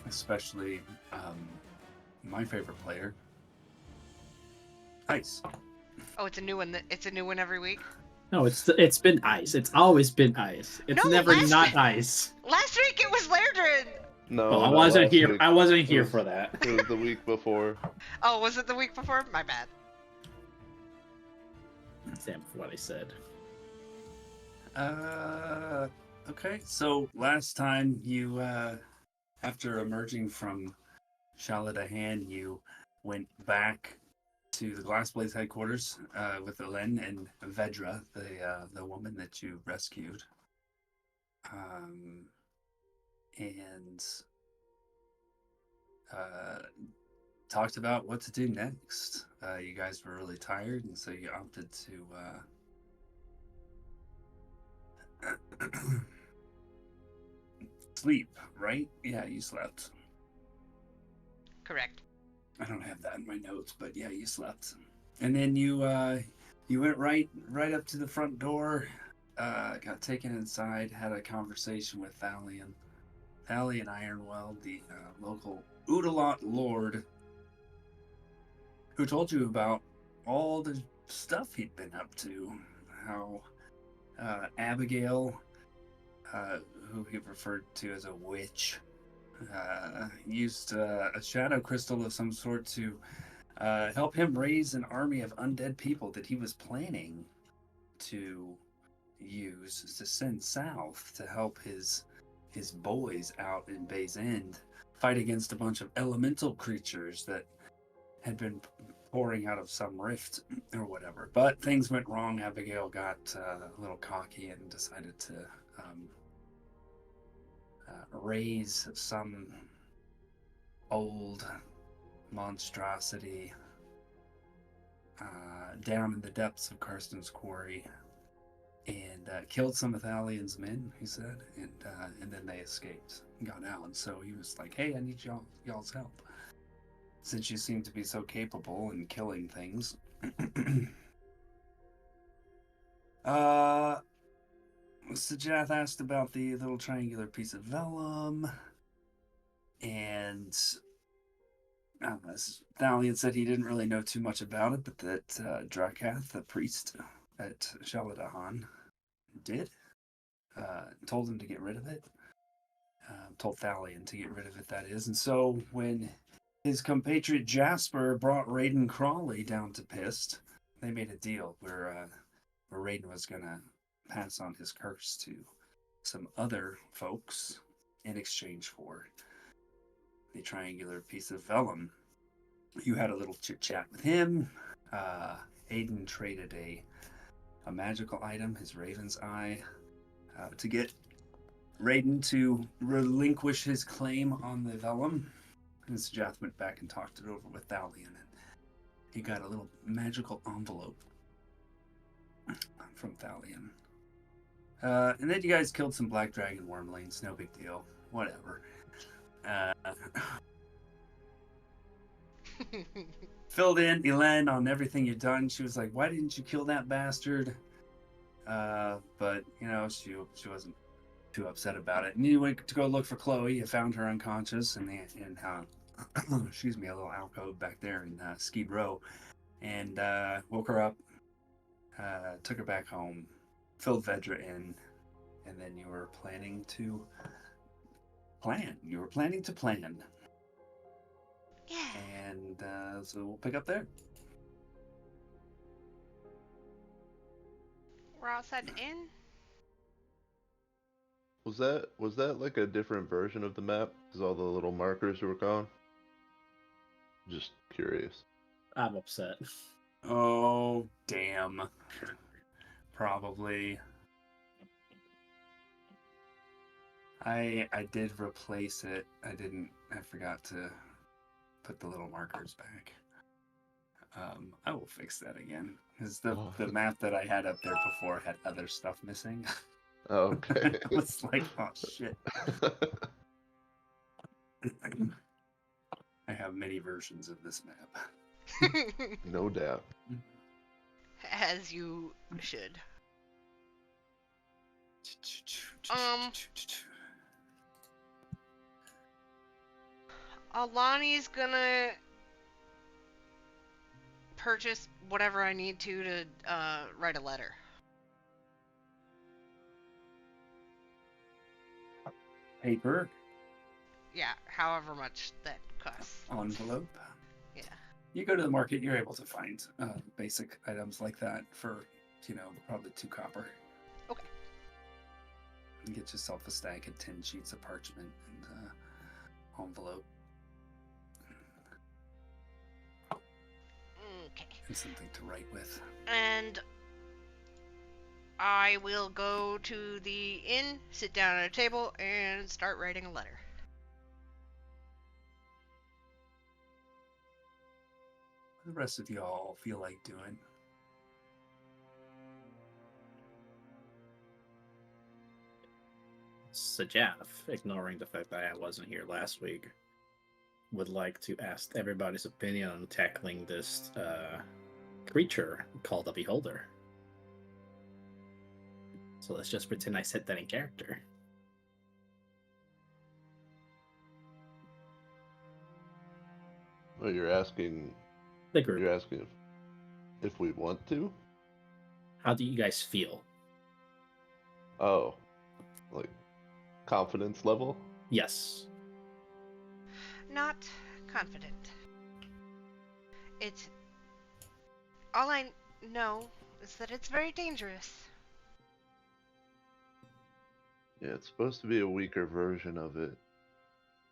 especially my favorite player, Ice. Oh, it's a new one. It's a new one every week. No, it's been ice. It's always been ice. It's No, never last not week- ice. Last week it was Lairdred. No, Well, I no, wasn't last here. week. I wasn't here was- for that. It was the week before. Oh, was it the week before? My bad. Damn for what I said. Okay, so last time you, after emerging from Shaladahan, you went back to the Glassblaze headquarters with Elen and Vedra, the woman that you rescued, and talked about what to do next. You guys were really tired, and so you opted to sleep, right? Yeah, you slept. Correct. I don't have that in my notes, but yeah, you slept. And then you went right up to the front door, got taken inside, had a conversation with Thalion Ironwell, the local Udalot lord, who told you about all the stuff he'd been up to, how Abigail, who he referred to as a witch, used a shadow crystal of some sort to help him raise an army of undead people that he was planning to use to send south to help his boys out in Bay's End fight against a bunch of elemental creatures that had been pouring out of some rift or whatever. But things went wrong. Abigail got a little cocky and decided to raise some old monstrosity down in the depths of Karsten's quarry and killed some of Thalion's men, he said, and then they escaped and got out. And so he was like, hey, I need y'all's help. Since you seem to be so capable in killing things. Sajath asked about the little triangular piece of vellum, and Thalion said he didn't really know too much about it, but that Drakath, the priest at Shaladahan, did. Told him to get rid of it. Told Thalion to get rid of it, that is. And so when his compatriot Jasper brought Raiden Crawley down to Pist, they made a deal where Raiden was going to pass on his curse to some other folks in exchange for the triangular piece of vellum. You had a little chit-chat with him. Aiden traded a magical item, his Raven's Eye, to get Raiden to relinquish his claim on the vellum. And Sajath went back and talked it over with Thalion, and he got a little magical envelope from Thalion. And then you guys killed some black dragon wormlings, no big deal, whatever. Filled in Elen on everything you'd done. She was like, why didn't you kill that bastard? But, you know, she wasn't too upset about it. And you went to go look for Chloe. You found her unconscious in excuse me, a little alcove back there in Skid Row. And woke her up, took her back home, filled Vedra in, and then you were planning to plan. Yeah. And so we'll pick up there. We're outside the inn. Was that like a different version of the map? Because all the little markers were gone? Just curious. I'm upset. Oh, damn. Probably. I did replace it. I forgot to put the little markers back. I will fix that again. Because the map that I had up there before had other stuff missing. Oh, okay. I was like, oh shit. I have many versions of this map. No doubt. As you should. Alani's gonna purchase whatever I need to write a letter. Paper, Yeah, however much that costs. envelope. Yeah. You go to the market, you're able to find basic items like that for, probably 2 copper. Okay. And get yourself a stack of 10 sheets of parchment and envelope Okay. and something to write with. And I will go to the inn, sit down at a table, and start writing a letter. What the rest of y'all feel like doing? Sajaf, ignoring the fact that I wasn't here last week, would like to ask everybody's opinion on tackling this creature called a Beholder. So let's just pretend I said that in character. Well, you're asking. The group. You're asking if we want to. How do you guys feel? Oh, like confidence level. Yes. Not confident. It's... All I know is that it's very dangerous. Yeah, it's supposed to be a weaker version of it,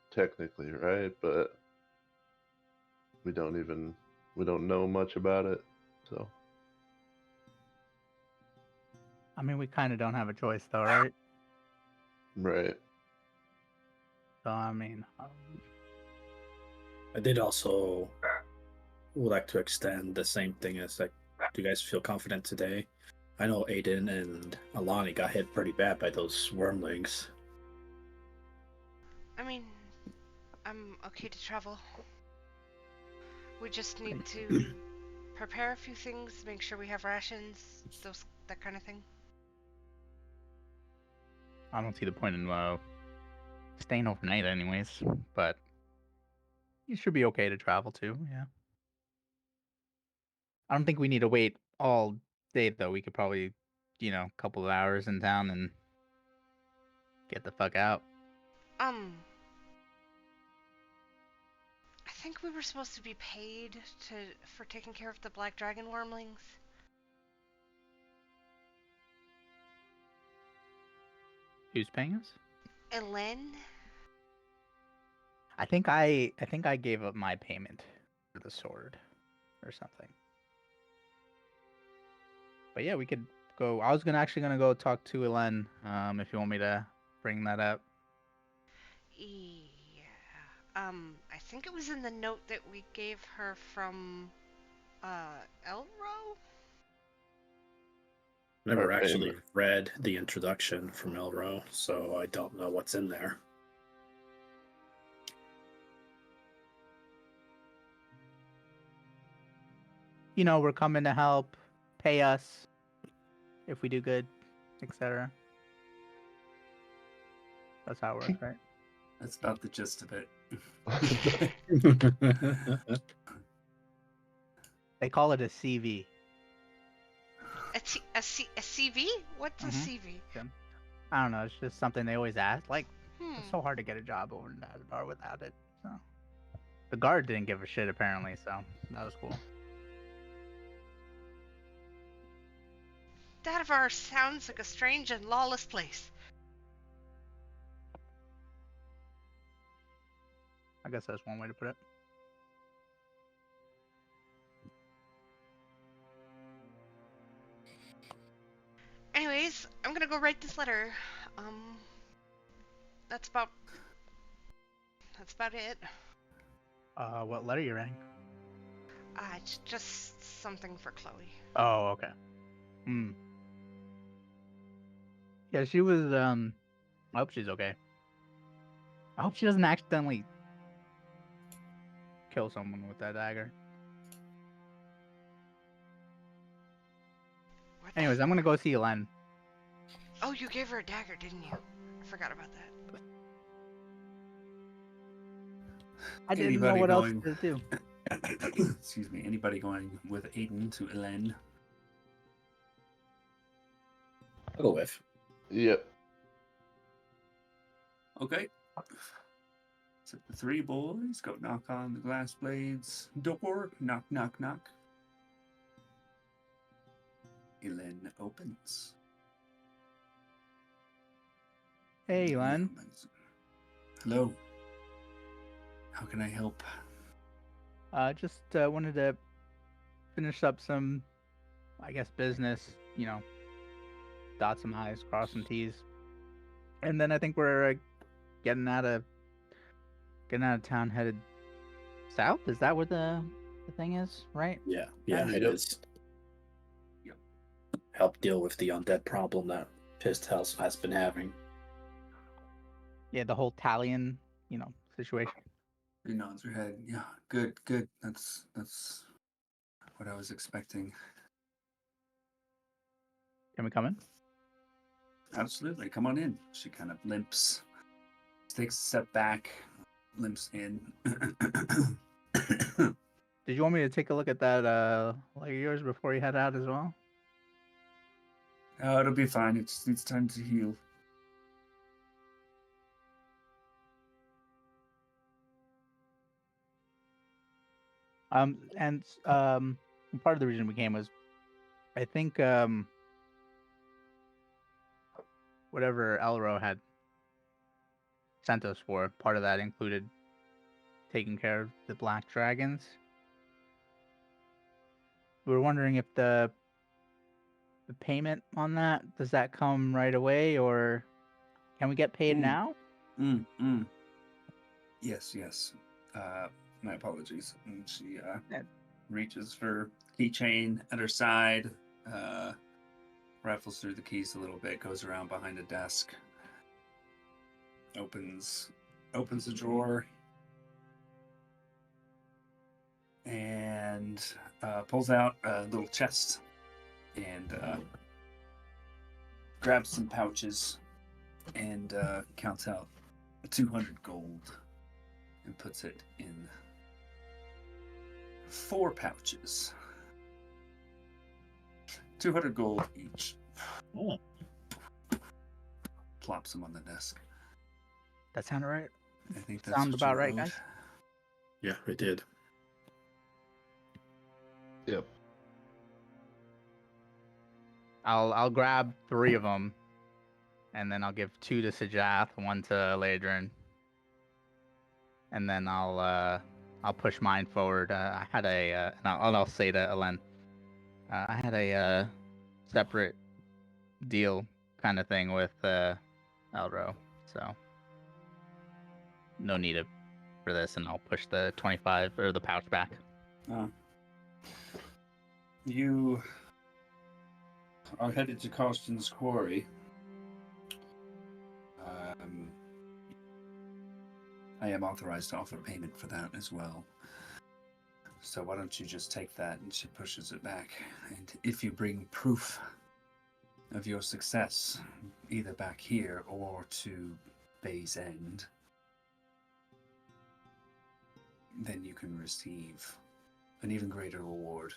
technically, right? But we don't know much about it, so. I mean, we kind of don't have a choice, though, right? Right. So, I mean, I did also would like to extend the same thing as like, do you guys feel confident today? I know Aiden and Alani got hit pretty bad by those wormlings. I mean, I'm okay to travel. We just need to prepare a few things, make sure we have rations, that kind of thing. I don't see the point in staying overnight, anyways. But you should be okay to travel too. Yeah. I don't think we need to wait all day, though. We could probably, a couple of hours in town and get the fuck out. I think we were supposed to be paid for taking care of the black dragon wormlings. Who's paying us? Elen? I think I gave up my payment for the sword or something. But yeah, we could go. I was actually gonna go talk to Elen. If you want me to bring that up. Yeah. I think it was in the note that we gave her from, Elro? Never Our actually payment. read the introduction from Elro, so I don't know what's in there. We're coming to help. Pay us if we do good, etc. That's how it works, right? That's about the gist of it. They call it a CV. A CV? What's a Mhm. CV? I don't know. It's just something they always ask. Like, Hmm. it's so hard to get a job over in Underdark without it. So the guard didn't give a shit apparently, so that was cool. Dadavar sounds like a strange and lawless place. I guess that's one way to put it. Anyways, I'm gonna go write this letter. That's about it. What letter you writing? It's just something for Chloe. Oh, okay. Yeah, she was. I hope she's okay. I hope she doesn't accidentally kill someone with that dagger. What the- Anyways, I'm gonna go see Len. Oh, you gave her a dagger, didn't you? I forgot about that. I didn't know Anybody what else going- to do. Excuse me. Anybody going with Aiden to Elen? I'll go with. Yep. Okay. So the three boys go knock on the glass blades door. Knock, knock, knock. Elen opens. Hey, Len. Hello. How can I help? Just wanted to finish up some, I guess, business. Dot some I's, cross some T's, and then I think we're getting out of town, headed south. Is that what the thing is? Right? Yeah, Guys? it is. Yep. Help deal with the undead problem that Pissed House has been having. Yeah, the whole Talion, situation. He nods her head. Yeah, good, good. That's what I was expecting. Can we come in? Absolutely. Come on in. She kind of limps, takes a step back, limps in. Did you want me to take a look at that leg of yours before you head out as well? Oh, it'll be fine. It's time to heal. And part of the reason we came was, I think whatever Elro had sent us for, part of that included taking care of the black dragons. We were wondering if the payment on that, does that come right away, or can we get paid now? Yes. My apologies. And she Yeah. reaches for keychain at her side, rifles through the keys a little bit, goes around behind a desk, opens a drawer, and pulls out a little chest and grabs some pouches and counts out 200 gold and puts it in 4 pouches. 200 gold each. Oh. Plops them on the desk. That sounded right. I think that's Sound what about you right, owed. guys? Yeah, it did. Yep. I'll grab 3 of them, and then I'll give 2 to Sajath, 1 to Ladrin, and then I'll push mine forward. I had and I'll say to Elen, I had a separate deal kind of thing with Elro, so no need for this, and I'll push the 25 or the pouch back. You are headed to Carston's quarry. I am authorized to offer payment for that as well. So why don't you just take that? And she pushes it back. And if you bring proof of your success, either back here or to Bay's End, then you can receive an even greater reward.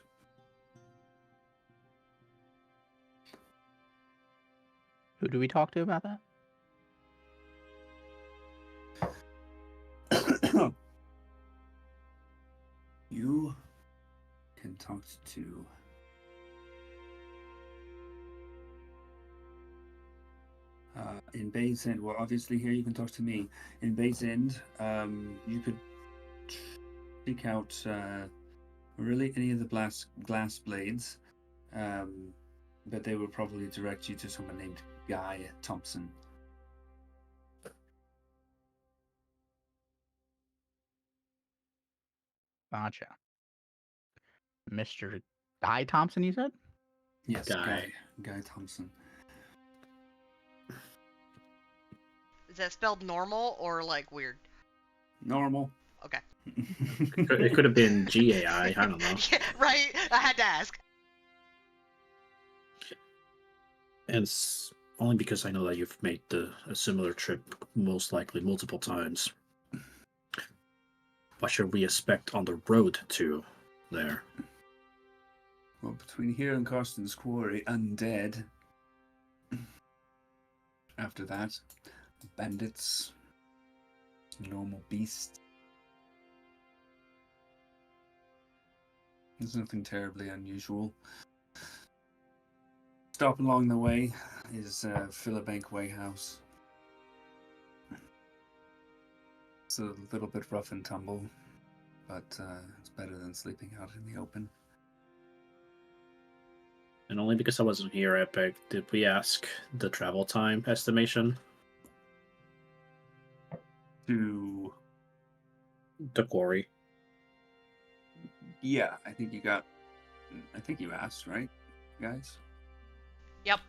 Who do we talk to about that? You can talk to in Bay's End. Well, obviously here you can talk to me. In Bay's End, you could seek out really any of the glass blades, but they will probably direct you to someone named Guy Thompson. Gotcha. Mr. Guy Thompson, you said? Yes, Guy. Guy Thompson. Is that spelled normal or like weird? Normal. Okay. It could have been GAI. I don't know. Yeah, right? I had to ask. And it's only because I know that you've made a similar trip, most likely multiple times. what should we expect on the road to there? Well, between here and Carston's Quarry, undead. After that, bandits, normal beasts. There's nothing terribly unusual. Stop along the way is Philabank Way House. It's a little bit rough and tumble, but it's better than sleeping out in the open. And only because I wasn't here, Epic, did we ask the travel time estimation? To The quarry. yeah, I think you asked, right, guys? Yep.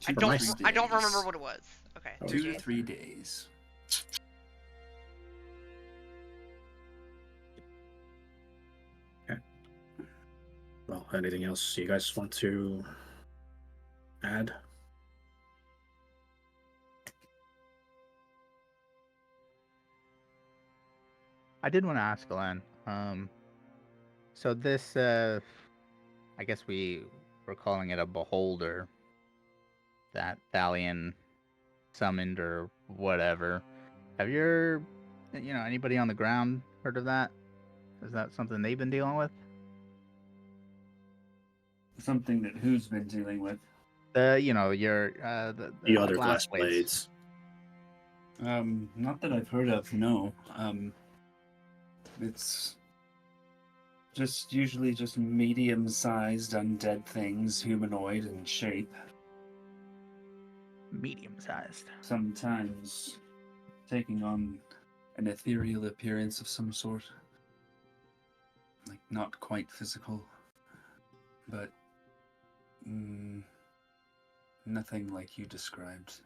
I For don't. my I don't days. remember what it was. Okay. Oh, 2 to 3 days. Well, anything else you guys want to add? I did want to ask Glenn. So this, I guess we were calling it a beholder that Thalion summoned or whatever. Have your, anybody on the ground heard of that? Is that something they've been dealing with? Something that who's been dealing with. Your The other glass glass blades. Not that I've heard of, no. It's just usually just medium-sized undead things, humanoid in shape. Medium-sized. Sometimes taking on an ethereal appearance of some sort. Like, not quite physical, but nothing like you described.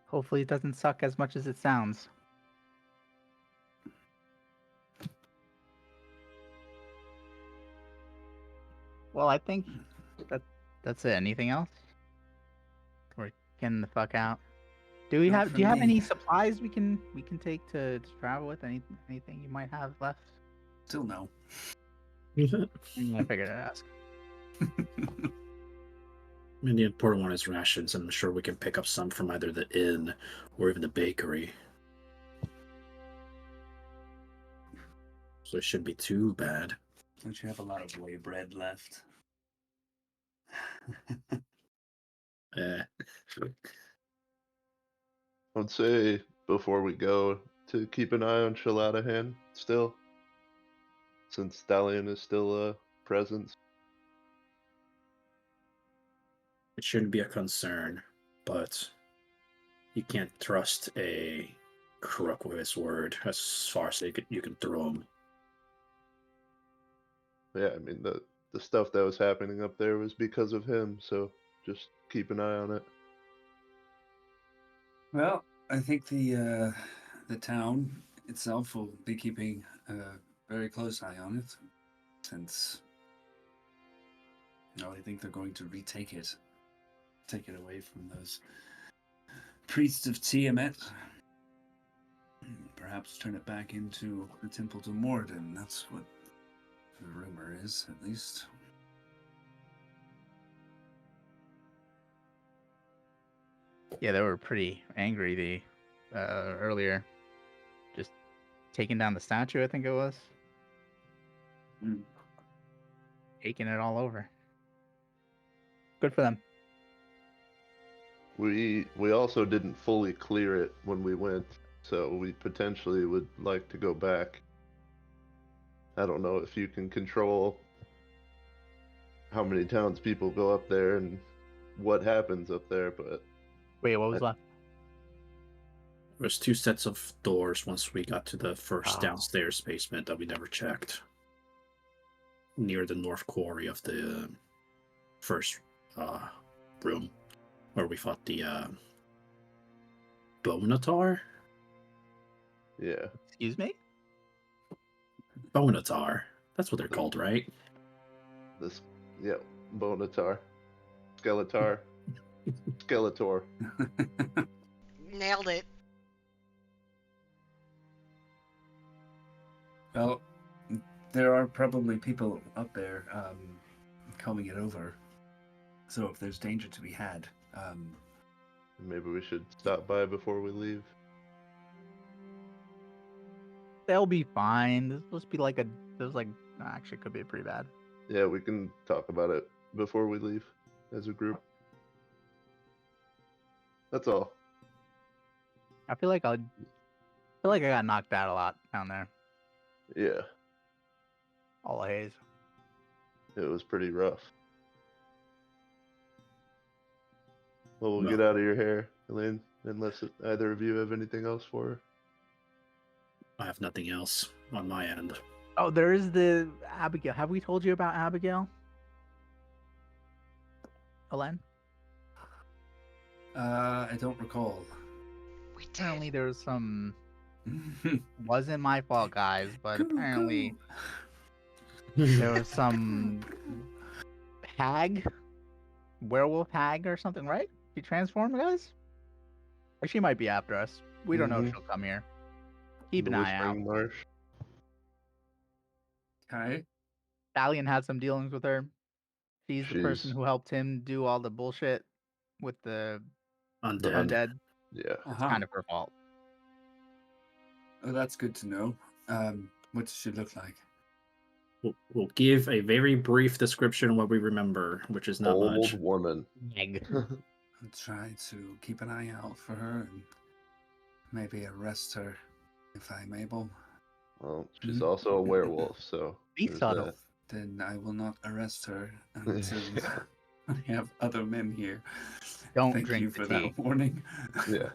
Hopefully it doesn't suck as much as it sounds. Well, I think that's it. Anything else? We're getting the fuck out. Do you Not have for me. any supplies we can take to travel with? Anything you might have left? Still no. I figured I'd ask. I mean, the important one is rations, and I'm sure we can pick up some from either the inn or even the bakery. So it shouldn't be too bad. Don't you have a lot of whey bread left? I'd say before we go to keep an eye on Shaladahan still, since Stallion is still a presence. It shouldn't be a concern, but you can't trust a crook with his word as far as you can throw him. Yeah, I mean the stuff that was happening up there was because of him, so just keep an eye on it. Well, I think the town itself will be keeping a very close eye on it, since I think they're going to retake it, take it away from those priests of Tiamat. Perhaps turn it back into the Temple to Morden. That's what the rumor is, at least. Yeah, they were pretty angry earlier. Just taking down the statue, I think it was. Taking it all over. Good for them. We also didn't fully clear it when we went, so we potentially would like to go back. I don't know if you can control how many townspeople go up there and what happens up there, but... Wait, what was left? There's 2 sets of doors once we got to the first downstairs basement that we never checked. Near the north quarry of the first room, where we fought the Bonatar? Yeah. Excuse me? Bonatar. That's what they're called, right? Yeah, Bonatar. Skeletor. Nailed it. Well, there are probably people up there combing it over. So if there's danger to be had, Maybe we should stop by before we leave. They'll be fine. This must be like actually could be pretty bad. Yeah, we can talk about it before we leave as a group. That's all. I feel like I got knocked out a lot down there. Yeah, All the haze. it was pretty rough. Well, we'll No. get out of your hair, Elaine, unless either of you have anything else for her. I have nothing else on my end. Oh, there is the Abigail. Have we told you about Abigail? Elen? I don't recall. We Apparently did. there was some... Wasn't my fault, guys, but apparently there was some hag, werewolf hag or something, right? She transformed, guys? Or she might be after us. We don't know if Mhm. she'll come here. Keep The an eye out. Whispering Marsh. Okay. Stallion had some dealings with her. She's the person She's- who helped him do all the bullshit with the Undead. undead. Yeah. It's kind of her fault. Oh, that's good to know. What does she look like? We'll give a very brief description of what we remember, which is not Old much. woman. Hag. I'll try to keep an eye out for her and maybe arrest her if I'm able. Well, she's Mhm. also a werewolf, so Be there's subtle. that. Then I will not arrest her until I have other men here. Don't Thank drink you the for tea. that warning. Yeah.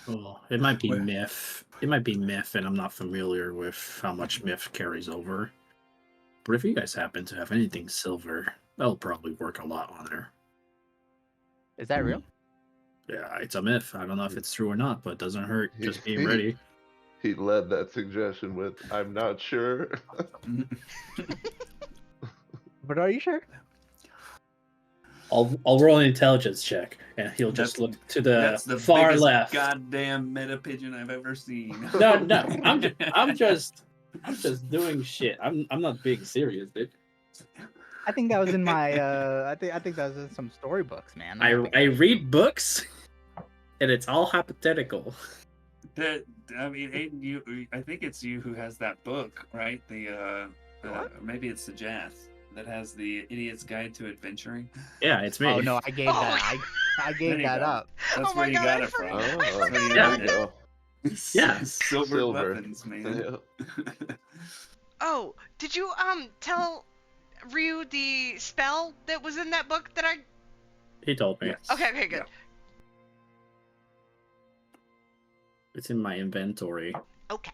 Well, it might be Where- myth. It might be myth, and I'm not familiar with how much myth carries over. But if you guys happen to have anything silver, that'll probably work a lot on her. Is that real? Yeah, it's a myth. I don't know if it's true or not, but it doesn't hurt just being ready. He led that suggestion with, "I'm not sure." But are you sure? I'll roll an intelligence check, and he'll just That's- look to That's the far biggest left. goddamn meta pigeon I've ever seen. No, I'm just doing shit. I'm not being serious, dude. I think that was in my I think that was in some storybooks, man. I don't think that was read books, and it's all hypothetical. I mean, Aiden, I think it's you who has that book, right? Maybe it's the Jath that has the Idiot's Guide to Adventuring. Yeah, it's me. Oh no, I gave that. I There gave you that go. up. That's Oh where my you God, got I it from. forgot. Oh, That's where you Yeah. got there you go. Yeah, silver Silver. weapons, man. Yeah. Oh, did you tell Ryu the spell that was in that book that I? He told me. Yes. Okay, good. It's in my inventory. Okay.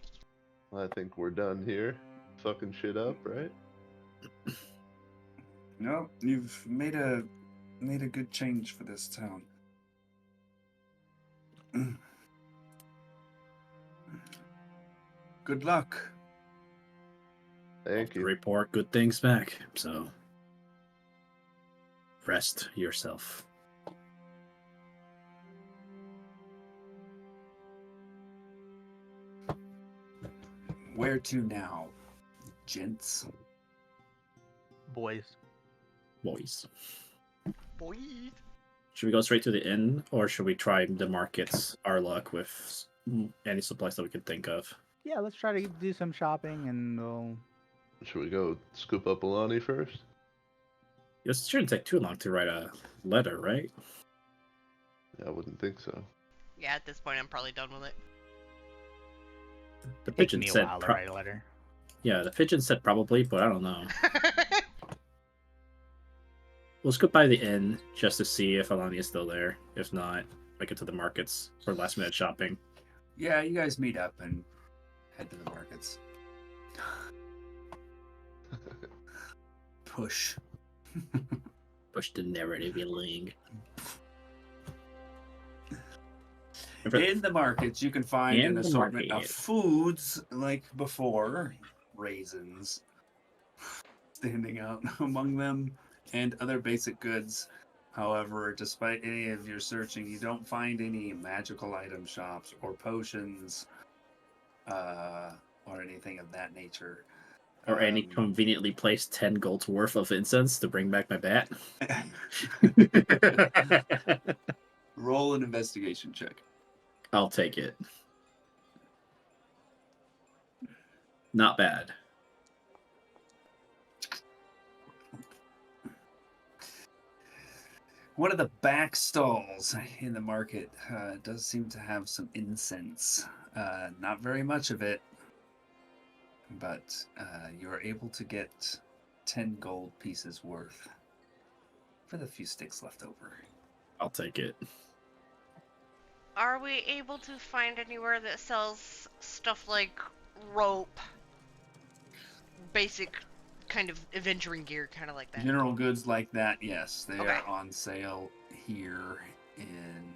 I think we're done here. Fucking shit up, right? No, you've made a good change for this town. Good luck. Thank you. Report good things back. So rest yourself. Where to now, gents? Boys. Boys. Boy. Should we go straight to the inn, or should we try the markets, our luck with any supplies that we could think of? Yeah, let's try to do some shopping and we'll... Should we go scoop up Alani first? It shouldn't take too long to write a letter, right? I wouldn't think so. Yeah, at this point, I'm probably done with it. The Take pigeon me a said while to pro- write a letter. Yeah, the pigeon said probably, but I don't know. We'll scoop by the inn just to see if Alani is still there. If not, we get to the markets for last minute shopping. Yeah, you guys meet up and head to the markets. Push. Push the narrative along. In the markets, you can find In an the assortment of market. foods like before. Raisins standing out among them. and other basic goods. However, despite any of your searching, you don't find any magical item shops or potions or anything of that nature. Or any conveniently placed 10 gold's worth of incense to bring back my bat. Roll an investigation check. I'll take it. Not bad. One of the back stalls in the market does seem to have some incense. Not very much of it, but you are able to get 10 gold pieces worth for the few sticks left over. I'll take it. Are we able to find anywhere that sells stuff like rope, basic kind of adventuring gear, kind of like that? General goods like that, yes. They Okay. are on sale here in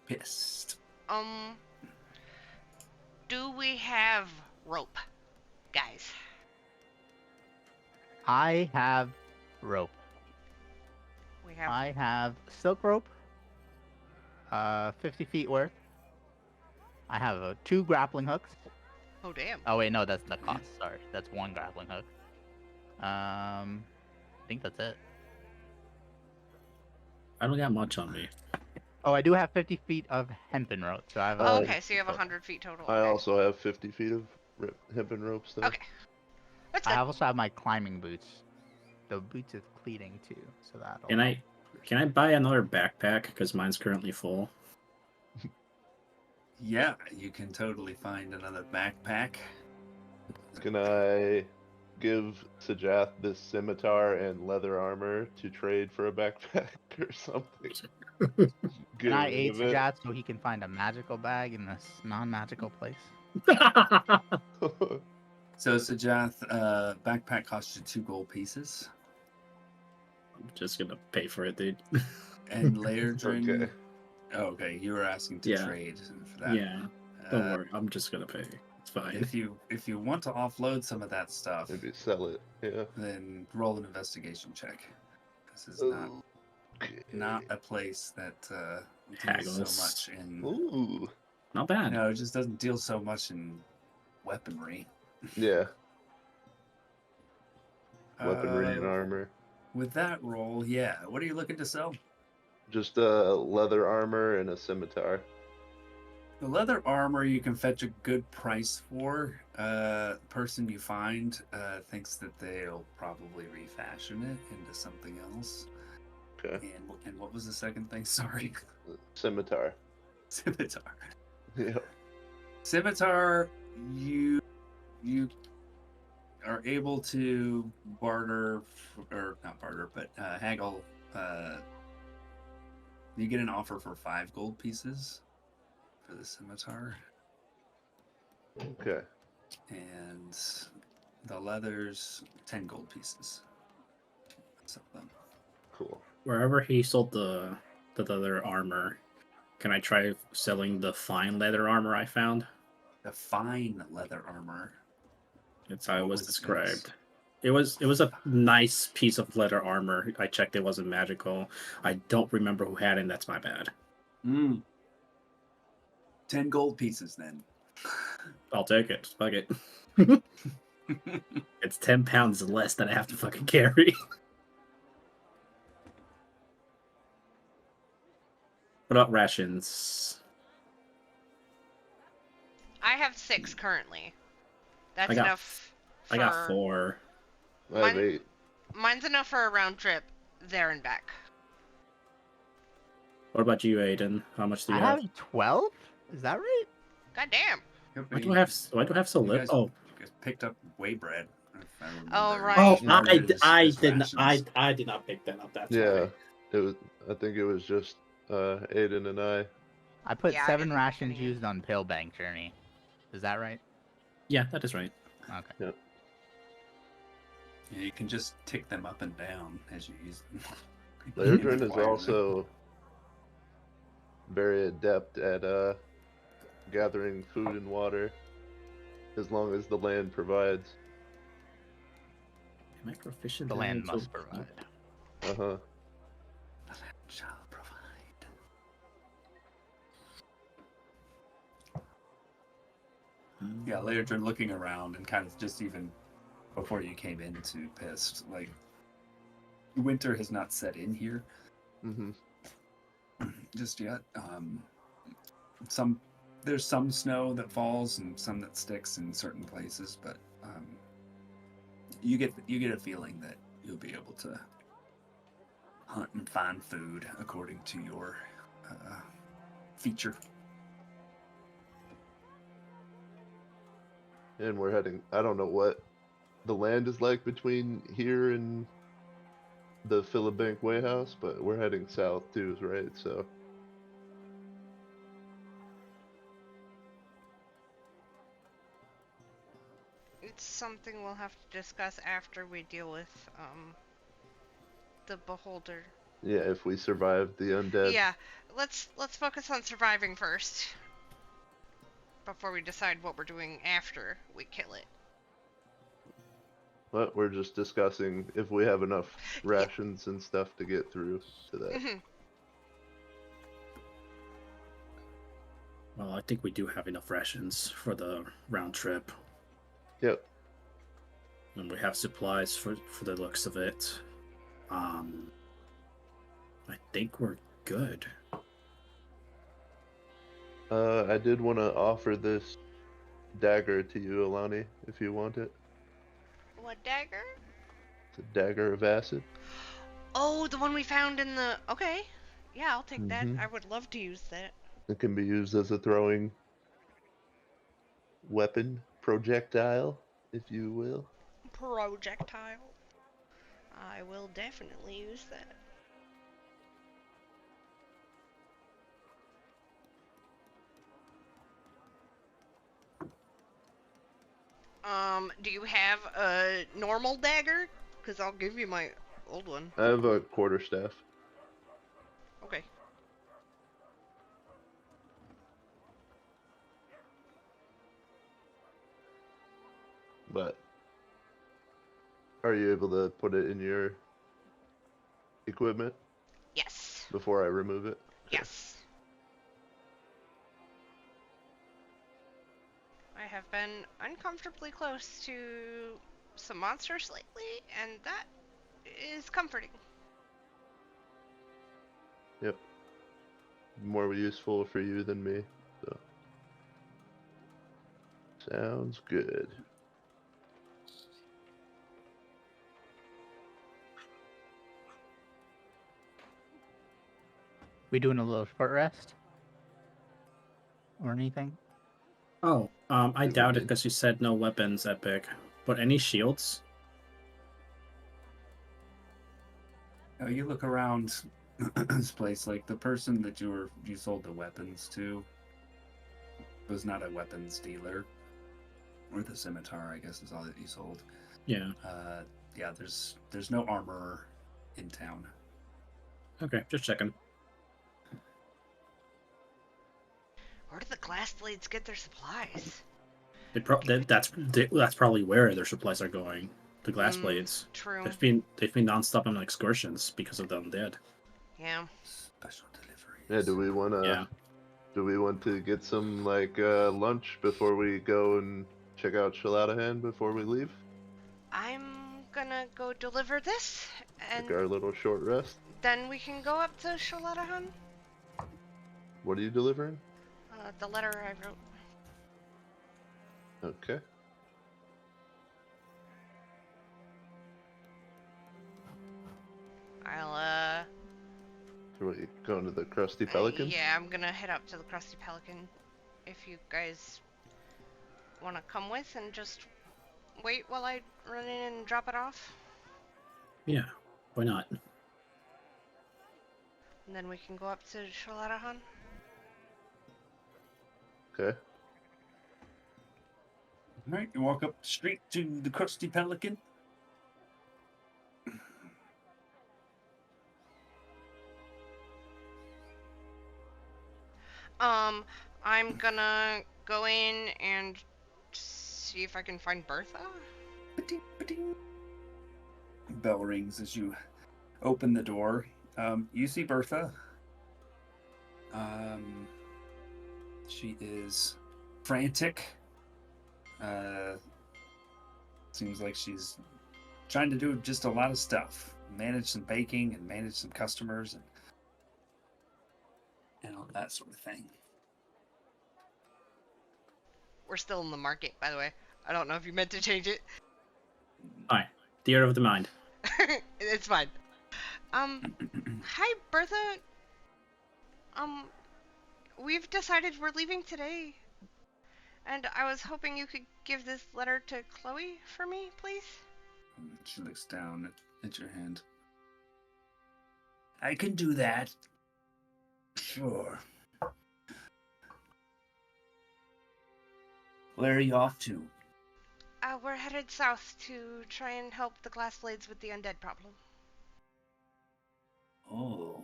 Pissed. Do we have rope, guys? I have rope. We have. I have silk rope, 50 feet worth. I have 2 grappling hooks. Oh damn. Oh wait, no, that's the cost. Sorry, that's 1 grappling hook. I think that's it. I don't got much on me. Oh, I do have 50 feet of hempen rope, so I have. Oh, okay, so you have 100 feet total. I Okay. also have 50 feet of hempen ropes there. Okay. That's I fine. also have my climbing boots. The boots is cleating too, so that. Can I buy another backpack because mine's currently full? Yeah, you can totally find another backpack. Can I give Sajath this scimitar and leather armor to trade for a backpack or something? Can I aid rid of it. Sajat so he can find a magical bag in this non-magical place? So, Sajath, backpack costs you 2 gold pieces. I'm just gonna pay for it, dude. And Lairdrin... Okay. Oh, okay, you were asking to Yeah. trade for that. Yeah, don't worry. I'm just gonna pay. It's fine. If you want to offload some of that stuff, Maybe sell it. Yeah. then roll an investigation check. This is not a place that deals so Haggles. much in. Ooh. Not bad. No, it just doesn't deal so much in weaponry. Yeah. Weaponry and Uh, armor. With that roll, yeah. What are you looking to sell? Just leather armor and a scimitar. The leather armor you can fetch a good price for. Person you find thinks that they'll probably refashion it into something else. Okay. And what was the second thing? Sorry. Scimitar. Scimitar. Yeah. Scimitar, you are able to barter, or not barter, but haggle. You get an offer for 5 gold pieces for the scimitar, Okay. and the leathers 10 gold pieces. Some of them. Cool. Wherever he sold the leather armor, can I try selling the fine leather armor I found? The fine leather armor. It's how it What was was described. It was a nice piece of leather armor. I checked; it wasn't magical. I don't remember who had it. And that's my bad. 10 gold pieces then. I'll take it. Fuck it. It's 10 pounds less than I have to fucking carry. What about rations? I have 6 currently. That's I got- enough. I got 4. I have Mine- 8. Mine's enough for a round trip there and back. What about you, Aiden? How much do you I have? have 12. Is that right? God damn. Why do I have so You little? guys- Oh, You guys picked up whey bread. if I remember. Oh, right. oh, Margaret is I rations. did not pick that up. That's Yeah. why. It was. I think it was just Aiden and I. I put Yeah, I 7 didn't rations put any. used on Pillbank Journey. Is that right? Yeah, that is right. Okay. Yeah, you can just tick them up and down as you use them. Lairdrin is Acquire them. also very adept at gathering food and water, as long as the land provides. Am I proficient? The in land elemental- must provide. Uh huh. The land shall provide. Yeah, Leodrin looking around and kind of just even before you came into pissed, like winter has not set in here Mm-hmm. just yet. There's some snow that falls and some that sticks in certain places, but you get a feeling that you'll be able to hunt and find food according to your feature. And we're heading. I don't know what the land is like between here and the Philibank Way House, but we're heading south too, right? So. It's something we'll have to discuss after we deal with the beholder. Yeah, if we survive the undead. Yeah, let's focus on surviving first before we decide what we're doing after we kill it. But we're just discussing if we have enough rations and stuff to get through to that. Mm-hmm. Well, I think we do have enough rations for the round trip. Yep. And we have supplies for the looks of it. I think we're good. I did want to offer this dagger to you, Alani, if you want it. What dagger? It's a dagger of acid. Oh, the one we found in the... Okay. Yeah, I'll take that. Mhm. I would love to use that. It can be used as a throwing weapon, projectile, if you will. Projectile. I will definitely use that. Do you have a normal dagger? Because I'll give you my old one. I have a quarterstaff. Okay. But are you able to put it in your equipment Yes. before I remove it? Yes. I have been uncomfortably close to some monsters lately, and that is comforting. Yep. More useful for you than me, so. Sounds good. We doing a little short rest? Or anything? Oh, I doubt it because you said no weapons, Epic. But any shields? You look around this place, like the person that you sold the weapons to was not a weapons dealer. Or the scimitar, I guess, is all that you sold. Yeah. Yeah, there's no armor in town. Okay, just checking. Where do the glass blades get their supplies? That's probably where their supplies are going. The glass blades. True. They've been nonstop on excursions because of the undead. Yeah. Special deliveries. Yeah, do we want to get some like lunch before we go and check out Shaladahan before we leave? I'm gonna go deliver this, and Like our little short rest? then we can go up to Shaladahan. What are you delivering? The letter I wrote. Okay. I'll, So what, you going to the Krusty Pelican? yeah, I'm gonna head up to the Krusty Pelican. If you guys want to come with and just wait while I run in and drop it off. Yeah, why not? And then we can go up to Shaladahan. Okay. All right, you walk up the street to the Krusty Pelican. I'm gonna go in and see if I can find Bertha. Ba-ding, ba-ding. Bell rings as you open the door. You see Bertha. She is frantic. Seems like she's trying to do just a lot of stuff. Manage some baking and manage some customers and all that sort of thing. We're still in the market, by the way. I don't know if you meant to change it. Hi, theater of the mind. It's fine. Hi, Bertha. We've decided we're leaving today. And I was hoping you could give this letter to Chloe for me, please. She looks down at your hand. I can do that. Sure. Where are you off to? We're headed south to try and help the Glass Blades with the undead problem. Oh.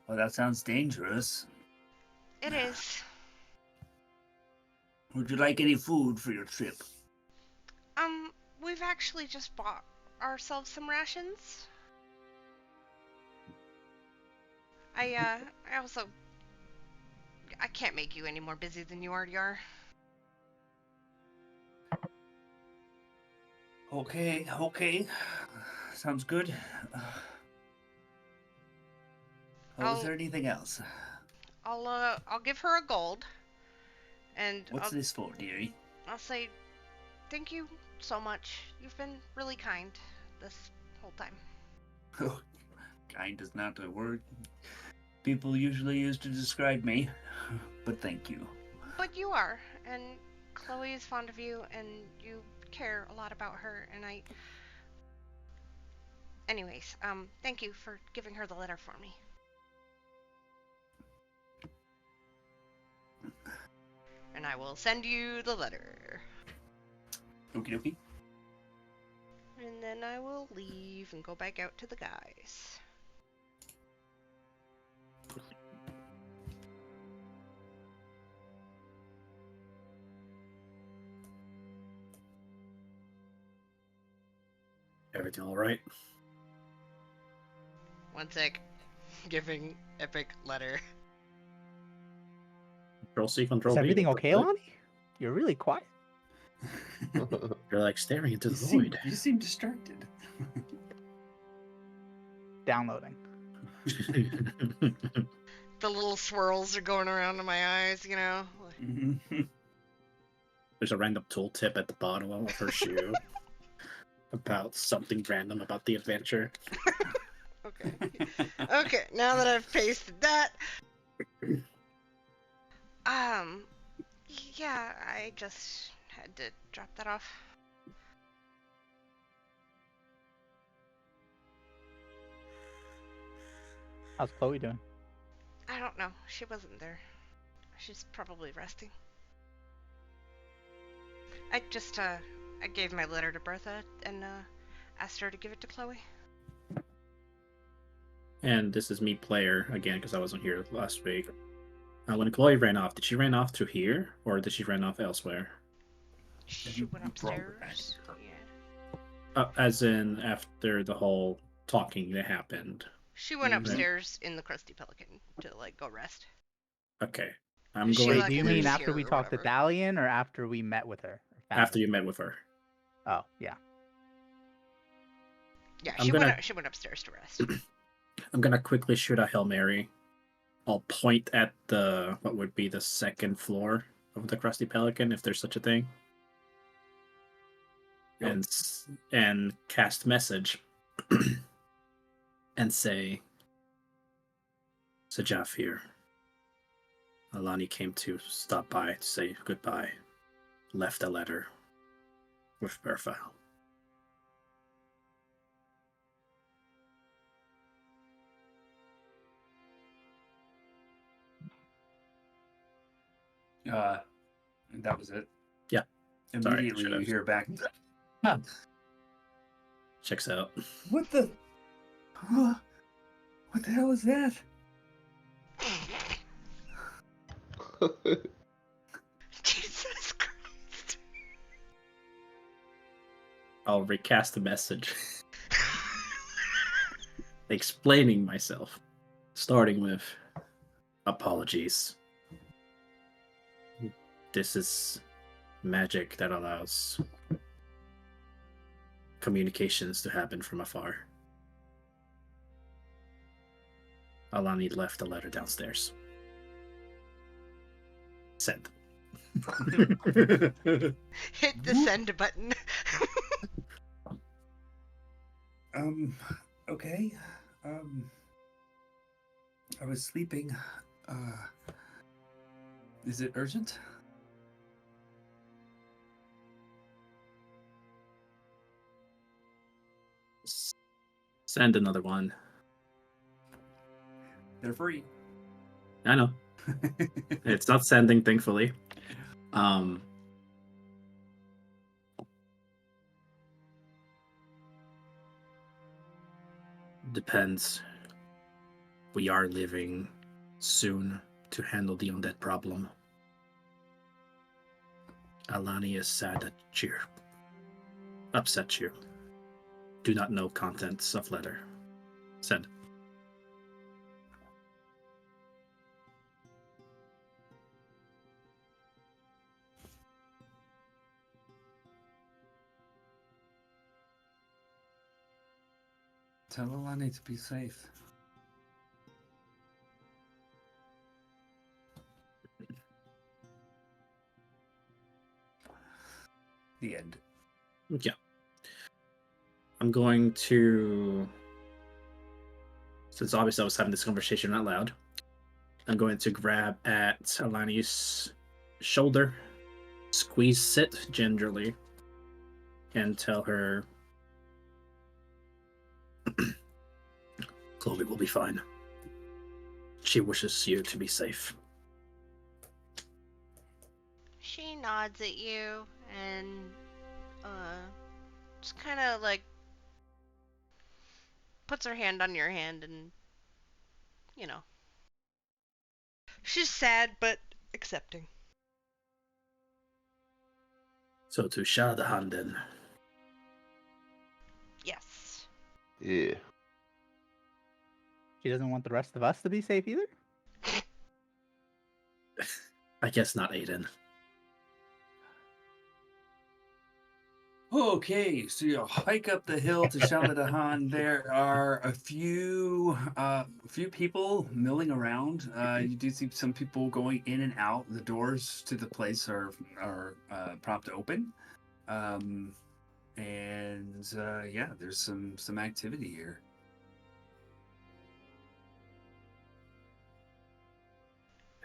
Well, that sounds dangerous. It is. Would you like any food for your trip? We've actually just bought ourselves some rations. I can't make you any more busy than you already are. Okay. Sounds good. Was there anything else? I'll give her a gold. And What's this for, dearie? I'll say thank you so much. You've been really kind this whole time. Oh, kind is not a word people usually use to describe me, but thank you. But you are, and Chloe is fond of you, and you care a lot about her, and Anyways, thank you for giving her the letter for me. And I will send you the letter. Okie dokie. And then I will leave and go back out to the guys. Everything all right? One sec. Giving epic letter. Control C, Control Is V. everything okay, Lonnie? You're really quiet. You're like staring into the You void. seem distracted. Downloading. The little swirls are going around in my eyes, you know? There's a random tooltip at the bottom of her shoe about something random about the adventure. Okay. Okay, now that I've pasted that. Yeah, I just had to drop that off. How's Chloe doing? I don't know. She wasn't there. She's probably resting. I gave my letter to Bertha and, asked her to give it to Chloe. And this is me, player, again, because I wasn't here last week. When Chloe ran off, did she run off to here, or did she run off elsewhere? She went upstairs. Yeah. As in, after the whole talking that happened. She went upstairs in the Crusty Pelican to, like, go rest. Okay. She, Wait, like, do you mean lives after here we or talked to whatever. Dalian or after we met with her? After you met with her. Oh, yeah. Yeah, I'm she gonna- went upstairs to rest. I'm gonna quickly shoot a Hail Mary. I'll point at what would be the second floor of the Crusty Pelican, if there's such a thing. And cast message. And say, Sajaf here. Alani came to stop by to say goodbye. Left a letter with Bertha. That was it. Yeah. Sorry, Immediately should've- you hear back. Checks out. What the? What the hell is that? Jesus Christ. I'll recast the message. explaining myself, starting with apologies. This is magic that allows communications to happen from afar. Alani left a letter downstairs. Send. Hit the send button. Okay. I was sleeping. Is it urgent? Send another one. They're free. I know. It's not sending, thankfully. Depends. We are leaving soon to handle the undead problem. Alani is sad that cheer. Upset cheer. Do not know contents of letter. Send. Tell Alani to be safe. The end. Yeah. I'm going to... Since obviously I was having this conversation out loud, I'm going to grab at Alani's shoulder, squeeze it gingerly, and tell her Chloe will be fine. She wishes you to be safe. She nods at you and just kind of like puts her hand on your hand and, you know. She's sad but accepting. So to Shadahan then. Yes. Yeah. She doesn't want the rest of us to be safe either? I guess not, Aiden. Okay, so you hike up the hill to Shaladahan. There are a few people milling around. You do see some people going in and out. The doors to the place are propped open, and yeah, there's some activity here.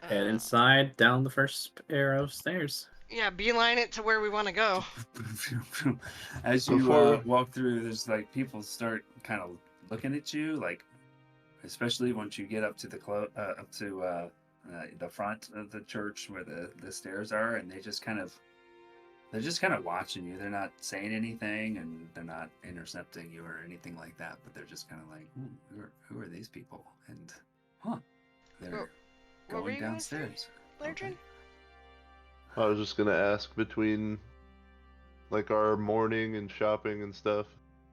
Head inside, down the first pair of stairs. Yeah, beeline it to where we want to go. As you Before- walk through, there's like people start kind of looking at you, like especially once you get up to the the front of the church where the stairs are, and they're just kind of watching you. They're not saying anything, and they're not intercepting you or anything like that. But they're just kind of like, who are these people? And they're What were going you gonna say, downstairs. Lerdrin? I was just gonna ask, between like our morning and shopping and stuff,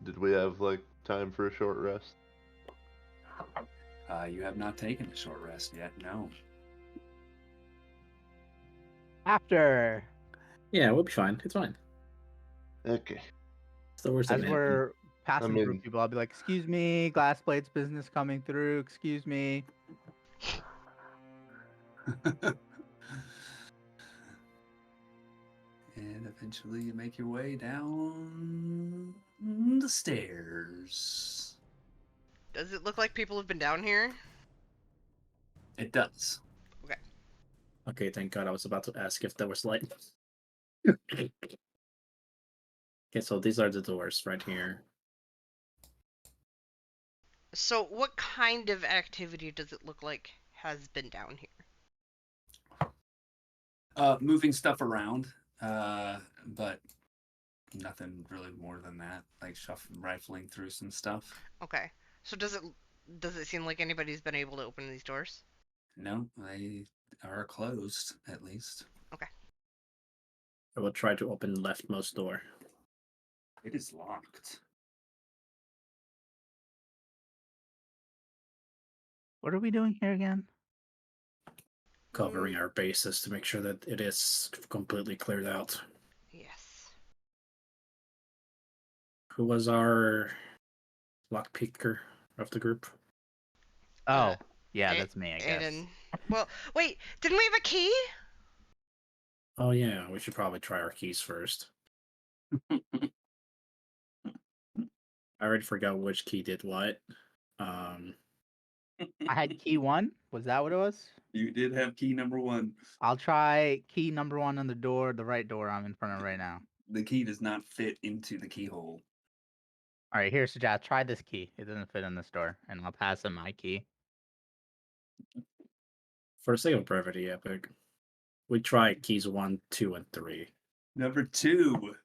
did we have like time for a short rest? You have not taken a short rest yet. No. After, Yeah, we'll be fine. It's fine. Okay. It's the worst as thing. we're passing through mean- people, I'll be like, excuse me, glass plates business coming through, excuse me. And eventually you make your way down the stairs. Does it look like people have been down here? It does. Okay, thank God. I was about to ask if there was light. Okay, so these are the doors right here. So what kind of activity does it look like has been down here? Moving stuff around, but nothing really more than that. Like rifling through some stuff. Okay. So does it seem like anybody's been able to open these doors? No, they are closed at least. I will try to open the leftmost door. It is locked. What are we doing here again? Covering our bases to make sure that it is completely cleared out. Yes. Who was our lockpicker of the group? Oh, yeah, A- that's me, I guess. Aiden. Well, wait, didn't we have a key? Oh yeah, we should probably try our keys first. I already forgot which key did what. I had key 1. Was that what it was? You did have key number 1. I'll try key number 1 on the door, the right door I'm in front of right now. The key does not fit into the keyhole. All right, here, Sajat, try this key. It doesn't fit in this door, and I'll pass him my key. For the sake of brevity, Epic, we try keys 1, 2, and 3. Number 2.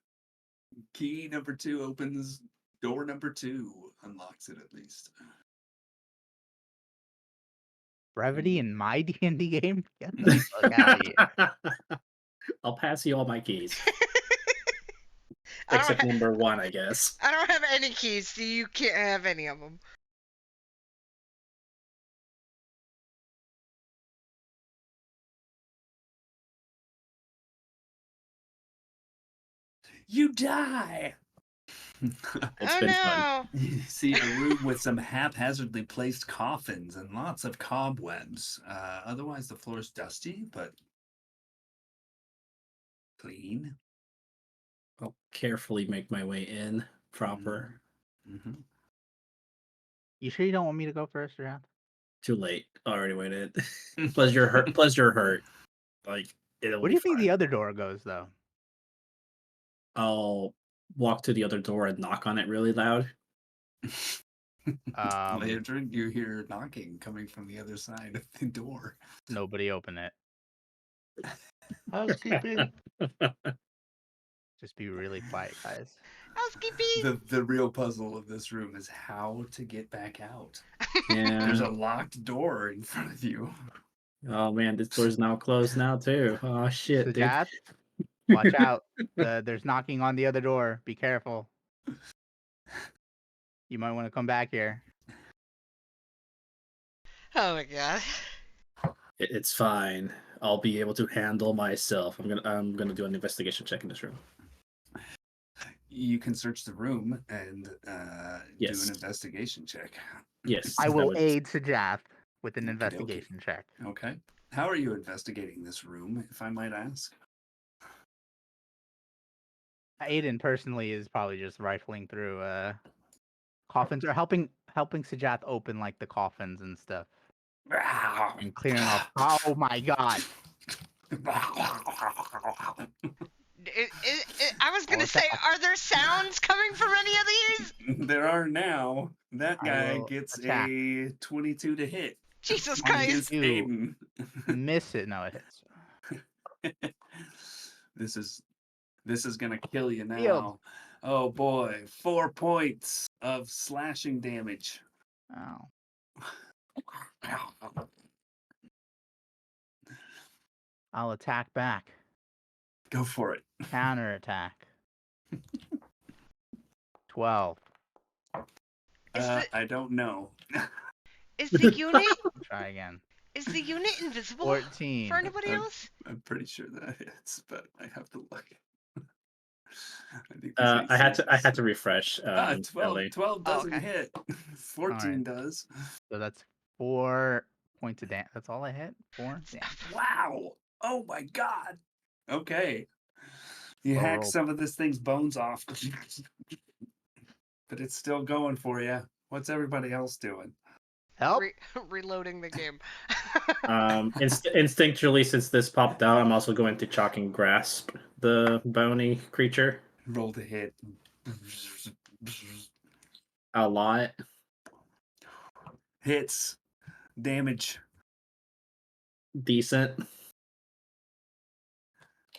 Key number 2 opens door number 2. Unlocks it at least. Brevity in my D&D game? Get the fuck out of here. I'll pass you all my keys. I don't Except ha- number 1, I guess. I don't have any keys, so you can't have any of them. You die! It's Oh been no! fun. You see a room with some haphazardly placed coffins and lots of cobwebs. Otherwise, the floor is dusty, but clean. I'll carefully make my way in proper. Mm-hmm. You sure you don't want me to go first, Sajat? Too late. Already waited. Plus you're hurt. Plus you're hurt. Like it'll Where do be you think fine. the other door goes, though? I'll walk to the other door and knock on it really loud. Later, you hear knocking coming from the other side of the door. Nobody open it. Housekeeping. Just be really quiet, guys. Housekeeping! The real puzzle of this room is how to get back out. Yeah. There's a locked door in front of you. Oh man, this door's now closed now too. Oh shit, dude. Sajat, watch out. There's knocking on the other door. Be careful. You might want to come back here. Oh my god. It's fine. I'll be able to handle myself. I'm gonna do an investigation check in this room. You can search the room and Yes. do an investigation check. Yes. I that will was- aid Sajat with an Okey-dokey. investigation check. Okay. How are you investigating this room, if I might ask? Aiden personally is probably just rifling through coffins or helping Sajat open like the coffins and stuff and clearing off. Oh my god! I was gonna say, are there sounds coming from any of these? There are now. That I guy will gets attack. a 22 to hit. Jesus Against Christ! Aiden. Miss it. No, it hits. This is gonna kill you now. Field. Oh boy, 4 points of slashing damage. Oh. I'll attack back. Go for it. Counter attack. 12. I don't know. Is the unit Try again. is the unit invisible 14. for anybody else? I'm pretty sure that hits, but I have to look. I had to refresh. 12, Ellie. 12 doesn't okay. hit. 14 Alright. does. So that's 4 points of damage. That's all I hit? 4? Yeah. Wow. Oh my god. Okay. You Slow hack roll. some of this thing's bones off. But it's still going for you. What's everybody else doing? Help? Reloading the game. Instinctually, since this popped out, I'm also going to chalk and grasp the bony creature Roll to hit. a lot. Hits. Damage. Decent.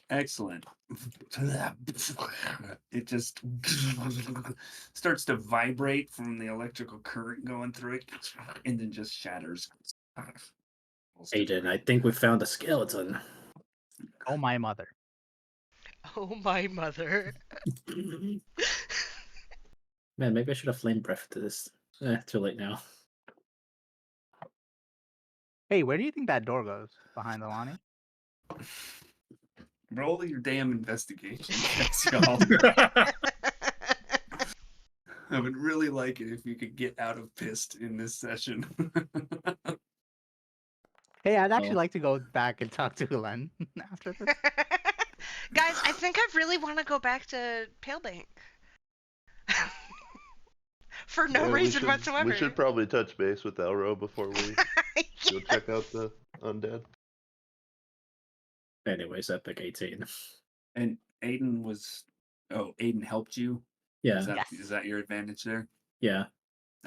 Excellent. It just starts to vibrate from the electrical current going through it and then just shatters. Aiden, I think we found a skeleton. Oh, my mother. Oh my mother. Man, maybe I should have flame breath to this. Too late now. Hey, where do you think that door goes? Behind Alani? Roll your damn investigation checks, y'all. I would really like it if you could get out of pissed in this session. Hey, I'd actually Oh. like to go back and talk to Len after this. Guys, I think I really want to go back to Palebank. For no Yeah, reason whatsoever. We should probably touch base with Elro before we go check out the undead. Anyways, epic 18. And Aiden was. Oh, Aiden helped you? Yeah, Is that, Yes. is that your advantage there? yeah.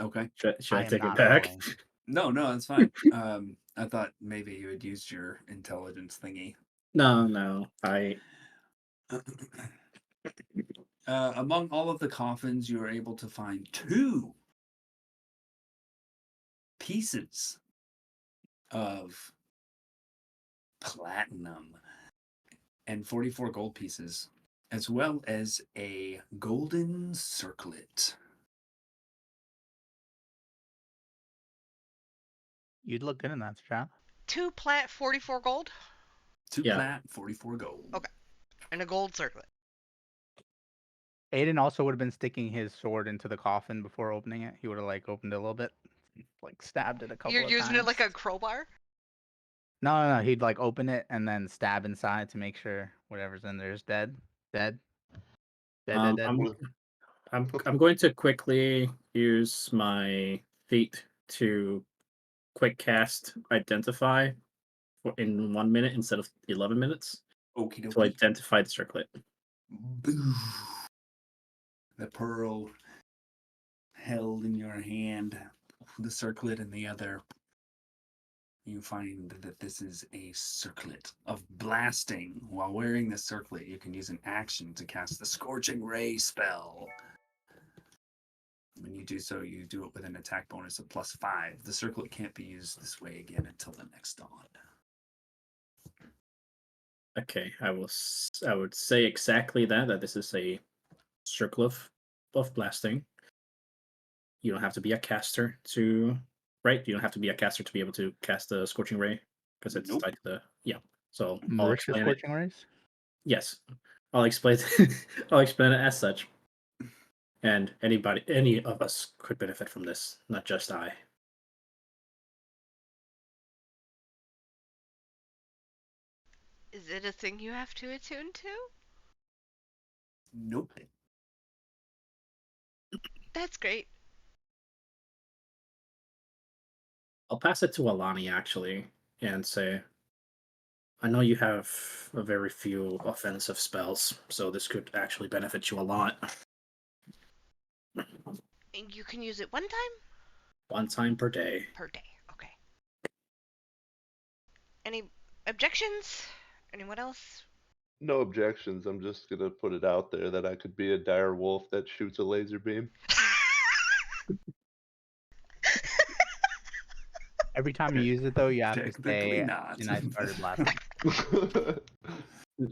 Okay. Should I am take it not back? rolling. No, that's fine. I thought maybe you had used your intelligence thingy. No. Among all of the coffins, you were able to find 2 pieces of platinum and 44 gold pieces, as well as a golden circlet. You'd look good in that strap. 2 plat, 44 gold, 2 Yeah. plat, 44 gold. Okay. and a gold circlet. Aiden also would have been sticking his sword into the coffin before opening it. He would have like opened it a little bit, like stabbed it a couple You're of using times. it like a crowbar? No. He'd like open it and then stab inside to make sure whatever's in there is dead. Dead. I'm going to quickly use my feat to quick cast identify in 1 minute instead of 11 minutes Okie to dokie. identify the circlet. Boo. The pearl held in your hand, the circlet in the other. You find that this is a circlet of blasting. While wearing this circlet, you can use an action to cast the Scorching Ray spell. When you do so, you do it with an attack bonus of +5. The circlet can't be used this way again until the next dawn. Okay, I would say exactly that this is a circle of blasting. You don't have to be a caster to You don't have to be a caster to be able to cast the Scorching Ray because it's Nope. like So I'll Malicious explain it. scorching rays. Yes, I'll explain. I'll explain it as such. And any of us could benefit from this, not just I. Is it a thing you have to attune to? Nope. That's great. I'll pass it to Alani actually and say, I know you have a very few offensive spells, so this could actually benefit you a lot. And you can use it one time? 1 time per day. Per day. Okay. Any objections? Anyone else? No objections. I'm just gonna put it out there that I could be a dire wolf that shoots a laser beam. Every time you use it though, you have to Technically say, not. and I started laughing. I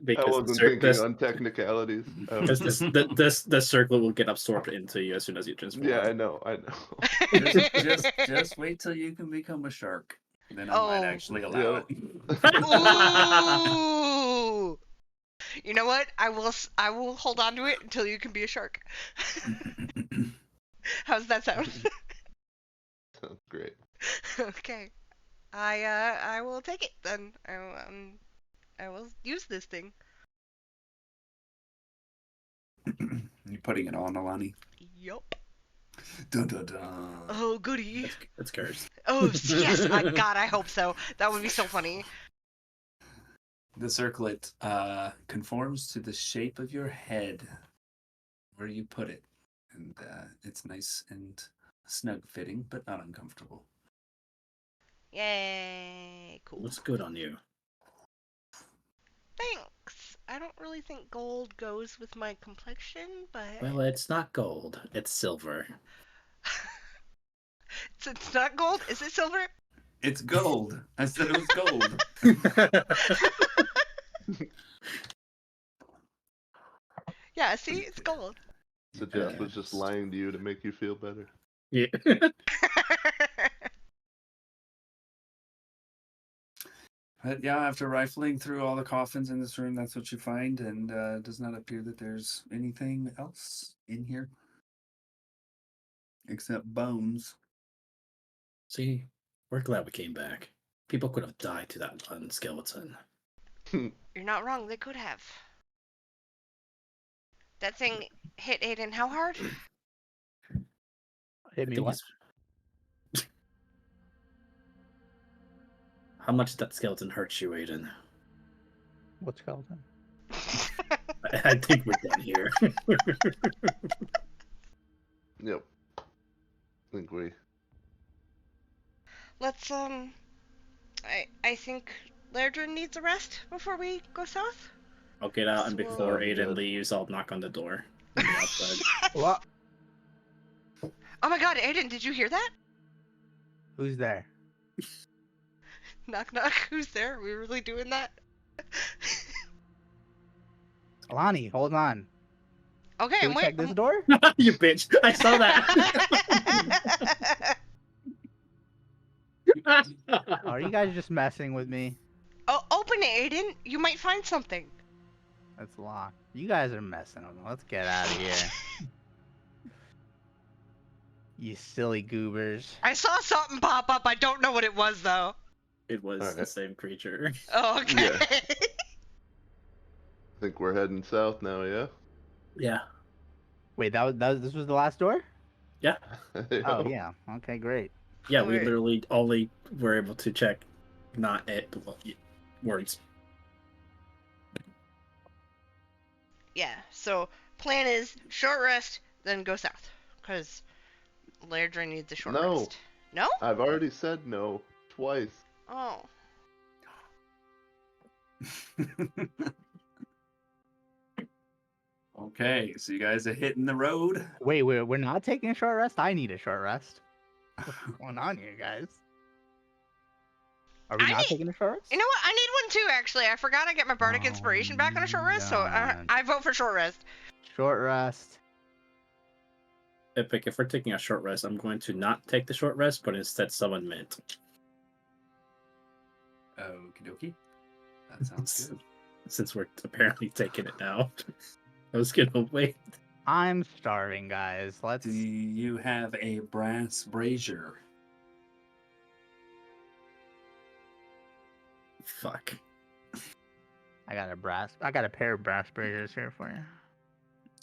Because wasn't thinking on technicalities. the circle will get absorbed into you as soon as you transform. Yeah, I know. just wait till you can become a shark. Then I might actually allow Yeah. it. Ooh! You know what? I will hold on to it until you can be a shark. How's that sound? Sounds great. Okay. I will take it then. I will use this thing. You putting it on, Alani? Yup. Dun dun dun. Oh goody. It's cursed. Oh yes. God, I hope so. That would be so funny. The circlet conforms to the shape of your head, where you put it, and it's nice and snug fitting, but not uncomfortable. Yay. Cool. Looks good on you. Thanks. I don't really think gold goes with my complexion, but Well, it's not gold. It's silver. it's not gold. Is it silver? It's gold. I said it was gold. Yeah, see, it's gold. So Jeff was just lying to you to make you feel better. Yeah. But yeah, after rifling through all the coffins in this room, that's what you find, and it does not appear that there's anything else in here except bones. See, we're glad we came back. People could have died to that one skeleton. You're not wrong. They could have. That thing hit Aiden how hard? Hit I me think what? How much did that skeleton hurt you, Aiden? What skeleton? I think we're done here. Yep. I think we. Let's I think Lairdren needs a rest before we go south. I'll get out, and before Sounds Aiden good. leaves, I'll knock on the door. On the outside. What? Oh my god, Aiden, did you hear that? Who's there? Knock knock, who's there? Are we really doing that? Alani, hold on. Okay, Can I'm we check waiting. this door? You bitch! I saw that. Are you guys just messing with me? Oh, open it, Aiden. You might find something. It's locked. You guys are messing with me. Let's get out of here. You silly goobers. I saw something pop up. I don't know what it was though. It was Alright. the same creature. Oh, okay. Yeah. I think we're heading south now, yeah? Yeah. Wait, this was the last door? Yeah. Oh, yeah. Okay, great. Yeah, we Alright. literally only were able to check not it, but words. Yeah. So plan is short rest, then go south, because Lairdren needs a short No. rest. No? I've already said no twice. Oh. Okay, so you guys are hitting the road. Wait, we're not taking a short rest? I need a short rest. What's going on here, guys? Are we I not need- taking a short rest? You know what? I need one too, actually. I forgot I get my bardic Oh, inspiration back on a short rest, so God. I vote for short rest. Short rest. Epic, if we're taking a short rest, I'm going to not take the short rest, but instead summon Mint. Okie dokie. That sounds good. Since we're apparently taking it now. I was gonna wait. I'm starving, guys. Let's. Do you have a brass brazier? Fuck. I got a pair of brass braziers here for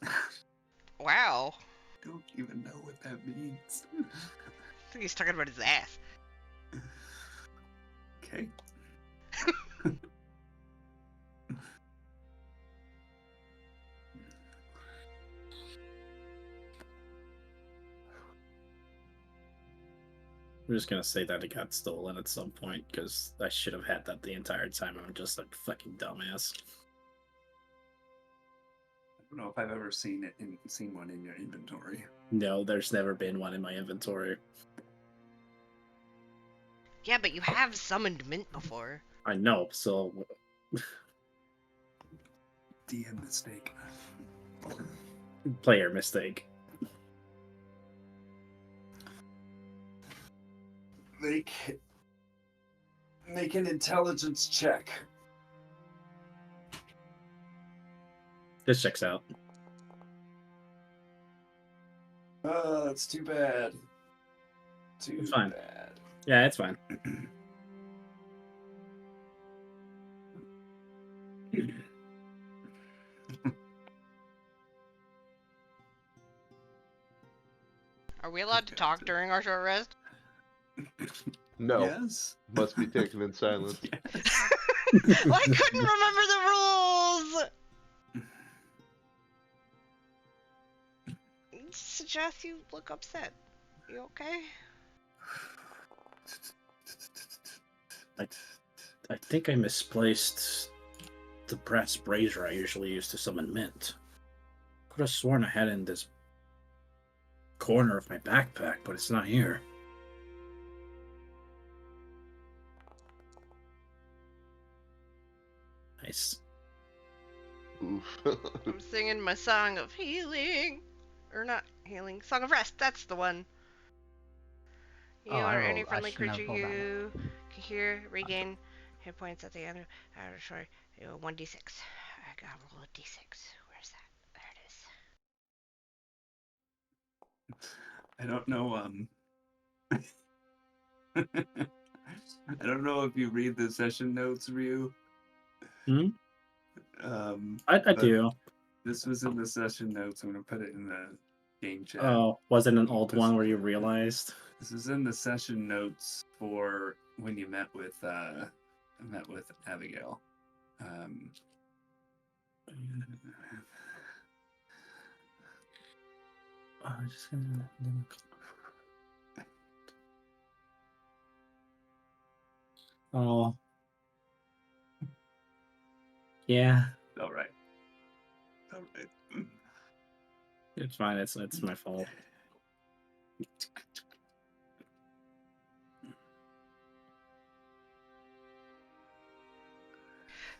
you. Wow. Don't even know what that means. I think he's talking about his ass. Okay. I'm just gonna say that it got stolen at some point because I should have had that the entire time. I'm just like fucking dumbass. I don't know if I've ever seen one in your inventory. No, there's never been one in my inventory. Yeah, but you have summoned Mint before. I know, so DM mistake. player mistake. Make an intelligence check. This checks out. Oh, that's too bad. Too It's fine. bad. Yeah, it's fine. Are we allowed to talk during our short rest? No. Yes. Must be taken in silence. Well, I couldn't remember the rules! Suggest you look upset. You okay? I think I misplaced the brass brazier I usually use to summon Mint. Could have sworn I had it in this corner of my backpack, but it's not here. Nice. Oof. I'm singing my song of healing. Or not healing. Song of rest. That's the one. You Oh, or I any rolled- I friendly shouldn't have creature rolled that you can hear regain hit points at the end. Sorry, 1d6. I gotta roll a d6. Where's that? There it is. I don't know. I don't know if you read the session notes, Ryu. Hmm? I But do. this was in the session notes. I'm gonna put it in the game chat. Oh, was it an old one where you realized? This is in the session notes for when you met with Abigail. I'm just gonna... Oh. Yeah. All right. All right. It's fine. It's my fault.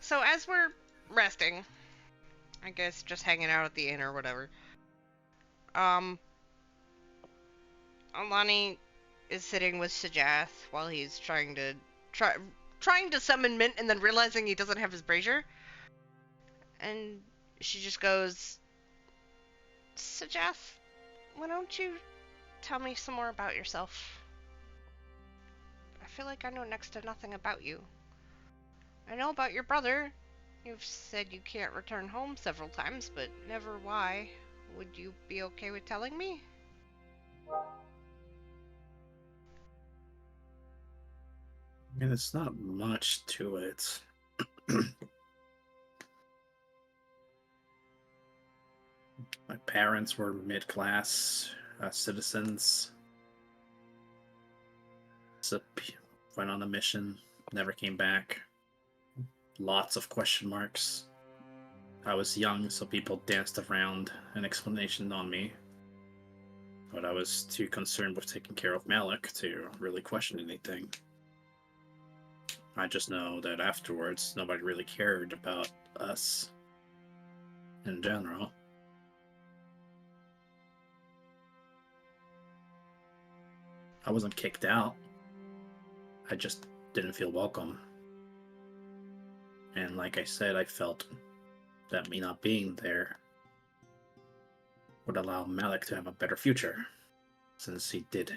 So as we're resting, I guess just hanging out at the inn or whatever, Alani is sitting with Sajath while he's trying to summon Mint and then realizing he doesn't have his brazier. And she just goes, Sajath, why don't you tell me some more about yourself? I feel like I know next to nothing about you. I know about your brother. You've said you can't return home several times, but never why. Would you be okay with telling me? I mean, it's not much to it. My parents were mid-class citizens. So, went on a mission, never came back. Lots of question marks. I was young, so people danced around an explanation on me. But I was too concerned with taking care of Malik to really question anything. I just know that afterwards, nobody really cared about us in general. I wasn't kicked out. I just didn't feel welcome. And like I said, I felt that me not being there would allow Malik to have a better future, since he did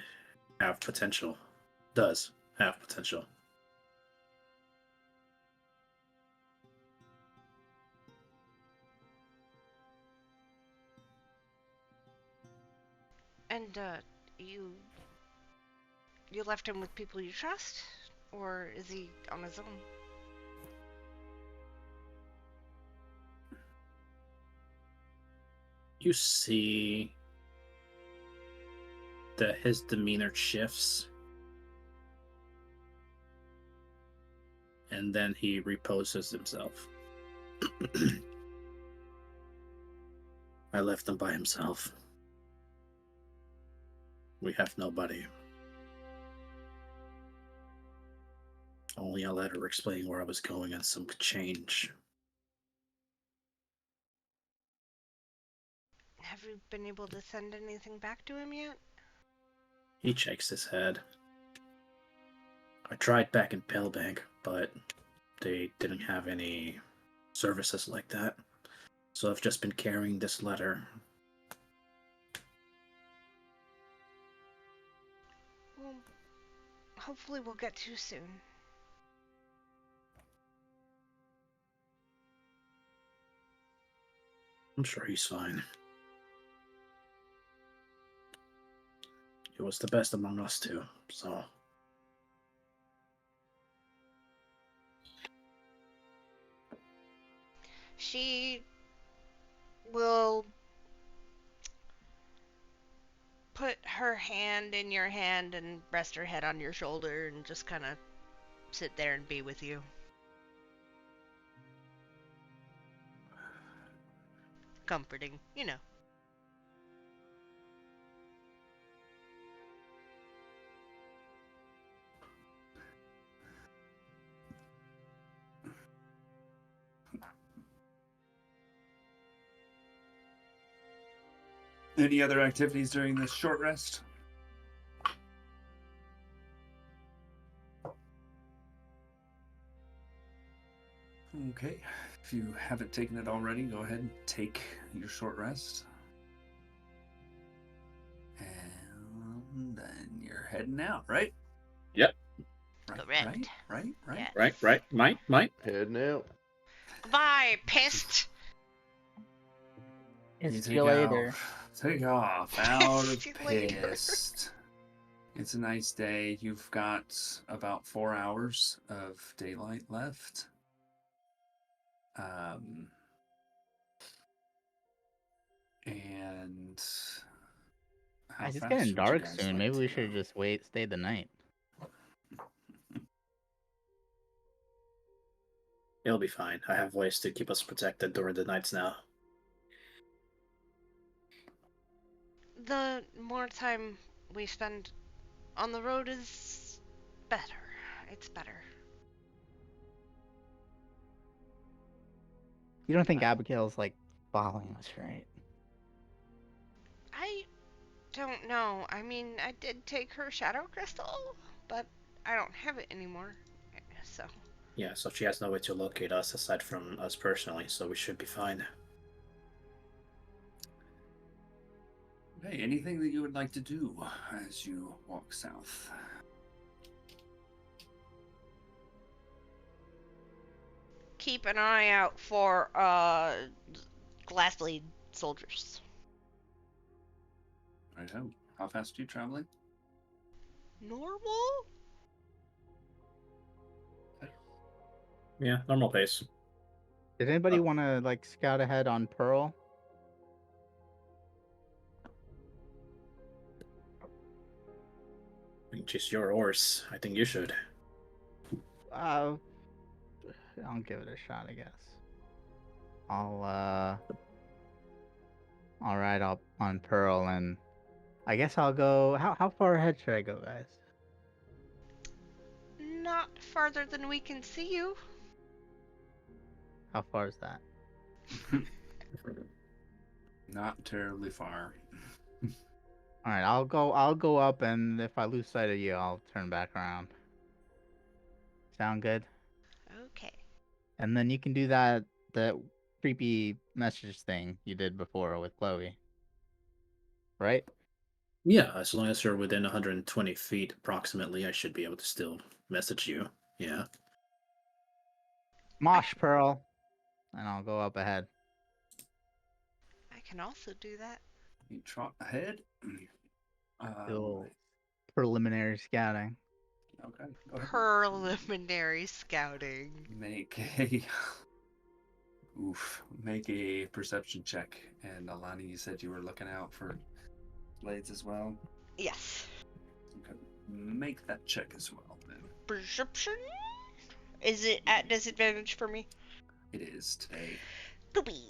have potential. Does have potential. And, you left him with people you trust? Or is he on his own? You see that his demeanor shifts, and then he reposes himself. I left him by himself. We have nobody. Only a letter explaining where I was going and some change. Have you been able to send anything back to him yet? He shakes his head. I tried back in Palebank, but they didn't have any services like that. So I've just been carrying this letter. Well, hopefully we'll get to you soon. I'm sure he's fine. He was the best among us two, so... She will put her hand in your hand and rest her head on your shoulder and just kind of sit there and be with you. Comforting, you know. Any other activities during this short rest? Okay. If you haven't taken it already, go ahead and take your short rest. And then you're heading out, right? Yep. Right, Correct. right. Yes. Right. Might. Heading out. Goodbye, pissed. You See you later. Take off out of See you later. pissed. It's a nice day. You've got about 4 hours of daylight left. And how Guys, it's fast getting would you dark guys soon. like Maybe to we should go? just stay the night. It'll be fine. I have ways to keep us protected during the nights now. The more time we spend on the road is better. It's better. You don't think Abigail's like following us, right? I don't know. I mean, I did take her shadow crystal, but I don't have it anymore. So, Yeah, so she has no way to locate us aside from us personally, so we should be fine. Hey, anything that you would like to do as you walk south? keep an eye out for glassblade soldiers. Right out. How fast are you traveling? Normal? Yeah, normal pace. Did anybody want to like scout ahead on Pearl? Just your horse. I think you should. I'll give it a shot, I guess. I'll ride up on Pearl, and I guess I'll go. How far ahead should I go, guys? Not farther than we can see you. How far is that? Not terribly far. All right, I'll go up, and if I lose sight of you, I'll turn back around. Sound good? Okay. And then you can do that creepy message thing you did before with Chloe. Right? Yeah, as long as you're within 120 feet approximately, I should be able to still message you. Yeah. Mosh Pearl. And I'll go up ahead. I can also do that. You trot ahead. Do preliminary scouting. Okay. Go ahead. Preliminary scouting. Make a perception check. And Alani, you said you were looking out for blades as well. Yes. Okay. Make that check as well then. Perception? Is it at disadvantage for me? It is today. Poopy.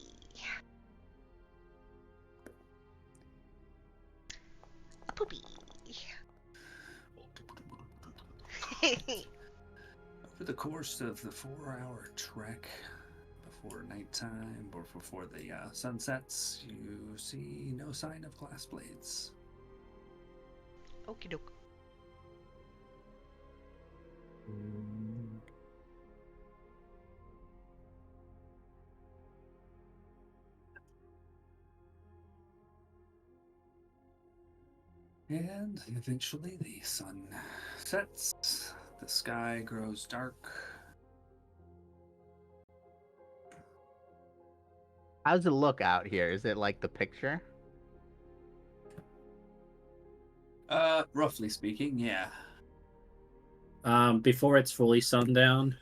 A poopy. Over the course of the 4-hour trek before nighttime or before the sun sets, you see no sign of glass blades. Okie doke. And eventually the sun sets, the sky grows dark. How's it look out here? Is it like the picture? Roughly speaking, yeah. Before it's fully sundown,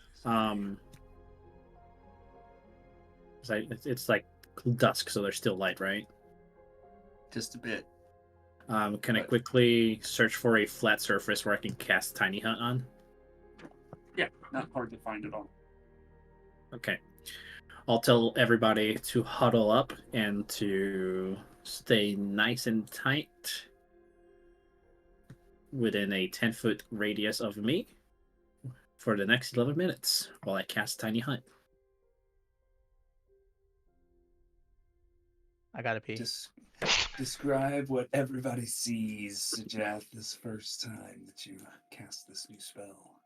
it's like dusk, so there's still light, right? Just a bit. Can I quickly search for a flat surface where I can cast Tiny Hut on? Yeah, not hard to find at all. Okay. I'll tell everybody to huddle up and to stay nice and tight within a 10-foot radius of me for the next 11 minutes while I cast Tiny Hut. I gotta pee. Describe what everybody sees, Jath, this first time that you cast this new spell.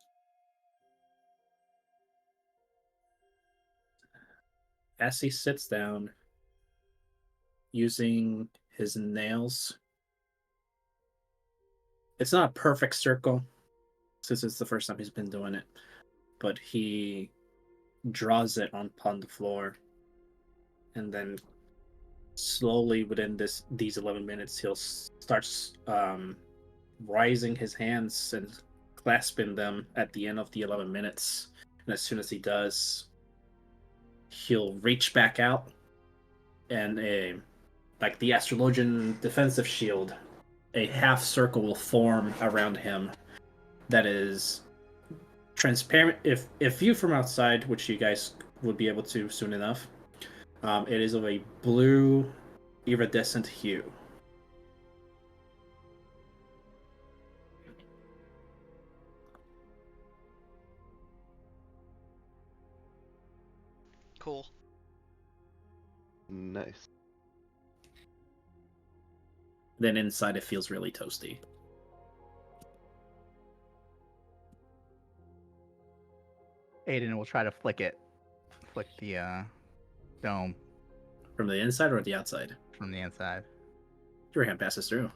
as he sits down, using his nails, it's not a perfect circle, since it's the first time he's been doing it, but he draws it upon the floor, and then slowly within these 11 minutes, he'll start rising his hands and clasping them at the end of the 11 minutes. And as soon as he does, he'll reach back out, and like the astrologian defensive shield, a half circle will form around him that is transparent. If viewed from outside, which you guys would be able to soon enough, it is of a blue iridescent hue. Cool. Nice. Then inside it feels really toasty. Aiden will try to flick the dome From the inside or the outside? from the inside. Your hand passes through.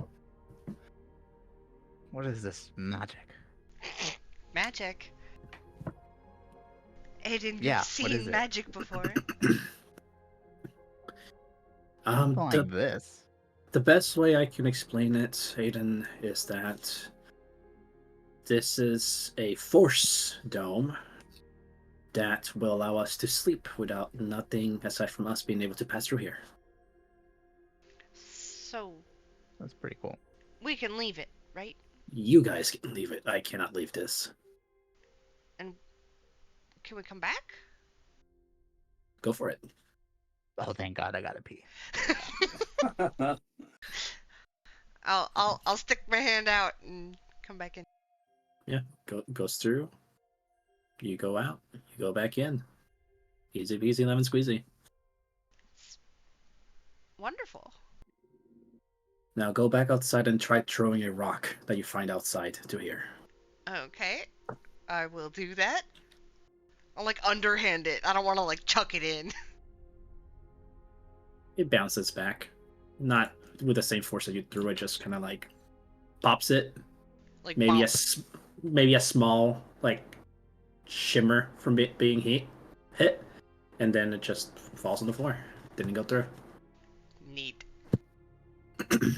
What is this magic? Magic. Aiden, Yeah, you've what is seen it? magic before. Something like this. The best way I can explain it, Aiden, is that this is a force dome that will allow us to sleep without nothing aside from us being able to pass through here. So, That's pretty cool. we can leave it, right? You guys can leave it. I cannot leave this. Can we come back? Go for it. Oh, thank God, I gotta pee. I'll stick my hand out and come back in. Yeah, goes through. You go out. You go back in. Easy peasy lemon squeezy. Wonderful. Now go back outside and try throwing a rock that you find outside to here. Okay, I will do that. I'll like underhand it. I don't want to like chuck it in. It bounces back. Not with the same force that you threw it, just kind of like pops it. Like Maybe bump. maybe a small like shimmer from it being hit, and then it just falls on the floor. Didn't go through. Neat. Can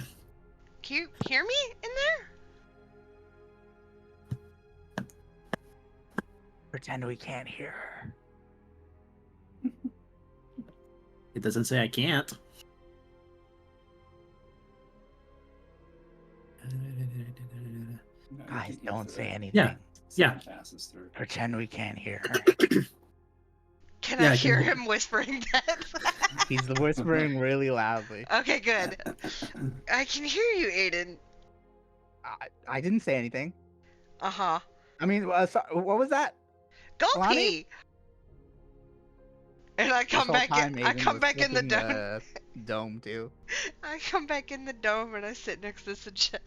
you hear me in there? Pretend we can't hear her. It doesn't say I can't. No, you Guys, can't don't use say it. anything. Yeah. Yeah. Sound passes through. Pretend we can't hear her. Can Yeah, I I can hear hear- him whispering that? He's whispering really loudly. Okay, good. I can hear you, Aiden. I didn't say anything. Uh-huh. I mean, what was that? Go Alani? pee! And I come This whole back time in. I Aiden come was back in the flicking dome. the dome too. I come back in the dome and I sit next to Sajeth.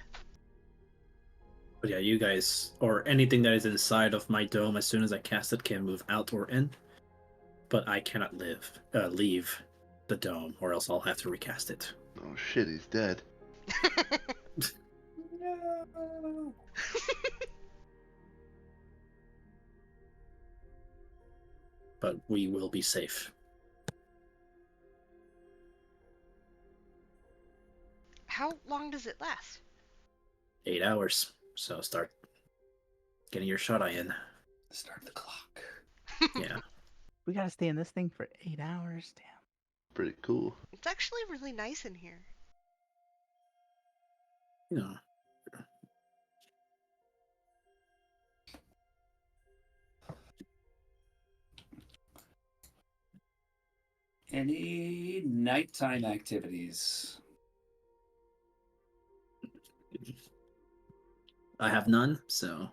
But yeah, you guys, or anything that is inside of my dome, as soon as I cast it, can move out or in. But I cannot leave the dome, or else I'll have to recast it. Oh shit, he's dead. No. But we will be safe. How long does it last? 8 hours. So start getting your shot eye in. Start the clock. Yeah. We gotta stay in this thing for 8 hours. Damn. Pretty cool. It's actually really nice in here. You know. Any nighttime activities? I have none, so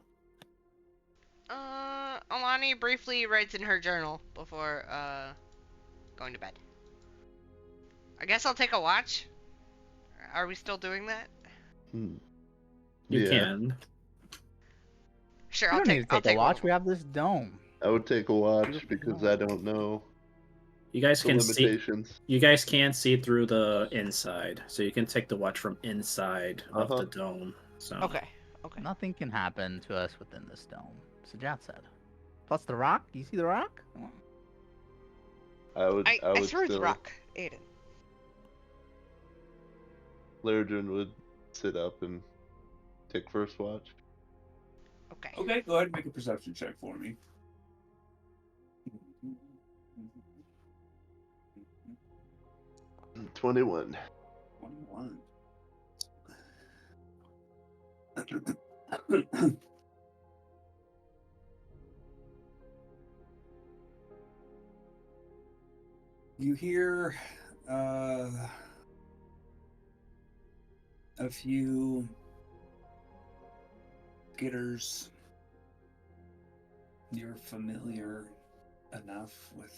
Alani briefly writes in her journal before, going to bed. I guess I'll take a watch. Are we still doing that? you Yeah, can. Sure, We I'll don't need to I'll take a watch. one. We have this dome. I would take a watch because I don't know You guys The can see. limitations. You guys can see through the inside, so you can take the watch from inside of the dome. So Okay. Okay. Nothing can happen to us within this dome, Sajat said. Plus the rock. You see the rock? I would I threw still, the rock, Aiden. Lairdren would sit up and take first watch. Okay. Okay, go ahead and make a perception check for me. 21. 21. You hear a few skitters. You're familiar enough with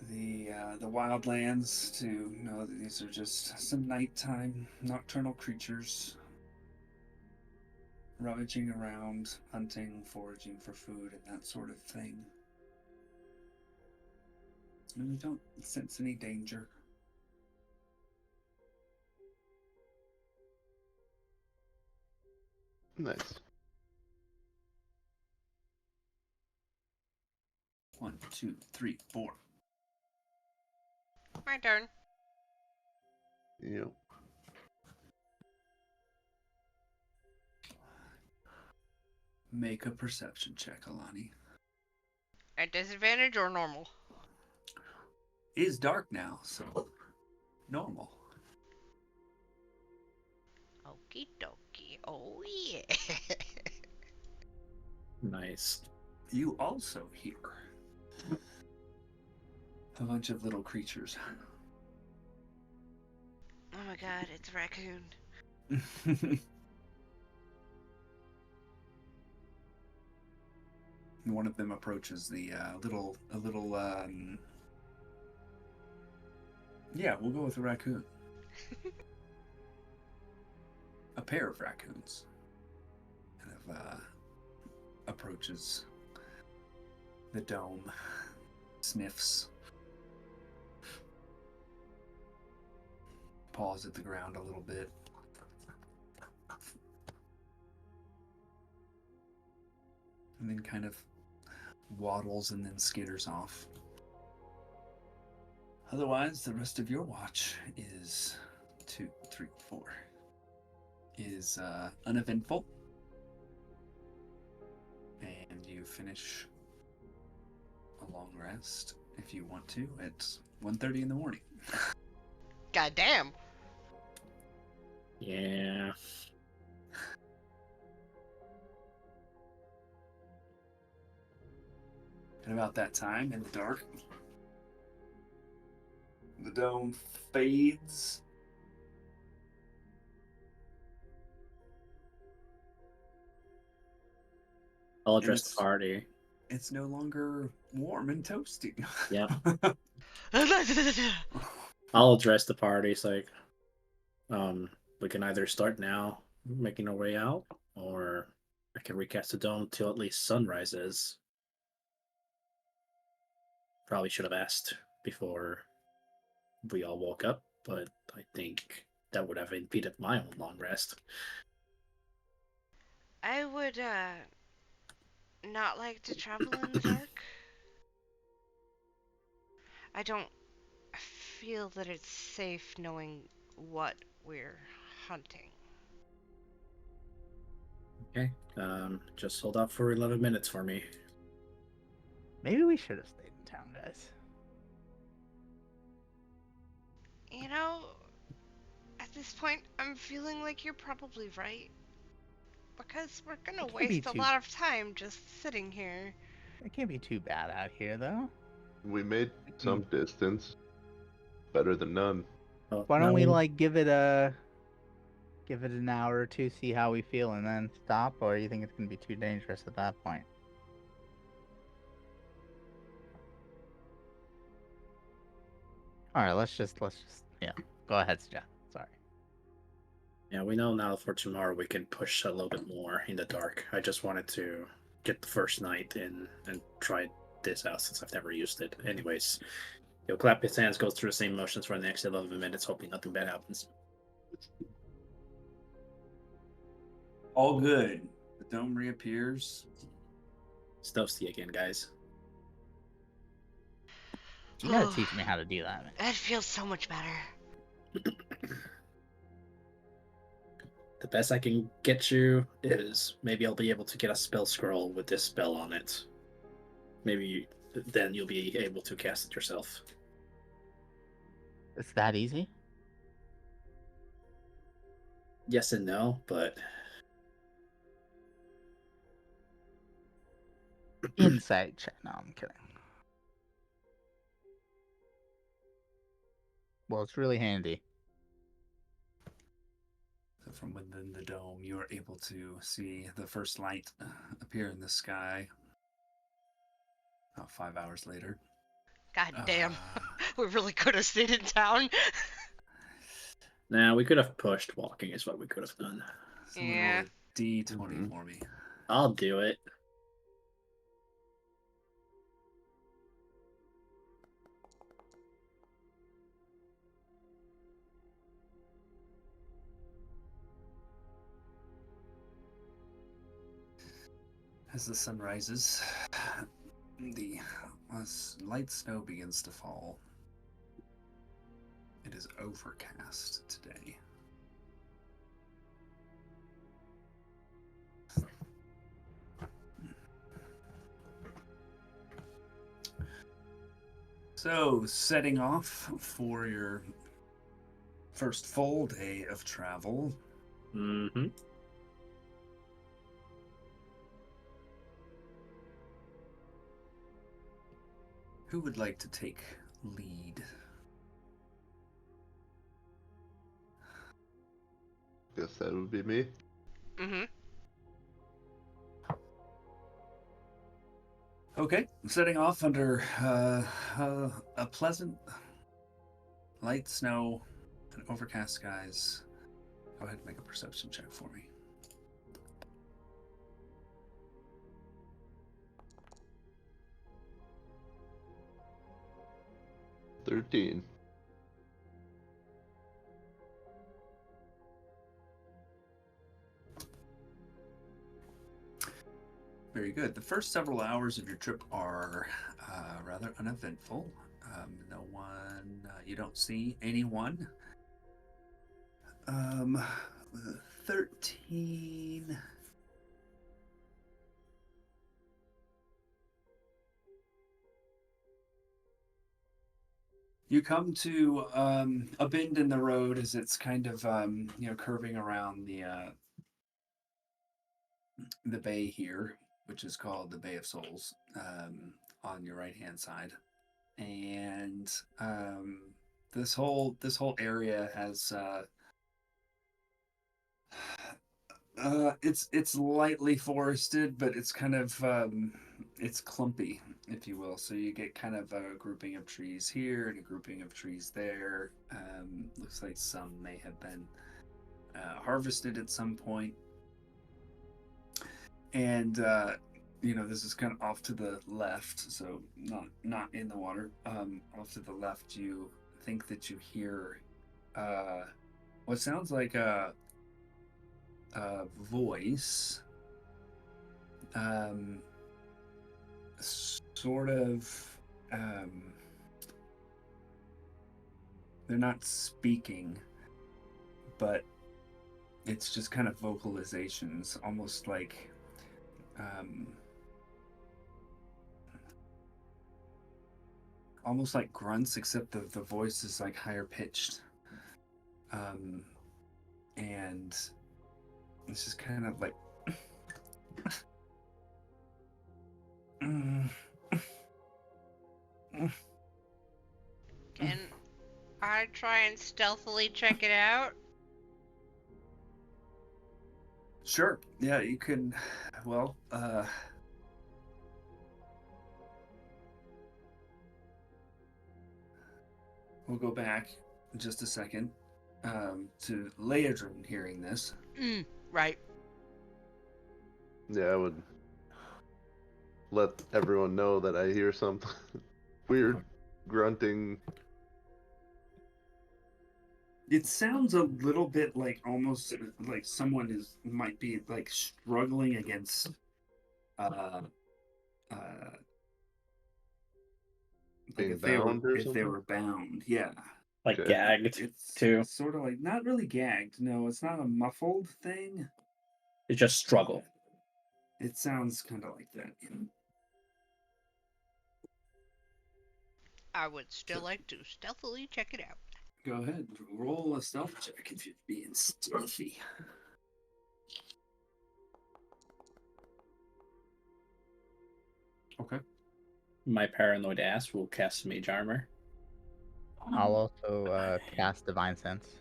the wildlands to know that these are just some nighttime nocturnal creatures rummaging around, hunting, foraging for food, and that sort of thing. And you don't sense any danger. Nice. 1, 2, 3, 4. My turn. Yep. Make a perception check, Alani. At disadvantage or normal? It is dark now, so normal. Okie dokie. Oh yeah. nice. You also hear a bunch of little creatures. Oh my god, it's a raccoon. One of them approaches the yeah, we'll go with a raccoon. A pair of raccoons kind of approaches the dome, sniffs, paws at the ground a little bit. And then kind of waddles and then skitters off. Otherwise, the rest of your watch is 2, 3, 4. Is uneventful. And you finish a long rest, if you want to, at 1:30 in the morning. God damn. Yeah. And about that time, in the dark, the dome fades. I'll address the party. It's no longer warm and toasty. Yeah. I'll address the party. It's like, we can either start now, making our way out, or I can recast the dome till at least sunrises. Probably should have asked before we all woke up, but I think that would have impeded my own long rest. I would, not like to travel in the dark. I don't feel that it's safe knowing what we're hunting. Okay. Just hold out for 11 minutes for me. Maybe we should have stayed in town, guys. You know, at this point, I'm feeling like you're probably right. Because we're gonna waste a lot of time just sitting here. It can't be too bad out here, though. We made some distance. Better than none. Why don't we like give it an hour or two, see how we feel, and then stop? Or you think it's gonna be too dangerous at that point? All right, let's just yeah. Go ahead, Jeff. Sorry. Yeah, we know now for tomorrow we can push a little bit more in the dark. I just wanted to get the first night in and try this out since I've never used it. Anyways, he'll clap his hands, goes through the same motions for the next 11 minutes, hoping nothing bad happens. All good. The dome reappears. It's toasty again, guys. You gotta teach me how to do that, man. That feels so much better. The best I can get you is maybe I'll be able to get a spell scroll with this spell on it. Maybe then you'll be able to cast it yourself. It's that easy? Yes and no, but Insight check. No, I'm kidding. Well, it's really handy. So from within the dome, you are able to see the first light appear in the sky. About 5 hours later. God damn. We really could have stayed in town. now we could have pushed. Walking is what we could have done. Someone Yeah. roll a D20 for me. I'll do it. As the sun rises, the light snow begins to fall. It is overcast today. So, setting off for your first full day of travel. Mm-hmm. Who would like to take lead? Guess that would be me. Mm-hmm. Okay, setting off under a pleasant light snow and overcast skies. Go ahead and make a perception check for me. $13. Very good. The first several hours of your trip are rather uneventful. No one, you don't see anyone. 13. You come to a bend in the road as it's kind of curving around the bay here, which is called the Bay of Souls, on your right hand side, and this whole area has it's lightly forested, but it's kind of it's clumpy, if you will. So you get kind of a grouping of trees here and a grouping of trees there. Looks like some may have been harvested at some point. And this is kind of off to the left, so not in the water. Off to the left, you think that you hear what sounds like a voice, sort of. They're not speaking, but it's just kind of vocalizations, almost like grunts, except the voice is like higher pitched, and it's just kind of like Can I try and stealthily check it out? Sure. Yeah, you can. Well, we'll go back in just a second to Leodrin hearing this. Right. Yeah, I would let everyone know that I hear something weird grunting. It sounds a little bit like almost like someone might be like struggling against uh like Being bound or if they something? were bound, yeah. Like Okay. gagged It's too. sort of like not really gagged. No, it's not a muffled thing. It's just struggle. It sounds kind of like that. You know? I would still So- like to stealthily check it out. Go ahead, roll a stealth check if you're being stealthy. Okay. My paranoid ass will cast Mage Armor. I'll also cast Divine Sense.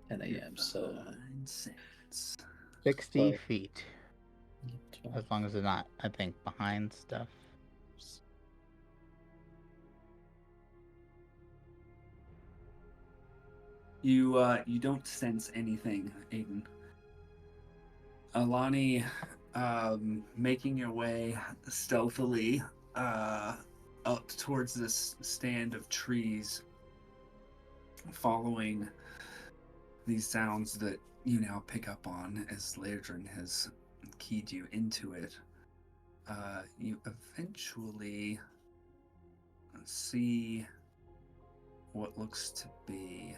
10 a.m. So 9 cents. 60 So- feet. As long as they're not, I think, behind stuff. You don't sense anything, Aiden. Alani, making your way stealthily up towards this stand of trees, following these sounds that you now pick up on as Lairdrin has keyed you into it. You eventually see what looks to be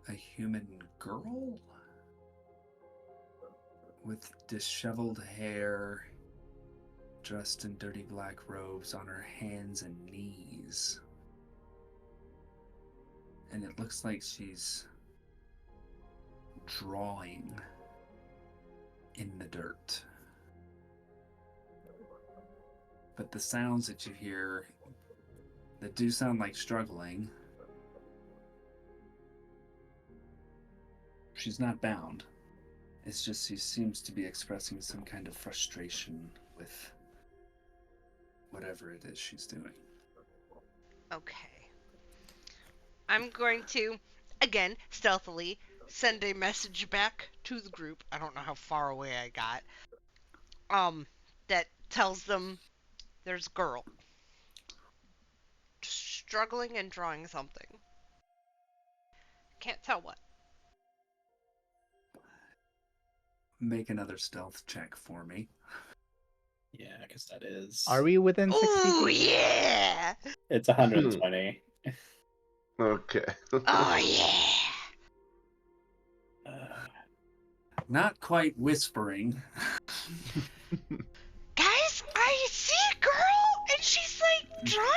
a human girl with disheveled hair, dressed in dirty black robes on her hands and knees. And it looks like she's drawing in the dirt. But the sounds that you hear that do sound like struggling, she's not bound. It's just she seems to be expressing some kind of frustration with whatever it is she's doing. Okay. I'm going to, again, stealthily send a message back to the group. I don't know how far away I got. That tells them there's a girl struggling and drawing something. Can't tell what. Make another stealth check for me. Yeah, I guess that is. Are we within 60 Ooh, feet? yeah! It's 120. Okay. Oh, yeah! Not quite whispering. Guys, I see a girl, and she's, like, drawing?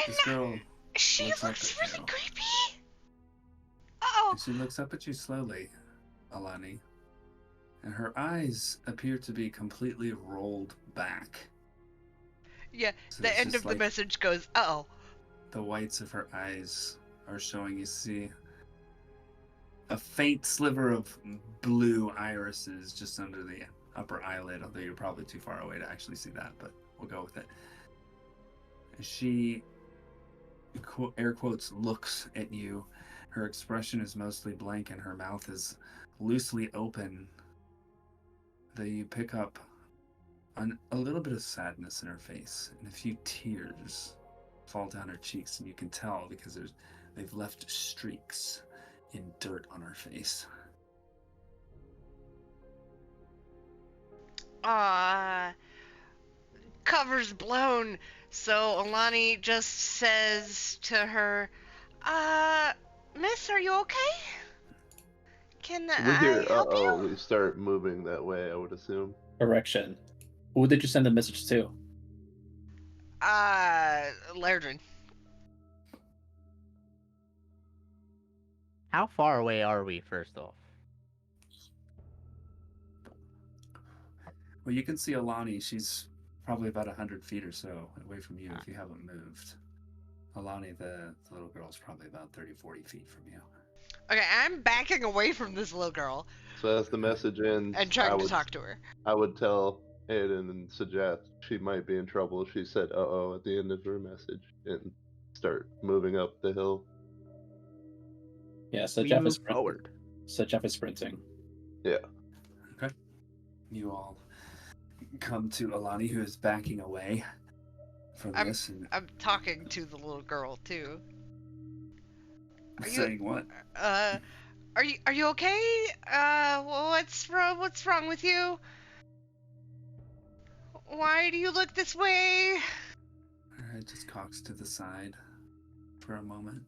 This And girl she looks looks up at really you. creepy. Uh-oh. She looks up at you slowly, Alani, and her eyes appear to be completely rolled back. Yeah, So the it's end just of the like message goes, uh-oh. the whites of her eyes are showing. You see a faint sliver of blue irises just under the upper eyelid, although you're probably too far away to actually see that, but we'll go with it. She, air quotes, looks at you. Her expression is mostly blank and her mouth is loosely open. Though you pick up on a little bit of sadness in her face, and a few tears fall down her cheeks, and you can tell because they've left streaks in dirt on her face. Cover's blown. So Alani just says to her, miss, are you okay? Can We hear I help you? we start moving that way, I would assume. Correction. Who did you send the message to? Lairdrin. How far away are we, first off? Well, you can see Alani. She's probably about 100 feet or so away from you if you haven't moved. Alani, the little girl's probably about 30, 40 feet from you. Okay, I'm backing away from this little girl So as the message ends, and trying to talk to her. I would tell Aiden and suggest she might be in trouble if she said uh-oh at the end of her message and start moving up the hill. Yeah, so We Jeff move is forward. So Jeff is sprinting. Yeah. Okay. You all come to Alani, who is backing away from this and I'm talking to the little girl too. Are you saying what? are you okay? What's wrong? What's wrong with you? Why do you look this way? It just cocks to the side for a moment.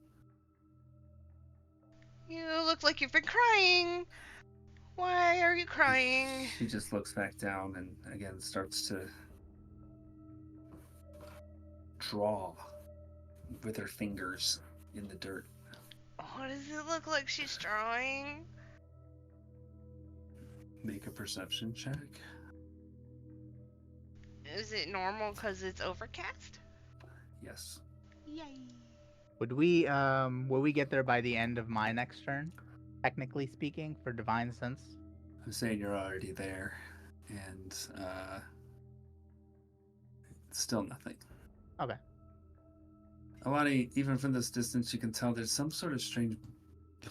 You look like you've been crying. Why are you crying? She just looks back down and again starts to draw with her fingers in the dirt. What does it look like she's drawing? Make a perception check. Is it normal because it's overcast? Yes. Yay. Would we get there by the end of my next turn? Technically speaking, for Divine Sense? I'm saying you're already there, and still nothing. Okay. Alani, even from this distance, you can tell there's some sort of strange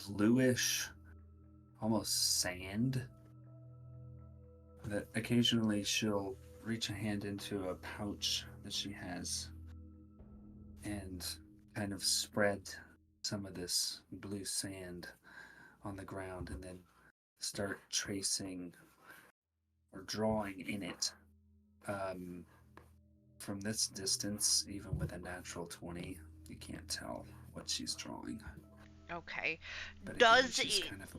bluish, almost sand, that occasionally she'll reach a hand into a pouch that she has and kind of spread some of this blue sand on the ground and then start tracing or drawing in it. From this distance, even with a natural 20, you can't tell what she's drawing. Okay. But Does again, she's it kind of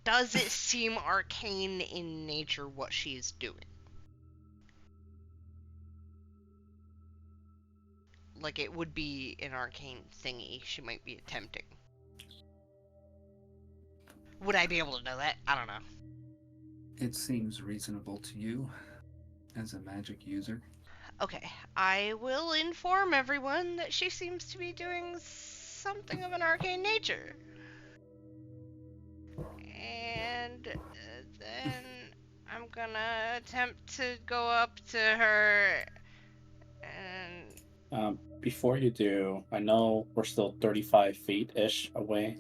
does it seem arcane in nature what she is doing? Like it would be an arcane thingy she might be attempting. Would I be able to know that? I don't know. It seems reasonable to you as a magic user. Okay, I will inform everyone that she seems to be doing something of an arcane nature. And then I'm gonna attempt to go up to her and... Before you do, I know we're still 35 feet-ish away,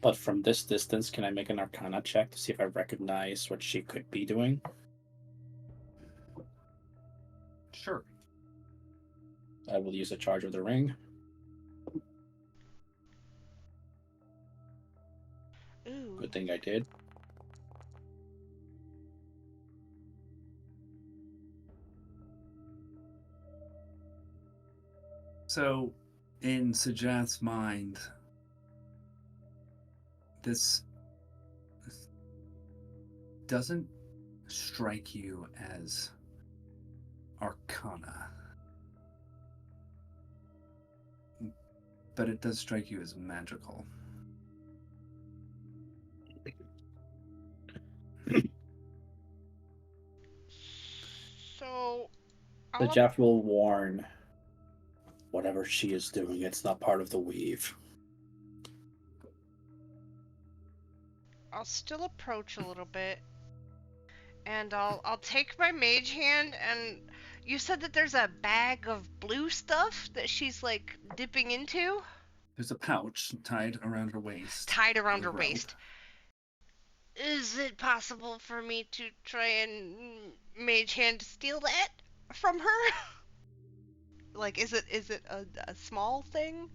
but from this distance, can I make an Arcana check to see if I recognize what she could be doing? Sure. I will use a charge of the ring. Ooh. Good thing I did. So, in Sajath's mind, this doesn't strike you as Arcana, but it does strike you as magical. So... The Jeff will warn whatever she is doing, it's not part of the weave. I'll still approach a little bit. And I'll take my mage hand, and you said that there's a bag of blue stuff that she's like dipping into? There's a pouch tied around her waist. Tied around with her rope. waist. Is it possible for me to try and mage hand steal that from her? Like, is it a small thing?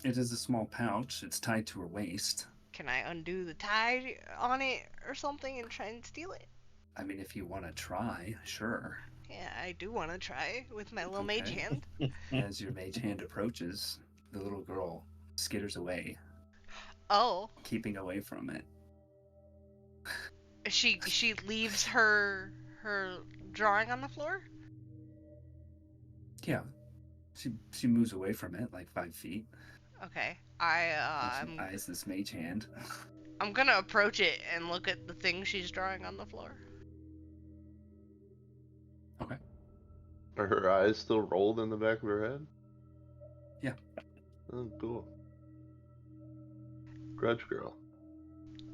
It is a small pouch. It's tied to her waist. Can I undo the tie on it or something and try and steal it? I mean, if you want to try, sure. Yeah, I do want to try with my little mage Okay. hand. As your mage hand approaches, the little girl skitters away, Oh. keeping away from it. She leaves her drawing on the floor? Yeah. She moves away from it like 5 feet. Okay. And she eyes this mage hand. I'm gonna approach it and look at the thing she's drawing on the floor. Okay. Are her eyes still rolled in the back of her head? Yeah. Oh, cool. Grudge girl.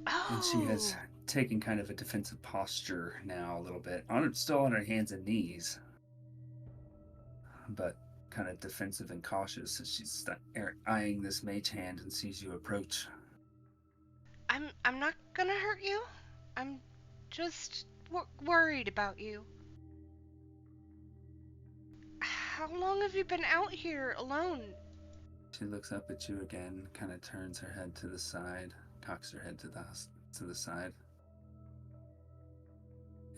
Oh. And she has taken kind of a defensive posture now a little bit. Still on her hands and knees. But kind of defensive and cautious as she's eyeing this mage hand and sees you approach. I'm not gonna hurt you. I'm just worried about you. How long have you been out here alone? She looks up at you again, kind of turns her head to the side, cocks her head to the side,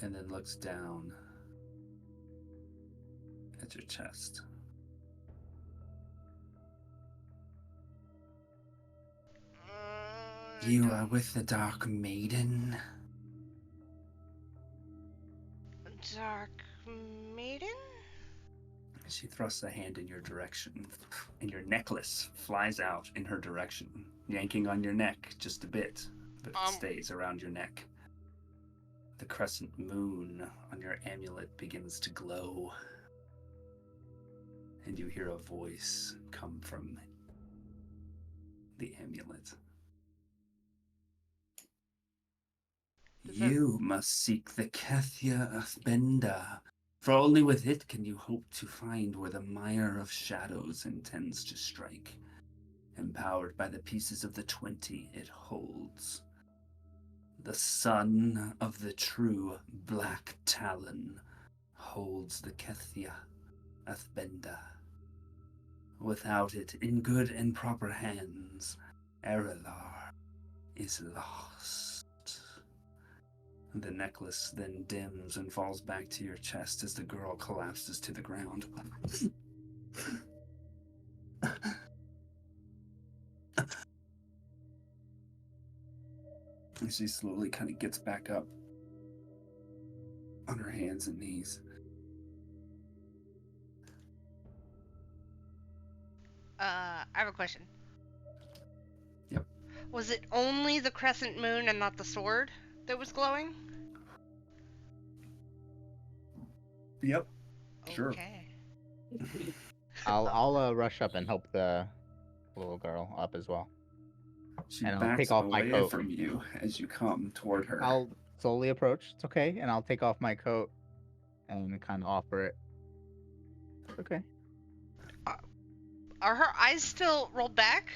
and then looks down at your chest. You are with the Dark Maiden? Dark Maiden? She thrusts a hand in your direction, and your necklace flies out in her direction, yanking on your neck just a bit, but it stays around your neck. The crescent moon on your amulet begins to glow, and you hear a voice come from the amulet. You must seek the Kethia of Benda, for only with it can you hope to find where the mire of shadows intends to strike, empowered by the pieces of the 20 it holds. The son of the true Black Talon holds the Kethia of Benda. Without it in good and proper hands, Erelar is lost. The necklace then dims and falls back to your chest as the girl collapses to the ground. And she slowly kind of gets back up on her hands and knees. I have a question. Yep. Was it only the crescent moon and not the sword that was glowing? Yep. Sure. Okay. I'll rush up and help the little girl up as well. She And I'll backs take off my away coat. from you as you come toward her. I'll slowly approach. It's okay, and I'll take off my coat and kind of offer it. It's okay. Are her eyes still rolled back?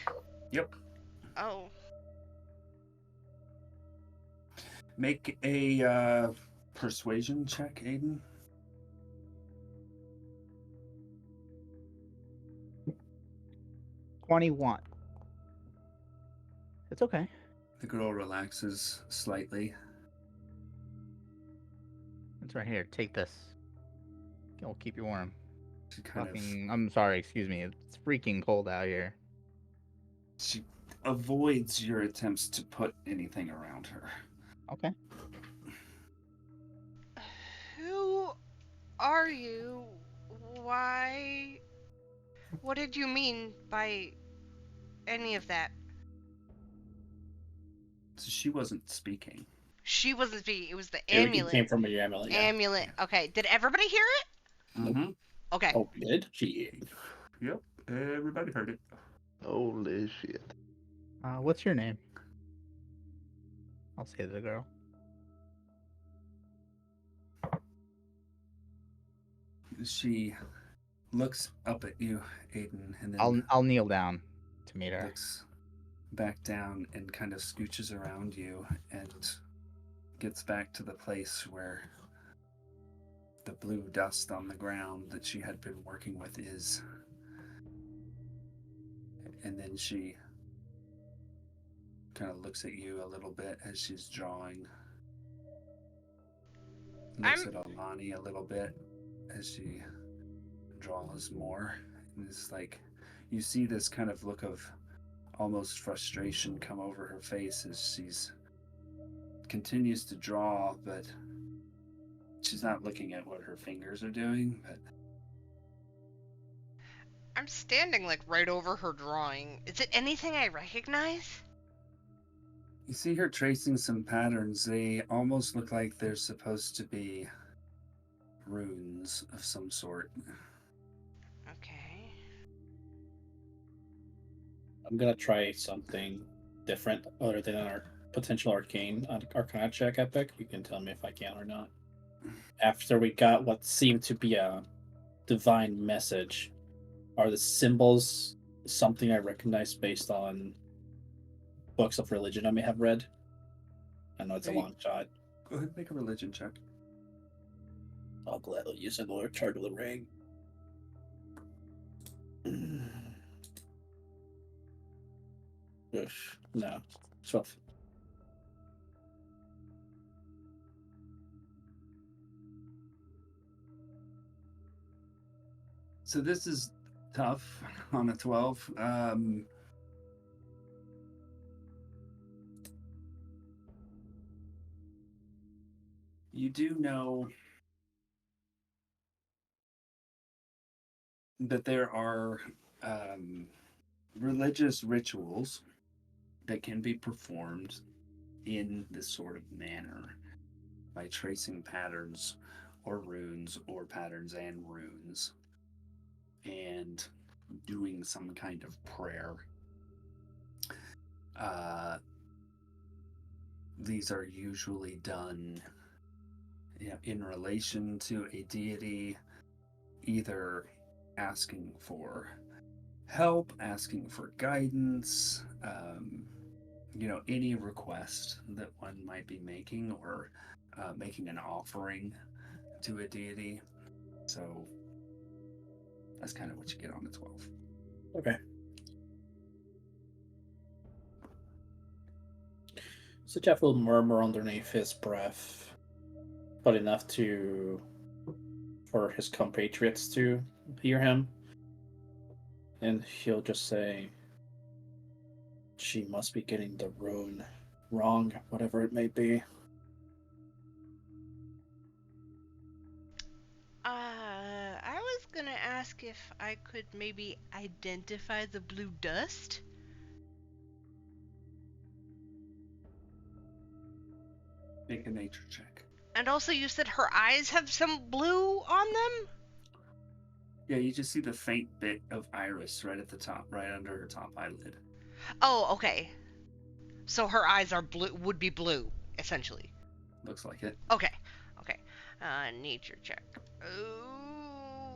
Yep. Oh. Make a persuasion check, Aiden. 21. It's okay. The girl relaxes slightly. It's right here. Take this. It'll keep you warm. She kind of I'm sorry, excuse me. It's freaking cold out here. she avoids your attempts to put anything around her. Okay. Who are you? Why? What did you mean by any of that? So she wasn't speaking. She wasn't speaking. It was the It amulet. came from your amulet. Yeah. Amulet. Okay. Did everybody hear it? Mm-hmm. Okay. Oh, we did? She. Yep. Everybody heard it. Holy shit. What's your name? I'll say to the girl. She looks up at you, Aiden, and then I'll kneel down to meet her. looks back down and kind of scooches around you and gets back to the place where the blue dust on the ground that she had been working with is. And then she kind of looks at you a little bit as she's drawing. Looks at Alani a little bit as she draws more. And it's like, you see this kind of look of almost frustration come over her face as she's continues to draw, but she's not looking at what her fingers are doing. But I'm standing like right over her drawing. Is it anything I recognize? you see her tracing some patterns. They almost look like they're supposed to be runes of some sort. Okay. I'm gonna try something different other than our potential arcana check epic. You can tell me if I can or not. After we got what seemed to be a divine message, are the symbols something I recognize based on books of religion I may have read? I know it's Hey. a long shot. Go ahead, make a religion check. I'll gladly use another charge of the ring. Oof, no. 12. So this is tough on a 12. You do know that there are religious rituals that can be performed in this sort of manner by tracing patterns or runes or patterns and runes and doing some kind of prayer. These are usually done in relation to a deity, either asking for help, asking for guidance, any request that one might be making, or making an offering to a deity. So that's kind of what you get on the 12. Okay. So Jeff will murmur underneath his breath, but enough for his compatriots to hear him. And he'll just say, she must be getting the rune wrong, whatever it may be. I was gonna ask if I could maybe identify the blue dust. Make a nature check. And also, you said her eyes have some blue on them? Yeah, you just see the faint bit of iris right at the top, right under her top eyelid. Oh, okay. So her eyes are blue, would be blue, essentially. Looks like it. Okay. Nature check. Oh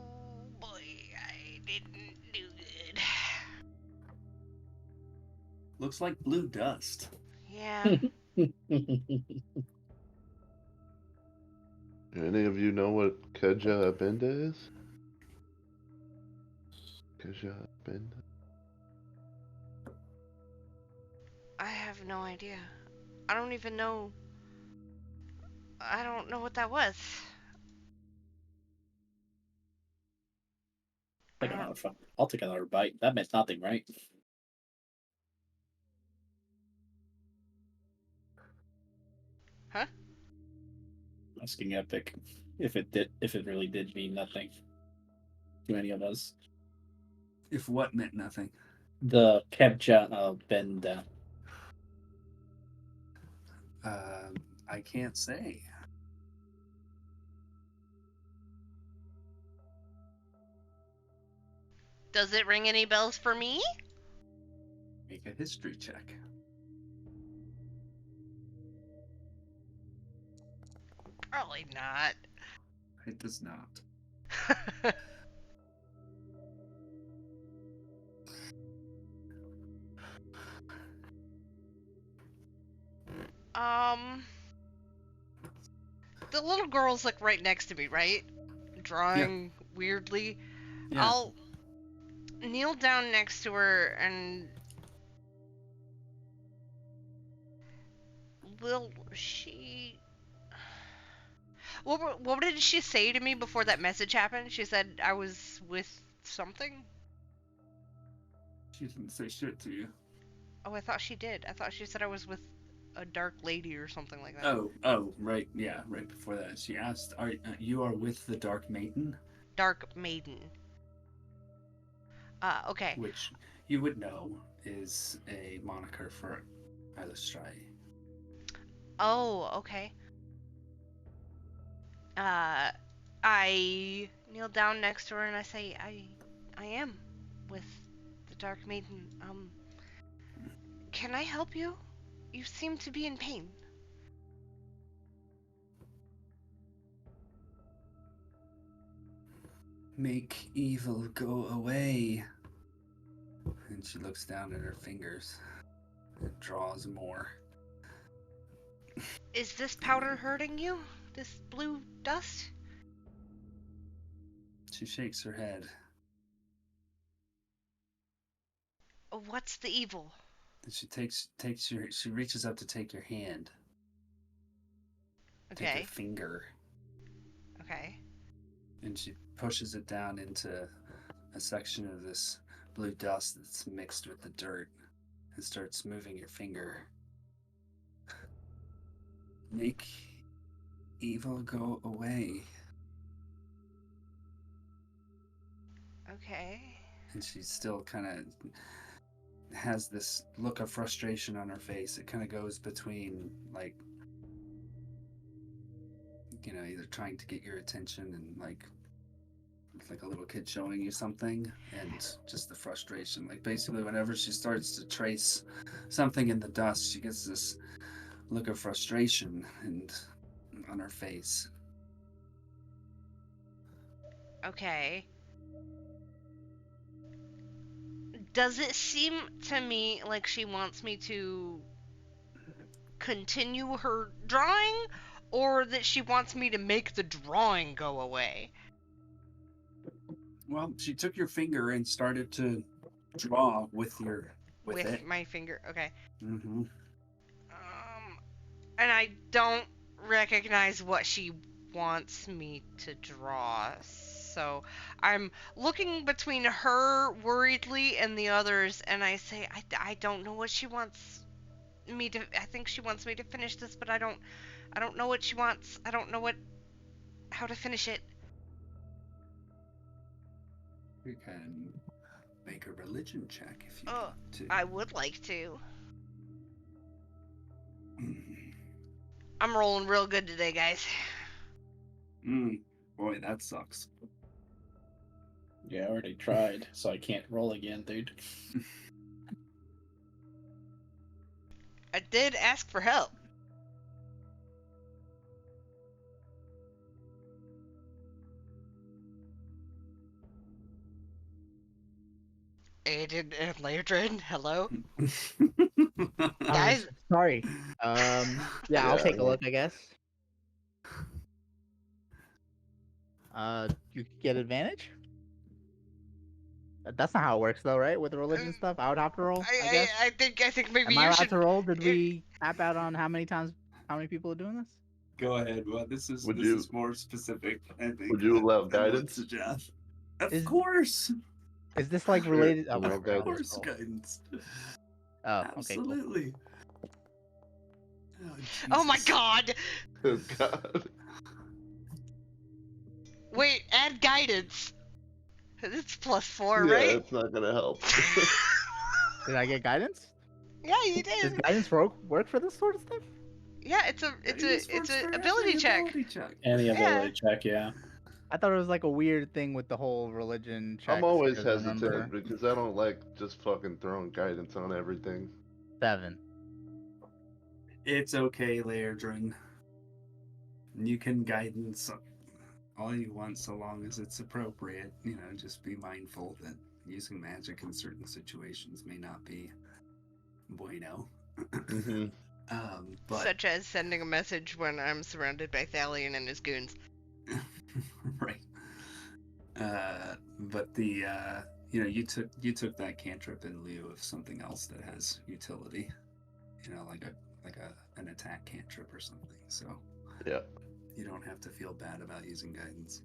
boy, I didn't do good. Looks like blue dust. Yeah. Any of you know what Keja Abenda is? Keja Abenda? I have no idea. I don't even know. I don't know what that was. Take another fun. I'll take another bite. That meant nothing, right? Huh? Asking Epic if it really did mean nothing to any of us. If what meant nothing? The Kebja Benda. I can't say. Does it ring any bells for me? Make a history check. Probably not. It does not. The little girl's like right next to me, right? Drawing weirdly. Yeah. I'll kneel down next to her and will she... What did she say to me before that message happened? She said I was with something? She didn't say shit to you. Oh, I thought she did. I thought she said I was with a dark lady or something like that. Oh, right. Yeah, right before that. She asked, you are with the Dark Maiden? Dark Maiden. Okay. Which you would know is a moniker for Alistrai. Oh, okay. I kneel down next to her and I say, I am with the Dark Maiden. Can I help you? You seem to be in pain. Make evil go away. And she looks down at her fingers and draws more. Is this powder hurting you? This blue dust? She shakes her head. What's the evil? And she reaches up to take your hand. Take Okay. your finger. Okay. And she pushes it down into a section of this blue dust that's mixed with the dirt and starts moving your finger. Make evil go away. Okay. And she still kind of has this look of frustration on her face. It kind of goes between, like, you know, either trying to get your attention and, like a little kid showing you something, and just the frustration. Like, basically, whenever she starts to trace something in the dust, she gets this look of frustration and on her face. Okay. Does it seem to me like she wants me to continue her drawing, or that she wants me to make the drawing go away? Well, she took your finger and started to draw with it. My finger. Okay. Mm-hmm. And I don't recognize what she wants me to draw. So I'm looking between her worriedly and the others, and I say, I don't know what she wants me to. I think she wants me to finish this, but I don't know what she wants. I don't know how to finish it. You can make a religion check if you Oh, want to. I would like to. I'm rolling real good today, guys. Boy, that sucks. Yeah, I already tried, so I can't roll again, dude. I did ask for help. Aiden and Ladrin, hello? Guys, Sorry. Yeah, I'll take a Yeah. look, I guess. You get advantage? That's not how it works, though, right? With the religion stuff, I would have to roll, I guess. I think maybe Am I you allowed should to roll? Did we tap out on how many people are doing this? Go ahead. Well, this is more specific, I think. Would you allow than what guidance? Jeff. Of Is- course. Is this like Sure, related? I'll roll I'll guidance. Of just course, roll. guidance. Oh, okay, cool. Absolutely. Oh my Jesus. god! Oh, God. Wait, add guidance. It's +4, Yeah, right? it's not gonna help. Did I get guidance? Yeah, you Does did. guidance work for this sort of stuff? Yeah, it's Guidance works a for ability every check. ability check. Any Yeah. ability check, yeah. I thought it was like a weird thing with the whole religion checks. I'm always 'cause I hesitant remember because I don't like just fucking throwing guidance on everything. 7. It's okay, Lairdrin. You can guidance all you want so long as it's appropriate. You know, just be mindful that using magic in certain situations may not be bueno. Mm-hmm. But Such as sending a message when I'm surrounded by Thalion and his goons. right. But the you know, you took that cantrip in lieu of something else that has utility. You know, like an attack cantrip or something. So Yeah. you don't have to feel bad about using guidance.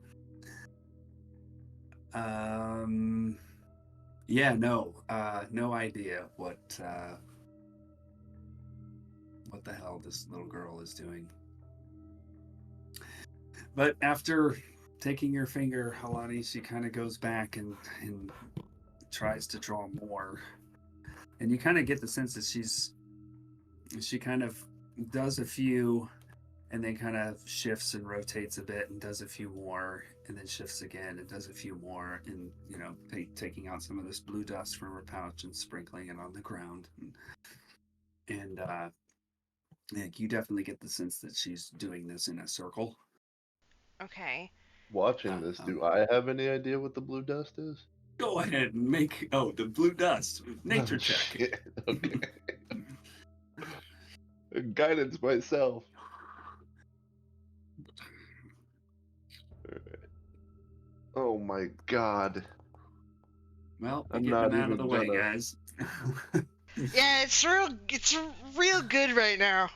Yeah, no idea what the hell this little girl is doing. But after taking your finger, Halani, she kind of goes back and tries to draw more. And you kind of get the sense that she kind of does a few and then kind of shifts and rotates a bit and does a few more and then shifts again and does a few more and, you know, taking out some of this blue dust from her pouch and sprinkling it on the ground. And you definitely get the sense that she's doing this in a circle. Okay. Watching this, do I have any idea what the blue dust is? Go ahead and make the blue dust nature Oh, check. shit. Okay. Guidance myself. Oh my god. Well, I'm get not them out of even the way, gonna- guys. Yeah, it's real good right now.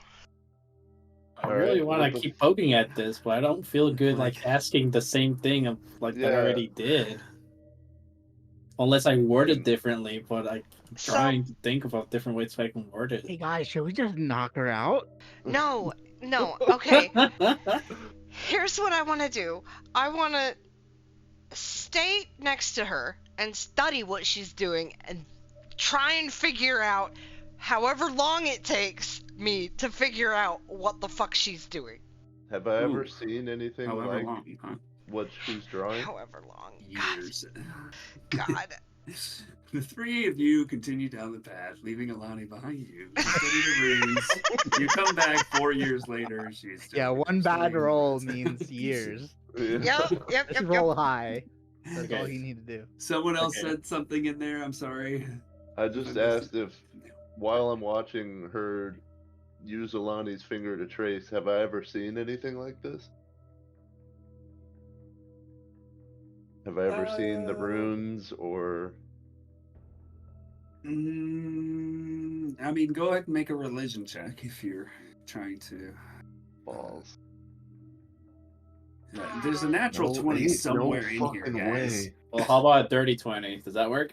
I All really right, want what to the keep poking at this, but I don't feel good Like- asking the same thing that I Yeah. already did. Unless I word it Mm. differently, but I'm So trying to think of a different ways I can word it. Hey guys, should we just knock her out? no, okay. Here's what I want to do. I want to stay next to her and study what she's doing and try and figure out, however long it takes me to figure out what the fuck she's doing. Have I ever Ooh. seen anything However like long, huh? what she's drawing? However long. Years. God. The three of you continue down the path, leaving Alani behind you. You study the runes. You come back 4 years later. She's still Yeah, there one bad studying the roll runes. means years. Yeah. Yep. Just roll high. That's all Okay. you need to do. Someone else Okay. said something in there. I'm sorry. I just asked if, while I'm watching her use Alani's finger to trace, have I ever seen anything like this? Have I ever seen the runes or? I mean, go ahead and make a religion check if you're trying to. Balls. There's a natural 20 ain't somewhere no in here, fucking guys. way. Well, how about a dirty 20? Does that work?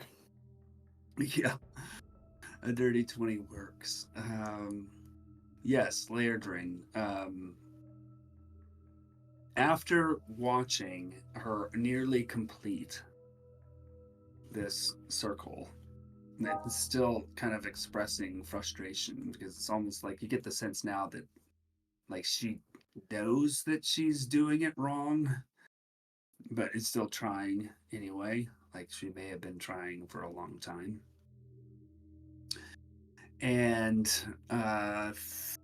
Yeah, a dirty 20 works. Yes, Lairdrin. After watching her nearly complete this circle, it's still kind of expressing frustration because it's almost like you get the sense now that like she knows that she's doing it wrong, but is still trying anyway. Like she may have been trying for a long time. And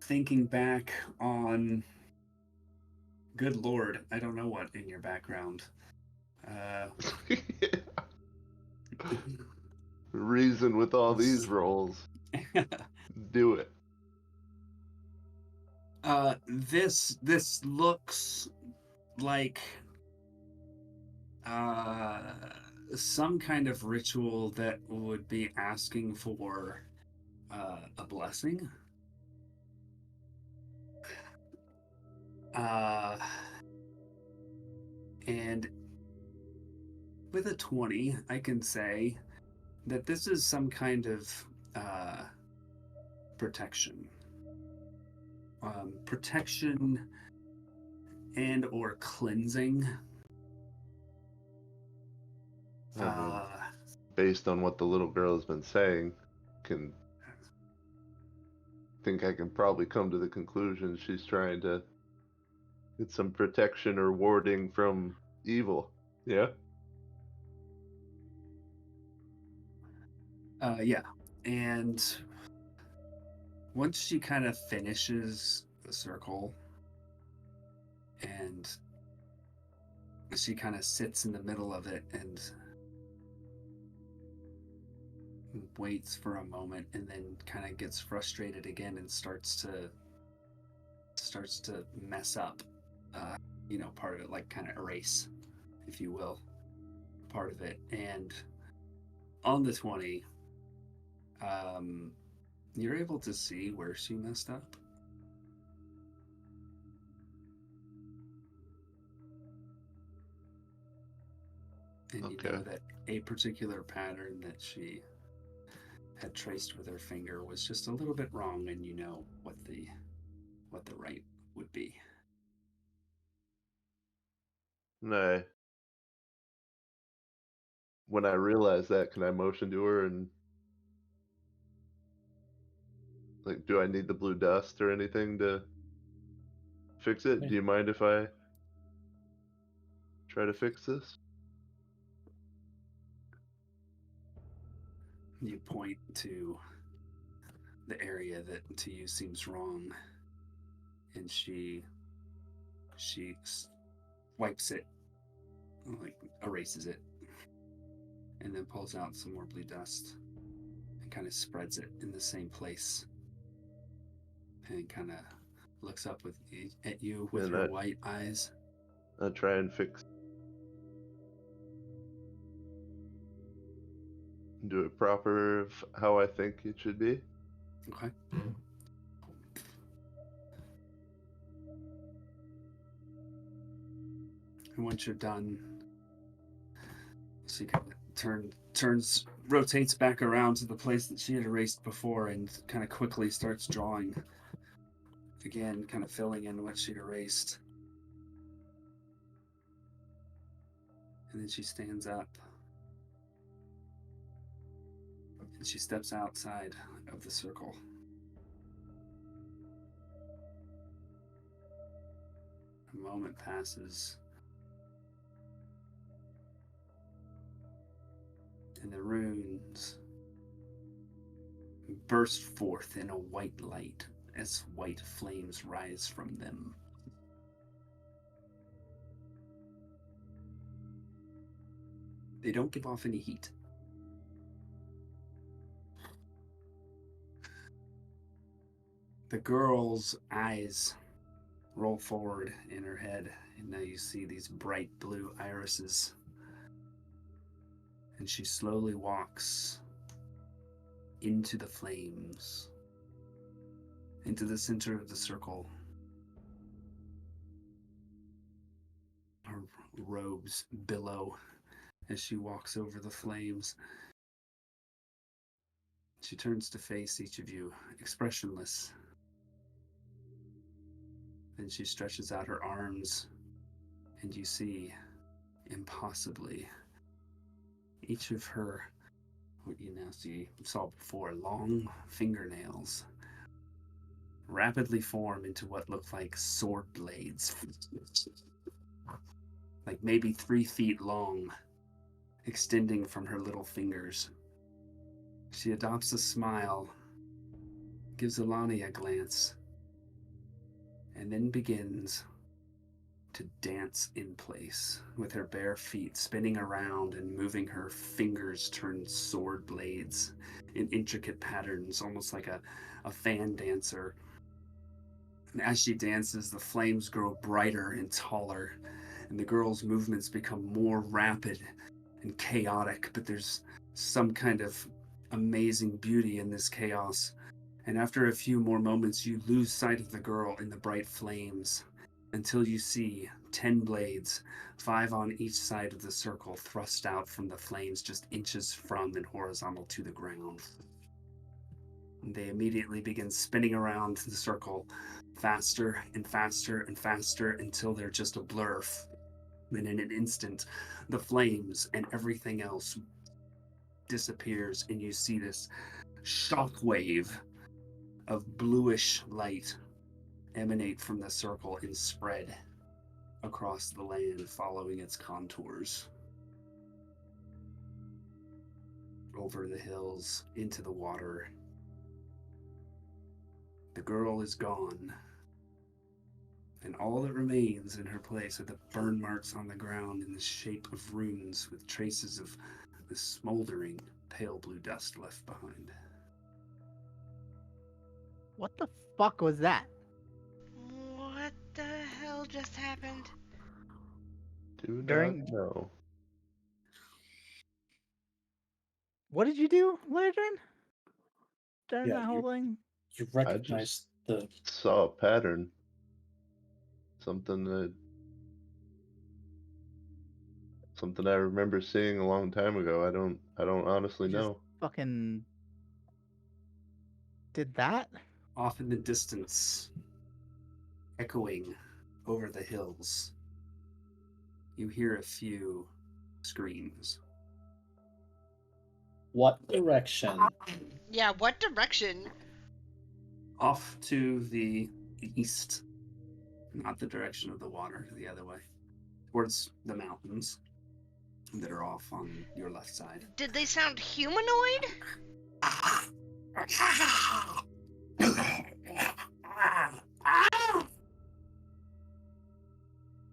thinking back on, good lord, I don't know what in your background. Reason with all these rolls. Do it. This looks like some kind of ritual that would be asking for a blessing. And with a 20, I can say that this is some kind of protection. Protection and or cleansing. Based on what the little girl has been saying, I can probably come to the conclusion she's trying to get some protection or warding from evil. Yeah? Yeah. And once she kind of finishes the circle and she kind of sits in the middle of it and waits for a moment and then kind of gets frustrated again and starts to mess up part of it, like kind of erase, if you will, part of it. And on the 20, you're able to see where she messed up. And you know that a particular pattern that she had traced with her finger was just a little bit wrong, and you know what the right would be. No. When I realize that, can I motion to her and like, do I need the blue dust or anything to fix it? Yeah. Do you mind if I try to fix this? You point to the area that to you seems wrong, and she wipes it, like erases it, and then pulls out some more blue dust and kind of spreads it in the same place and kind of looks up at you with And her white eyes. I try and do it proper how I think it should be. Okay. And once you're done, she kind of rotates back around to the place that she had erased before and kind of quickly starts drawing. Again, kind of filling in what she'd erased. And then she stands up. And she steps outside of the circle. A moment passes. And the runes burst forth in a white light as white flames rise from them. They don't give off any heat. The girl's eyes roll forward in her head, and now you see these bright blue irises. And she slowly walks into the flames, into the center of the circle. Her robes billow as she walks over the flames. She turns to face each of you, expressionless. Then she stretches out her arms, and you see, impossibly, each of her, what you now saw before, long fingernails rapidly form into what look like sword blades, like maybe 3 feet long, extending from her little fingers. She adopts a smile, gives Alani a glance, and then begins to dance in place with her bare feet spinning around and moving her fingers turned sword blades in intricate patterns, almost like a fan dancer. And as she dances, the flames grow brighter and taller, and the girl's movements become more rapid and chaotic, but there's some kind of amazing beauty in this chaos. And after a few more moments, you lose sight of the girl in the bright flames until you see 10 blades, 5 on each side of the circle, thrust out from the flames just inches from and horizontal to the ground. And they immediately begin spinning around the circle, faster and faster and faster, until they're just a blur. And in an instant, the flames and everything else disappears, and you see this shockwave of bluish light emanate from the circle and spread across the land, following its contours. Over the hills, into the water. The girl is gone, and all that remains in her place are the burn marks on the ground in the shape of runes with traces of the smoldering pale blue dust left behind. What the fuck was that? What the hell just happened? Do not During- know. What did you do, Legend? During Yeah, that whole thing? You recognize the Saw a pattern. Something I remember seeing a long time ago. I don't honestly You just know. fucking did that? Off in the distance, echoing over the hills, you hear a few screams. what direction? Yeah, what direction? Off to the east, not the direction of the water, the other way, towards the mountains that are off on your left side. Did they sound humanoid?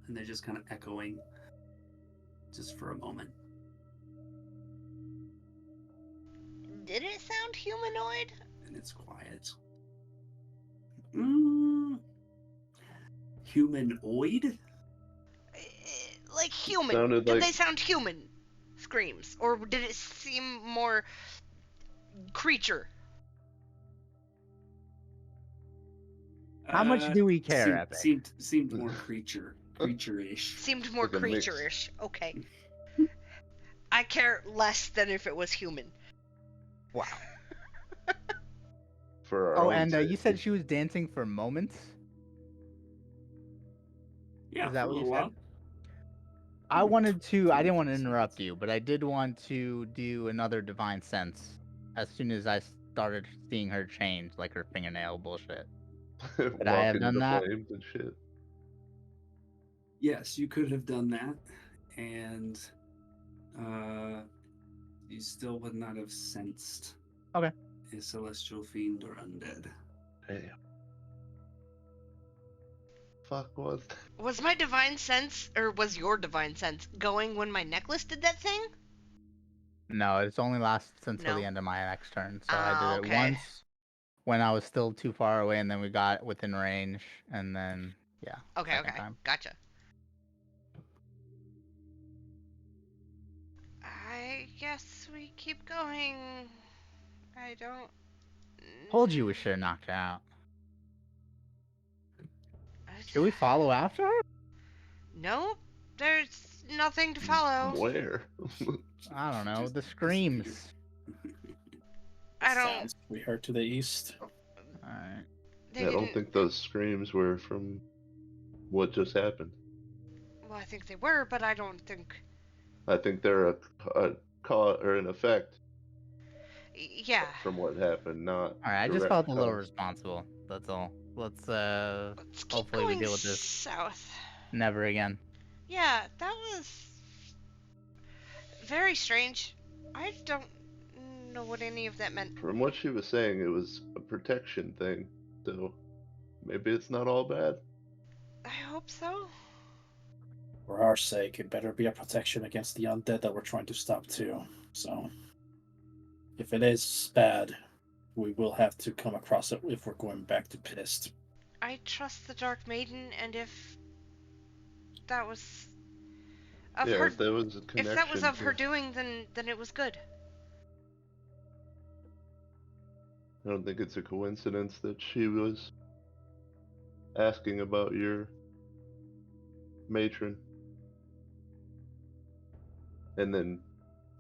And they're just kind of echoing just for a moment. Did it sound humanoid? And it's quiet. humanoid? Like human. Sounded Did like- they sound human screams? Or did it seem more creature? How much do we care, Epic? Seemed more creature-ish. Seemed more Like a mix. creature-ish. Okay. I care less than if it was human. Wow. For our Oh, own and you said safety. she was dancing for moments? Yeah, Is that for a what you little said? while. I didn't want to interrupt you, but I did want to do another divine sense as soon as I started seeing her change, like her fingernail bullshit. Walking I have done into that? flames and shit. Yes, you could have done that, and you still would not have sensed Okay. a celestial fiend or undead. Damn. Fuck was that? Was my divine sense, or was your divine sense, going when my necklace did that thing? No, it's only lasts until the No. end of my next turn. So I did it Okay. once when I was still too far away, and then we got within range, and then yeah. Okay, second okay. time. Gotcha. I guess we keep going. I don't... Told you we should have knocked her out. I- Should we follow after her? Nope. There's nothing to follow. Where? I don't know. Just The screams. I don't... Sounds we heard to the east. Alright. They I don't didn't... think those screams were from what just happened. Well, I think they were, but I don't think... I think they're a cause or an effect Yeah. from what happened, not. Alright, I just direct felt a little cause. responsible. That's all. Let's Let's keep hopefully we going deal with this south. never again. Yeah, that was... very strange. I don't know what any of that meant. From what she was saying, it was a protection thing. So maybe it's not all bad. I hope so. For our sake, it better be a protection against the undead that we're trying to stop too. So, if it is bad, we will have to come across it if we're going back to Pissed. I trust the Dark Maiden, and if that was of Yeah, her, if there was a if connection. that was of to- her doing, then it was good. I don't think it's a coincidence that she was asking about your matron. And then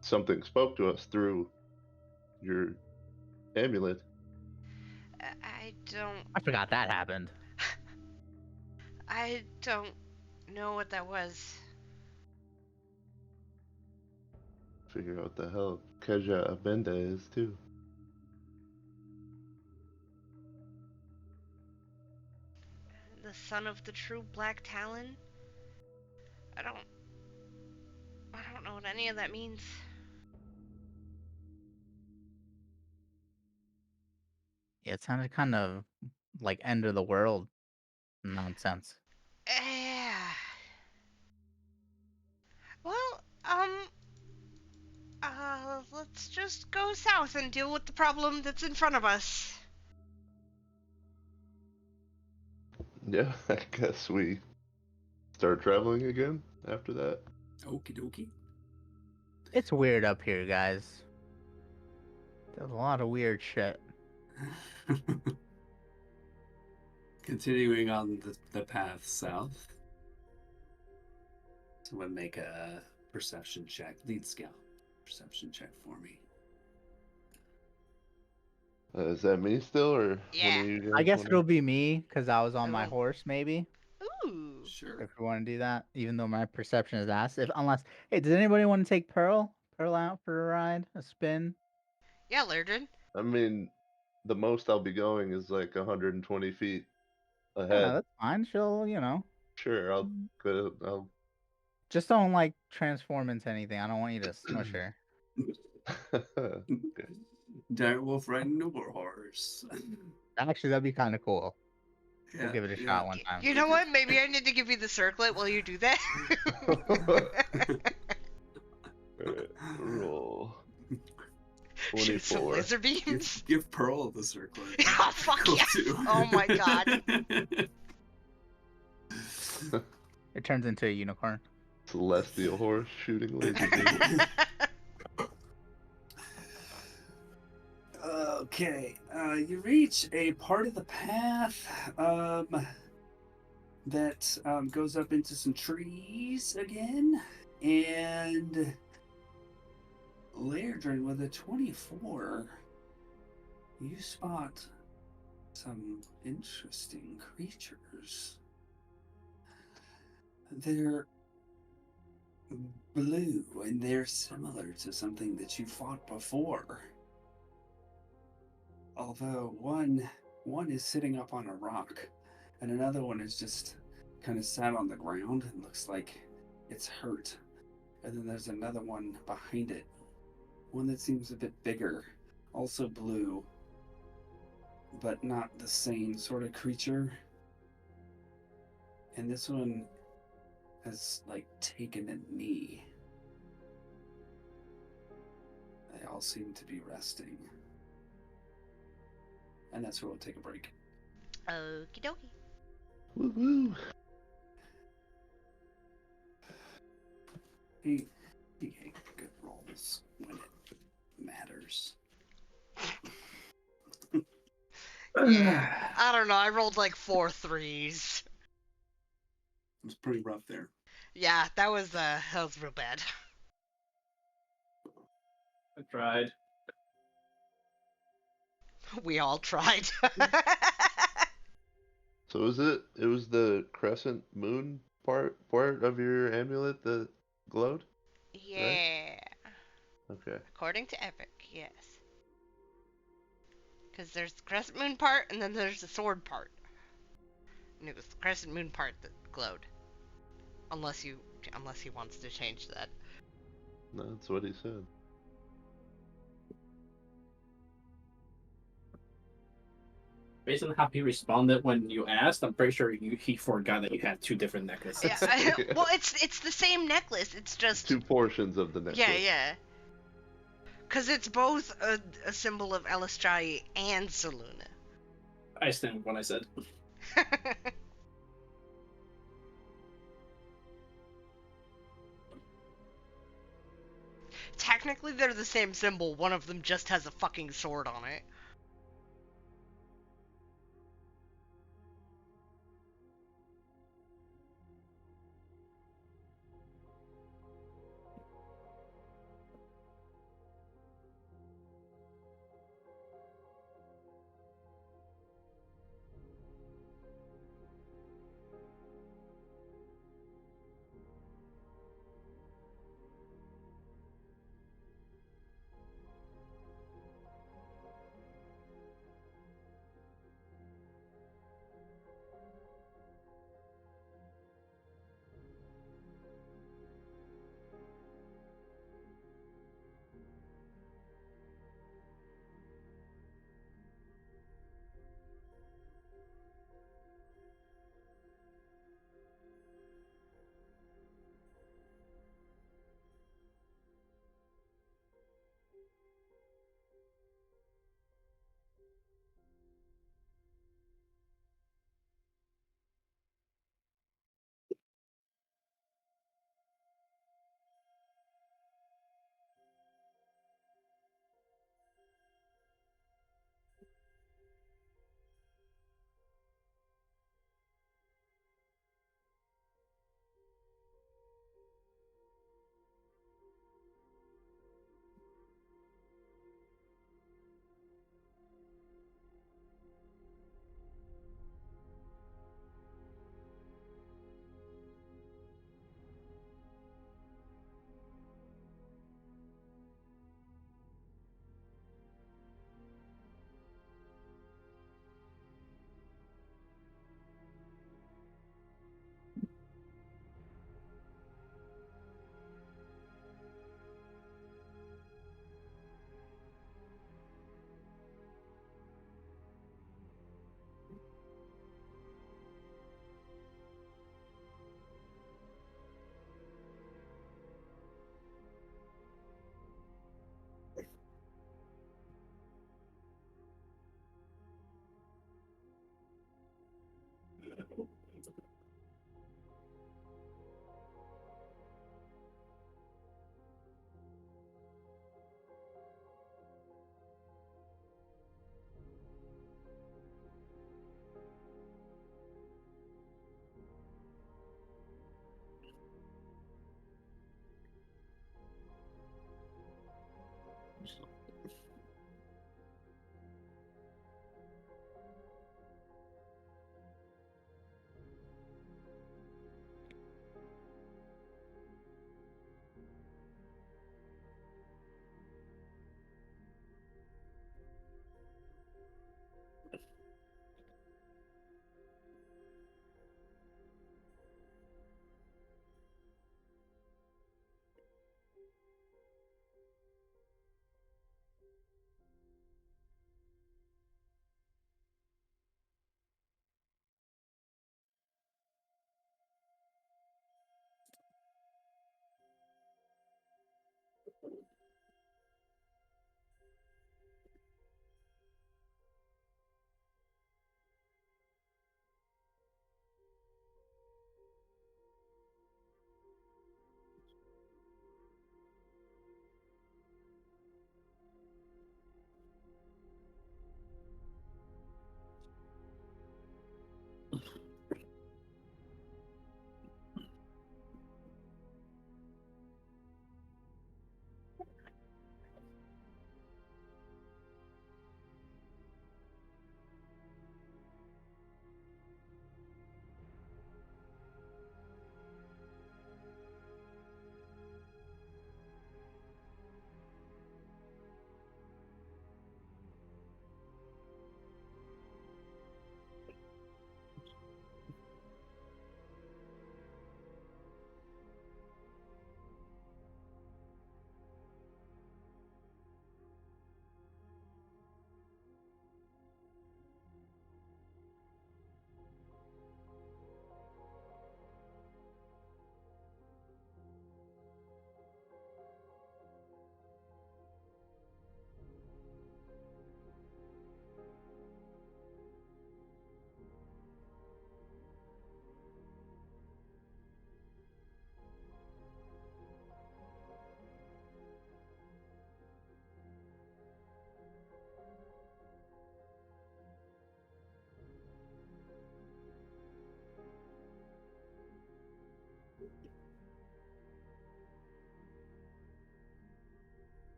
something spoke to us through your amulet. I don't. I forgot that happened. I don't know what that was. Figure out what the hell Keja Abenda is too. The son of the true Black Talon. I don't know what any of that means. Yeah, it sounded kind of like end of the world nonsense. Yeah. Well, let's just go south and deal with the problem that's in front of us. Yeah, I guess we start traveling again after that. Okie dokie. It's weird up here, guys. There's a lot of weird shit. Continuing on the path south. Someone make a perception check. Lead scout. Perception check for me. Is that me still, or Yeah. one of you guys I guess wanna- it'll be me because I was on my Oh. horse, maybe. Ooh. Sure. If we want to do that, even though my perception is ass. Unless, hey, does anybody want to take Pearl out for a ride, a spin? Yeah, Lurdred. I mean, the most I'll be going is like 120 feet Yeah, ahead. that's fine. She'll, Sure, I'll go. I'll. just don't like transform into anything. I don't want you to smush her. Direwolf riding a war horse. Actually, that'd be kind of cool. Yeah, We'll give it a yeah. shot one time. You know what? Maybe I need to give you the circlet while you do that. Alright, roll. Shoot some 24. laser beams. Give Pearl the circlet. Oh, fuck Cool yes. too. Oh my god. It turns into a unicorn. Celestial horse shooting laser beams. Okay, you reach a part of the path that goes up into some trees again, and Lairdrin with a 24, you spot some interesting creatures. They're blue, and they're similar to something that you fought before. Although one is sitting up on a rock, and another one is just kind of sat on the ground and looks like it's hurt. And then there's another one behind it, one that seems a bit bigger, also blue, but not the same sort of creature. And this one has like taken a knee. They all seem to be resting. And that's where we'll take a break. Okie dokie. Woo-woo. He gave good rolls when it matters. Yeah, I don't know. I rolled like 4 3s. It was pretty rough there. Yeah, that was real bad. I tried. We all tried. So it was the crescent moon part of your amulet that glowed? Yeah. Okay. According to Epic, yes. Because there's the crescent moon part, and then there's the sword part. And it was the crescent moon part that glowed. Unless he wants to change that. No, that's what he said. Based on how he responded when you asked, I'm pretty sure he forgot that you had 2 different necklaces. Yeah, well, it's the same necklace. It's just 2 portions of the necklace. yeah. Because it's both a symbol of Elistrai and Selûne. I stand with what I said. Technically, they're the same symbol. One of them just has a fucking sword on it.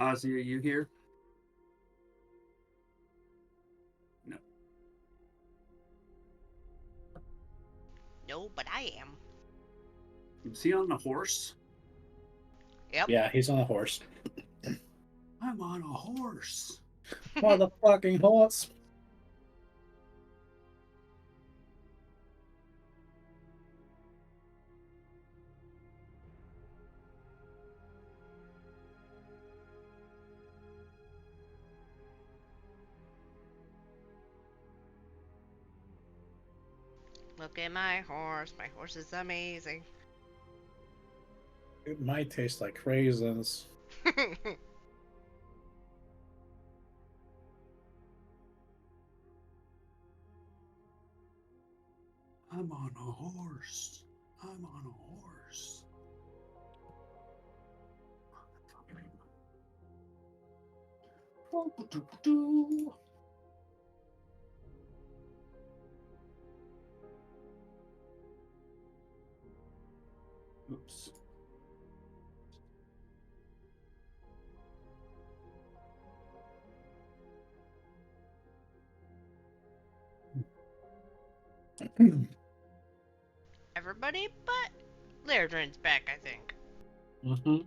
Ozzy, are you here? No. No, but I am. Is he on the horse? Yep. Yeah, he's on a horse. I'm on a horse. Motherfucking horse. Look at my horse. My horse is amazing. It might taste like raisins. I'm on a horse. I'm on a horse. Oops. Everybody but Lairdren's back, I think. Mm-hmm.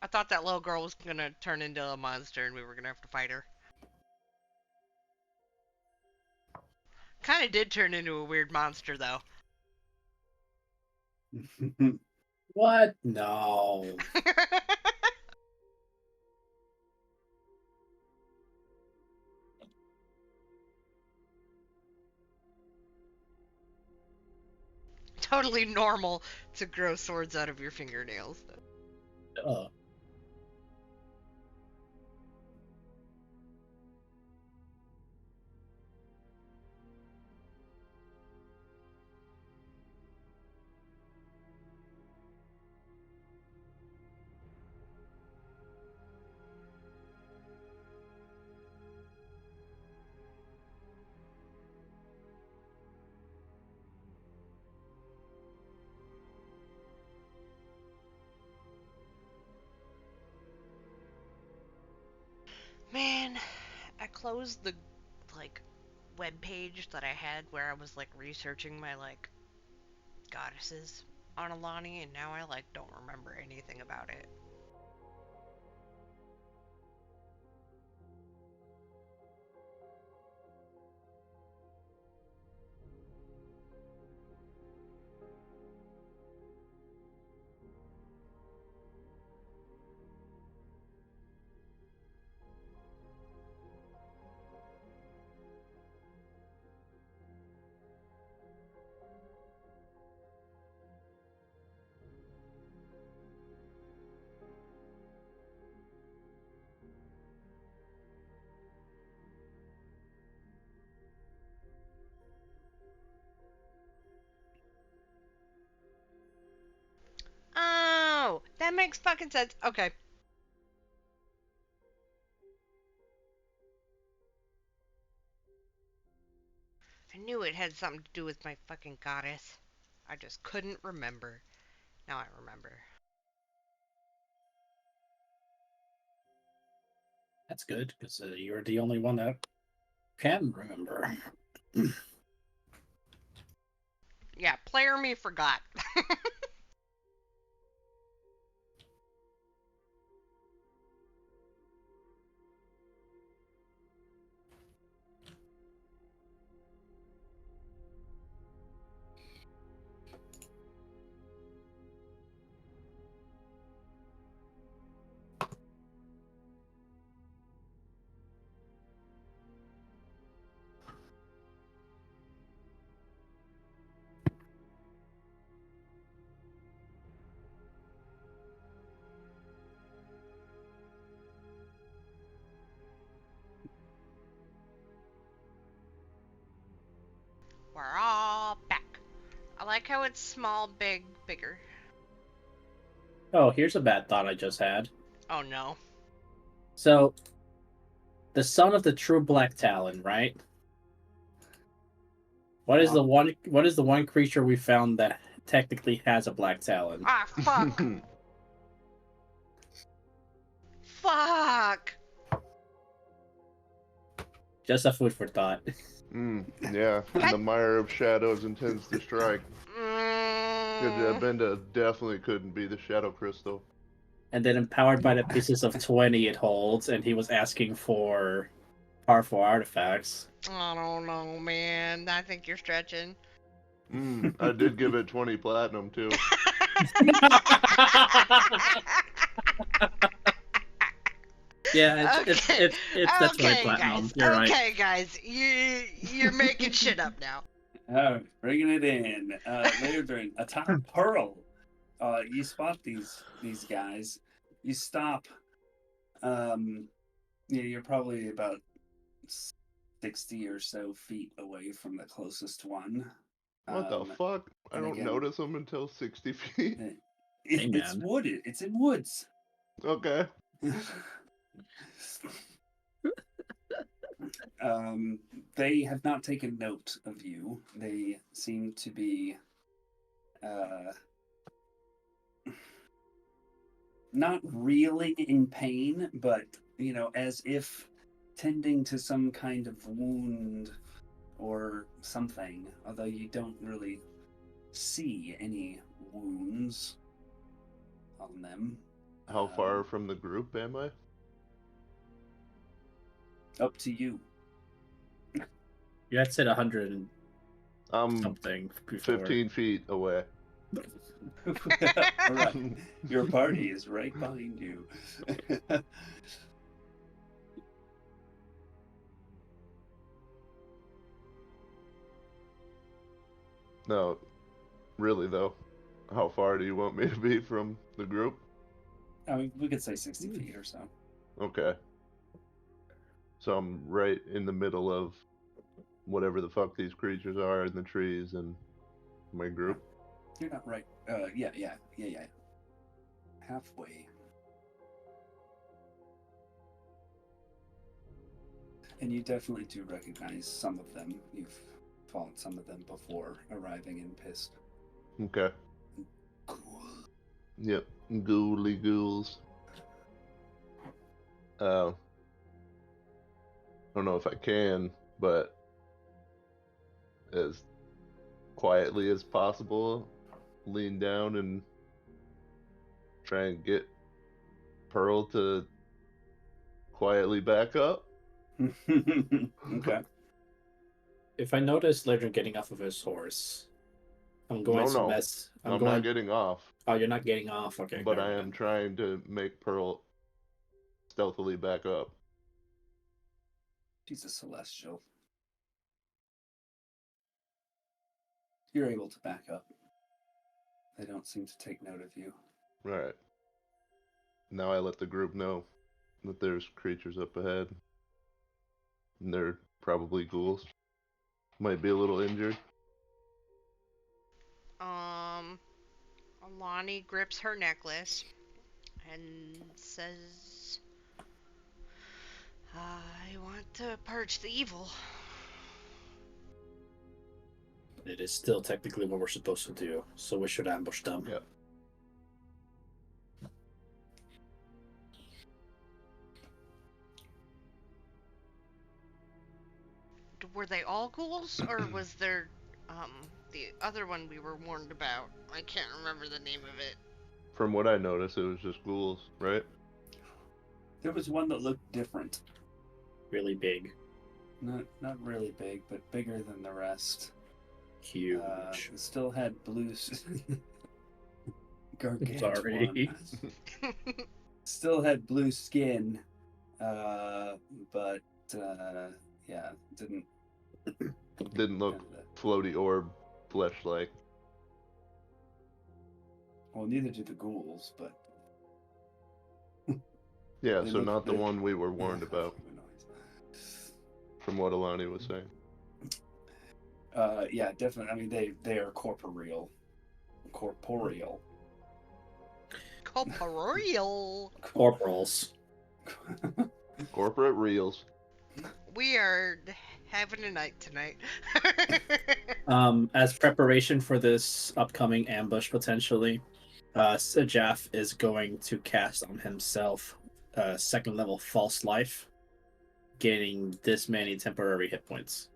I thought that little girl was gonna turn into a monster and we were gonna have to fight her. Kinda did turn into a weird monster, though. What? No. Totally normal to grow swords out of your fingernails. Uh, Man, I closed the, like, web page that I had where I was, like, researching my, like, goddesses on Alani, and now I, like, don't remember anything about it. Oh, that makes fucking sense. Okay. I knew it had something to do with my fucking goddess. I just couldn't remember. Now I remember. that's good, because you're the only one that can remember. Yeah, player me forgot. like how it's small, big, bigger. Oh, here's a bad thought I just had. Oh no. So, the son of the true Black Talon, right? What is the one creature we found that technically has a Black Talon? Ah, fuck. Fuck. Just a food for thought. Yeah, the Mire of Shadows intends to strike. Benda definitely couldn't be the Shadow Crystal. And then empowered by the pieces of 20 it holds, and he was asking for powerful artifacts. I don't know, man. I think you're stretching. I did give it 20 platinum too. Yeah, it's that's okay, platinum. guys. You're right. Okay, guys. You're making shit up now. Bringing it in. Later during atop Pearl, you spot these guys. You stop. You're probably about 60 or so feet away from the closest one. What the fuck? I don't notice them until 60 feet. It's wooded. It's in woods. Okay. They have not taken note of you. They seem to be not really in pain, but as if tending to some kind of wound or something, although you don't really see any wounds on them. How far from the group am I? Up to you. You had said 100 and I'm something before. 15 feet away. All right. Your party is right behind you. No, really though. How far do you want me to be from the group? I mean, we could say 60 feet or so. Okay. So I'm right in the middle of whatever the fuck these creatures are in the trees and my group. You're not right. Yeah. Halfway. And you definitely do recognize some of them. You've fought some of them before arriving in Pisk. Okay. Cool. Yep. Ghouly ghouls. I don't know if I can, but as quietly as possible, lean down and try and get Pearl to quietly back up. Okay. If I notice Ledger getting off of his horse, I'm going to mess. I'm not getting off. Oh, you're not getting off. Okay. But I am trying to make Pearl stealthily back up. She's a celestial. You're able to back up. They don't seem to take note of you. Right. Now I let the group know that there's creatures up ahead. And they're probably ghouls. Might be a little injured. Alani grips her necklace and says, I want to purge the evil. It is still technically what we're supposed to do, so we should ambush them. Yep. Were they all ghouls, or was there the other one we were warned about? I can't remember the name of it. From what I noticed, it was just ghouls, right? There was one that looked different. Really big. Not really big, but bigger than the rest. Huge. Still had blue. Gargantuan. Sorry. Still had blue skin, but yeah, Didn't look floaty orb flesh-like. Well, neither do the ghouls, but Yeah, they so look not the big. one we were warned about, from what Alani was saying. Yeah, definitely. I mean, they are corporeal. Corporeal. Corporeal. Corporals. Corporate reels. We are having a night tonight. As preparation for this upcoming ambush, potentially, Sajaf is going to cast on himself second level False Life, gaining this many temporary hit points.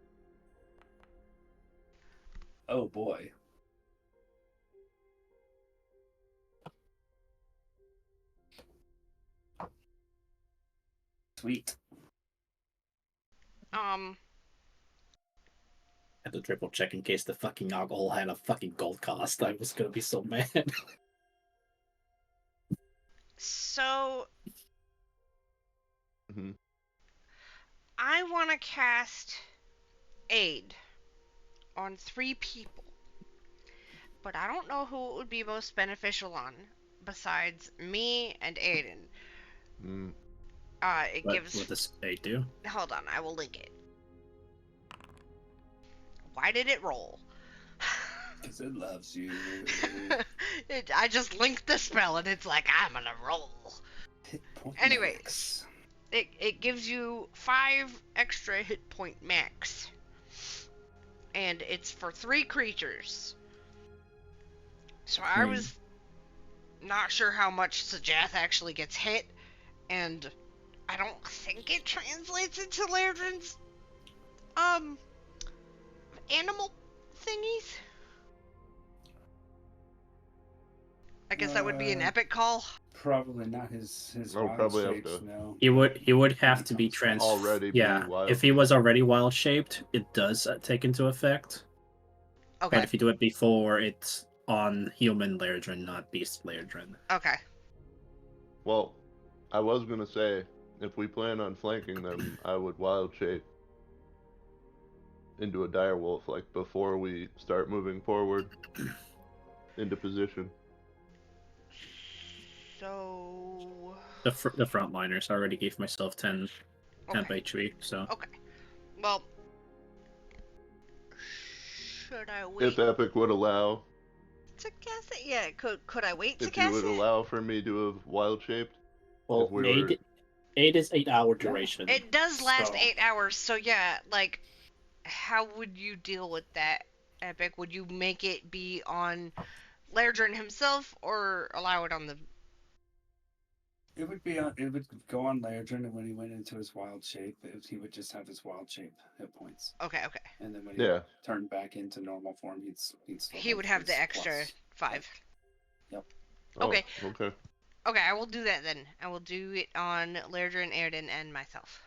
Oh boy. Sweet. Had to triple check in case the fucking alcohol had a fucking gold cost. I was gonna be so mad. So Mhm. I want to cast Aid on 3 people, but I don't know who it would be most beneficial on besides me and Aiden. Mm. It What gives. does A do? Hold on, I will link it. Why did it roll? Because it loves you. I just linked the spell and it's like, I'm gonna roll. Hit point Anyways, max. it gives you 5 extra hit point max. And it's for 3 creatures. So I was not sure how much Sajath actually gets hit, and I don't think it translates into Lairdren's animal thingies. I guess that would be an epic call. Probably not his Oh, wild probably have shapes, to- no. He would have to be trans. Already be Yeah, wild. if he was already wild shaped, it does take into effect. Okay. But if you do it before, it's on human Lairdren, not beast Lairdren. Okay. Well, I was gonna say, if we plan on flanking them, I would wild shape into a direwolf, like before we start moving forward into position. So. The frontliners. I already gave myself 10 Okay. HP, so. Okay. Well. Should I wait If Epic would allow, to cast it? Yeah. Could I wait to if you cast would it? allow for me to have wild shaped. Well, If we were- 8 is 8-hour duration. It does last so- 8 hours, so yeah, like, how would you deal with that, Epic? Would you make it be on Lairdren himself, or allow it on the... It would be on. It would go on Lairdren, and when he went into his wild shape, he would just have his wild shape hit points. Okay. And then when he Yeah. turned back into normal form, he'd still He would have his the extra plus. 5. Yep. Okay. Oh, okay. Okay, I will do that then. I will do it on Lairdren, Airden, and myself.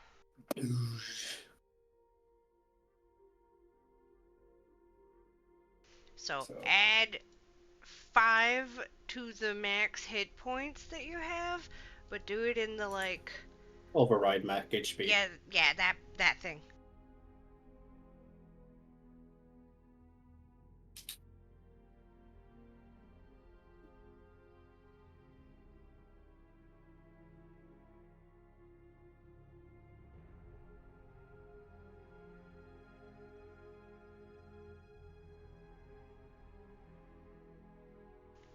So add 5 to the max hit points that you have, but do it in the, like... Override max HP. Yeah, that thing.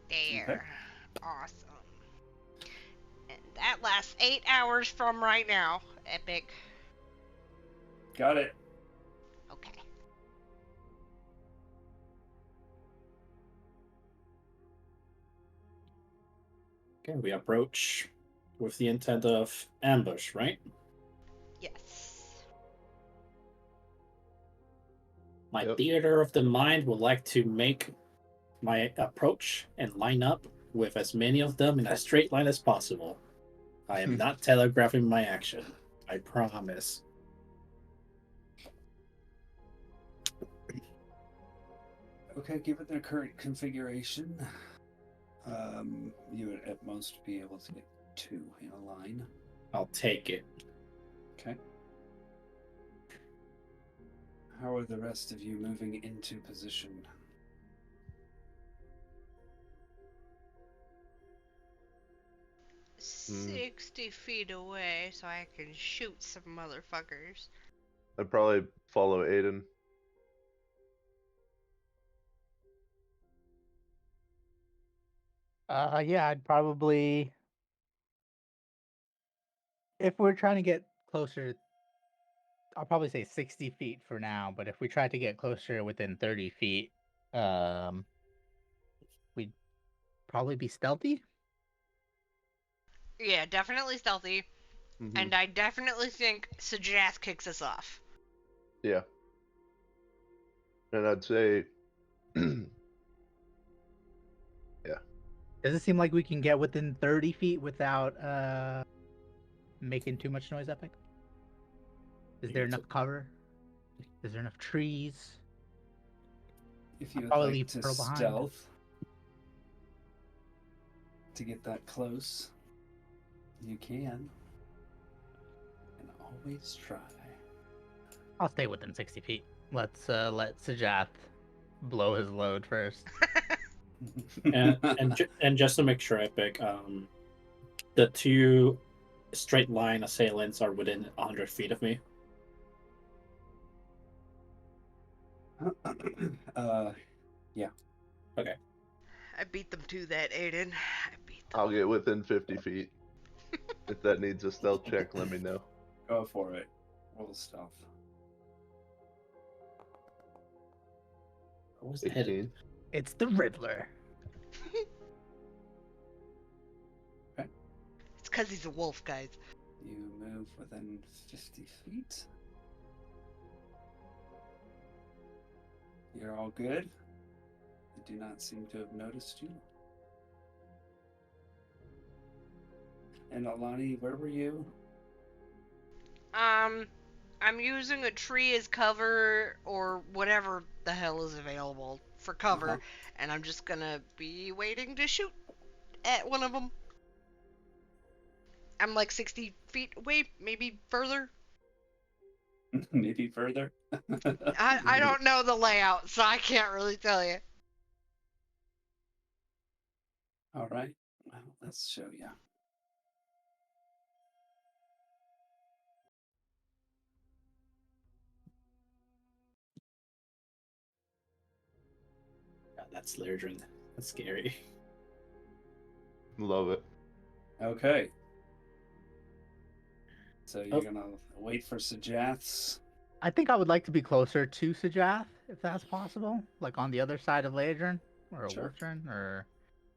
There. Okay. Awesome. And that lasts 8 hours from right now, Epic. Got it. Okay. Okay, we approach with the intent of ambush, right? Yes. My Yep. theater of the mind would like to make my approach and line up with as many of them in a straight line as possible. I am not telegraphing my action. I promise. Okay, given their current configuration, you would at most be able to get 2 in a line. I'll take it. Okay. How are the rest of you moving into position? Hmm. 60 feet away, so I can shoot some motherfuckers. I'd probably follow Aiden. Yeah, I'd probably, if we're trying to get closer, I'll probably say 60 feet for now. But if we try to get closer within 30 feet, um, we'd probably be stealthy. Yeah, definitely stealthy. Mhm. And I definitely think Sajath kicks us off. Yeah. And I'd say, Does it seem like we can get within 30 feet without making too much noise, Epic? Is there enough cover? Is there enough trees? If you would probably like leave to Pearl behind. stealth to get that close, you can. And always try. I'll stay within 60 feet. Let's let Sajath blow his load first. and just to make sure, Epic, the two straight line assailants are within 100 feet of me. Yeah. Okay. I beat them to that, Aiden. I beat them. I'll get within 50 feet. If that needs a stealth check, let me know. Go for it. Roll stealth. What was the head? 18. It's the Riddler. It's because he's a wolf, guys. You move within 50 feet. You're all good. They do not seem to have noticed you. And Alani, where were you? I'm using a tree as cover or whatever the hell is available for cover, Uh-huh. and I'm just gonna be waiting to shoot at one of them. I'm like 60 feet away, maybe further. Maybe further. I don't know the layout, so I can't really tell you. All right. Well, let's show you. God, that's Lairdrin. That's scary. Love it. Okay. So you're gonna wait for Sajath's. I think I would like to be closer to Sajath, if that's possible. Like on the other side of Laedrin, or a Sure. Wolfdrin, or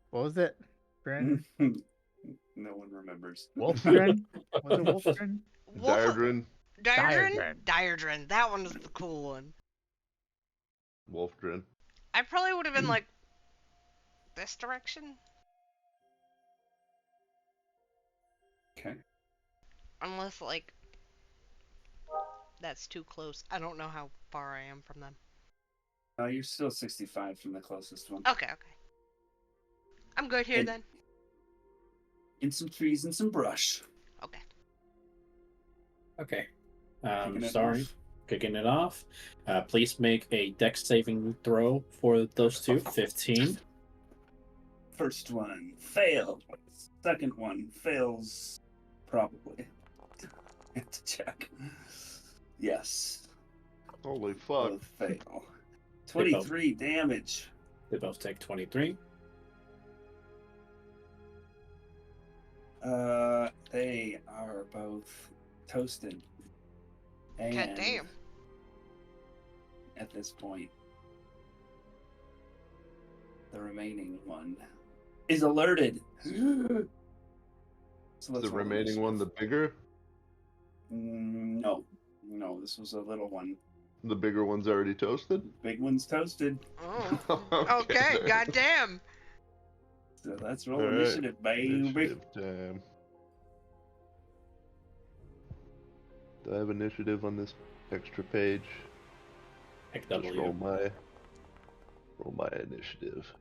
what was it? Bryn? No one remembers. Wolfdrin? Was it Wolfdrin? Diardrin, Diardrin? Diardrin. That one is the cool one. Wolfdrin. I probably would have been like this direction. Okay. Unless, like, that's too close. I don't know how far I am from them. You're still 65 from the closest one. Okay. I'm good here And- then. In some trees and some brush. Okay. Okay. Kicking it Sorry. off. Kicking it off. Please make a dex saving throw for those two. 15. First one failed. Second one fails. Probably. Have to check. Yes. Holy fuck. Both fail. 23 damage. They both take 23. They are both toasted. And God damn. at this point, the remaining one is alerted. So let's The roll remaining one, the initiative. bigger? No, this was a little one. The bigger one's already toasted? Big one's toasted. Oh. Okay, goddamn. So let's roll All right. initiative, baby. Initiative time. Do I have initiative on this extra page? Heck Let's W. roll my initiative.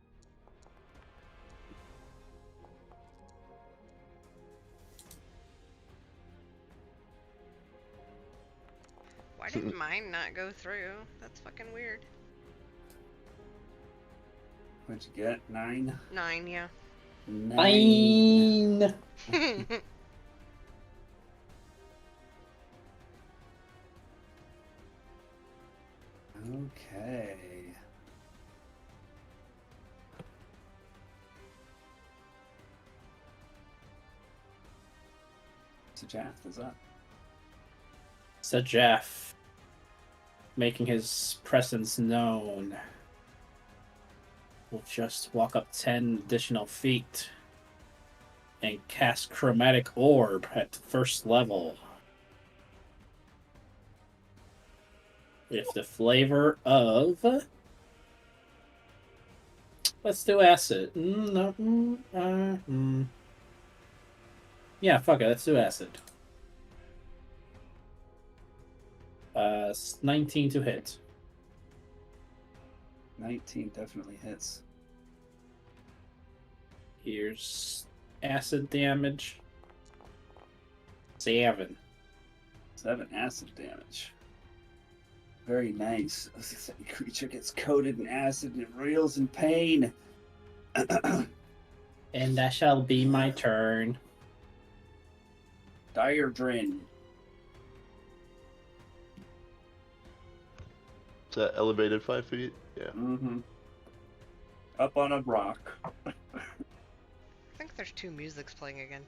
Why did mine not go through? That's fucking weird. What'd you get? 9? 9, yeah. 9. Okay. Jaff is up. Said Jeff, making his presence known, will just walk up 10 additional feet and cast Chromatic Orb at first level. With the flavor of... Let's do acid. Yeah, fuck it, let's do acid. 19 to hit. 19 definitely hits. Here's acid damage. 7. 7 acid damage. Very nice. The creature gets coated in acid and it reels in pain. And that shall be my turn. Diredrin. Is that elevated 5 feet? Yeah. Mm-hmm. Up on a rock. I think there's 2 musics playing again.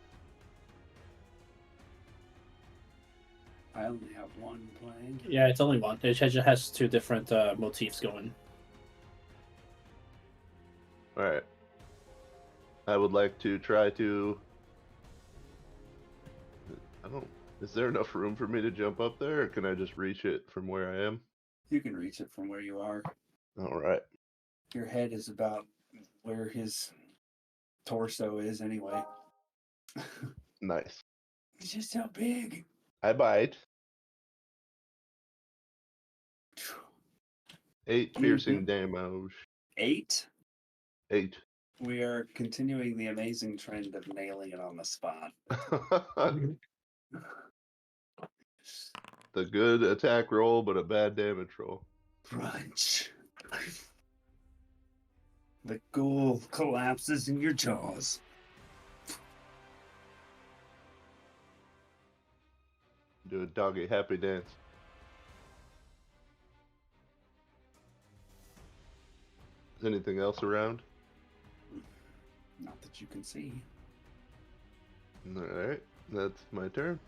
I only have one playing. Yeah, it's only one. It just has 2 different motifs going. Alright. I would like to try to... Is there enough room for me to jump up there, or can I just reach it from where I am? You can reach it from where you are. Alright. Your head is about where his torso is anyway. Nice. It's just how big. I bite. 8 piercing damage. 8? 8. We are continuing the amazing trend of nailing it on the spot. The good attack roll, but a bad damage roll. Crunch. The ghoul collapses in your jaws. Do a doggy happy dance. Is anything else around? Not that you can see. Alright, that's my turn.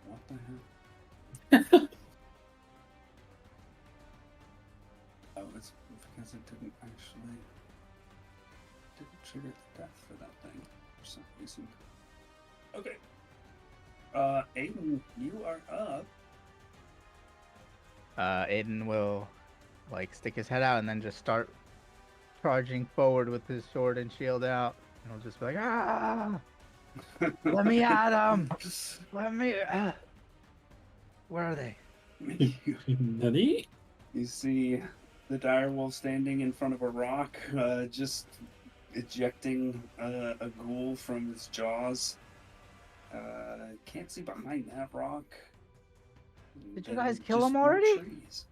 What the hell? Oh, it's because it didn't actually... Didn't trigger the death for that thing for some reason. Okay. Aiden, you are up. Aiden will like stick his head out and then just start charging forward with his sword and shield out. And he'll just be like, ah! Let me at him! Let me... Where are they? Nani? You see the direwolf standing in front of a rock, just ejecting a ghoul from its jaws. Can't see behind that rock. Did you Then guys kill just him more already? trees.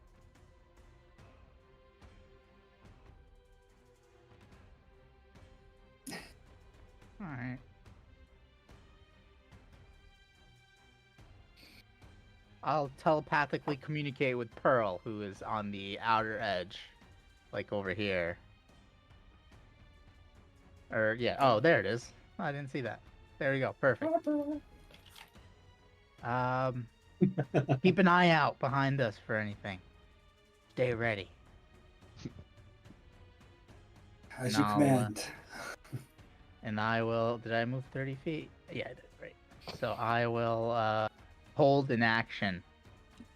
Alright. I'll telepathically communicate with Pearl, who is on the outer edge. Like over here. Or, yeah. Oh, there it is. I didn't see that. There we go. Perfect. Keep an eye out behind us for anything. Stay ready. As And you I'll, command. And I will... Did I move 30 feet? Yeah, I did. Right. So I will hold an action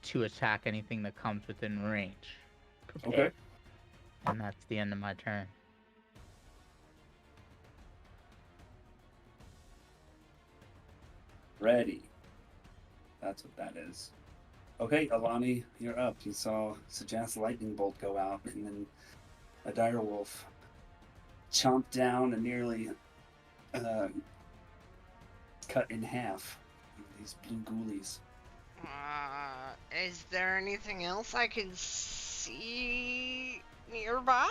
to attack anything that comes within range. Okay. And that's the end of my turn. Ready. That's what that is. Okay, Alani, you're up. You saw Sajath's lightning bolt go out, and then a direwolf chomped down and nearly cut in half these blue ghoulies. Is there anything else I can see nearby?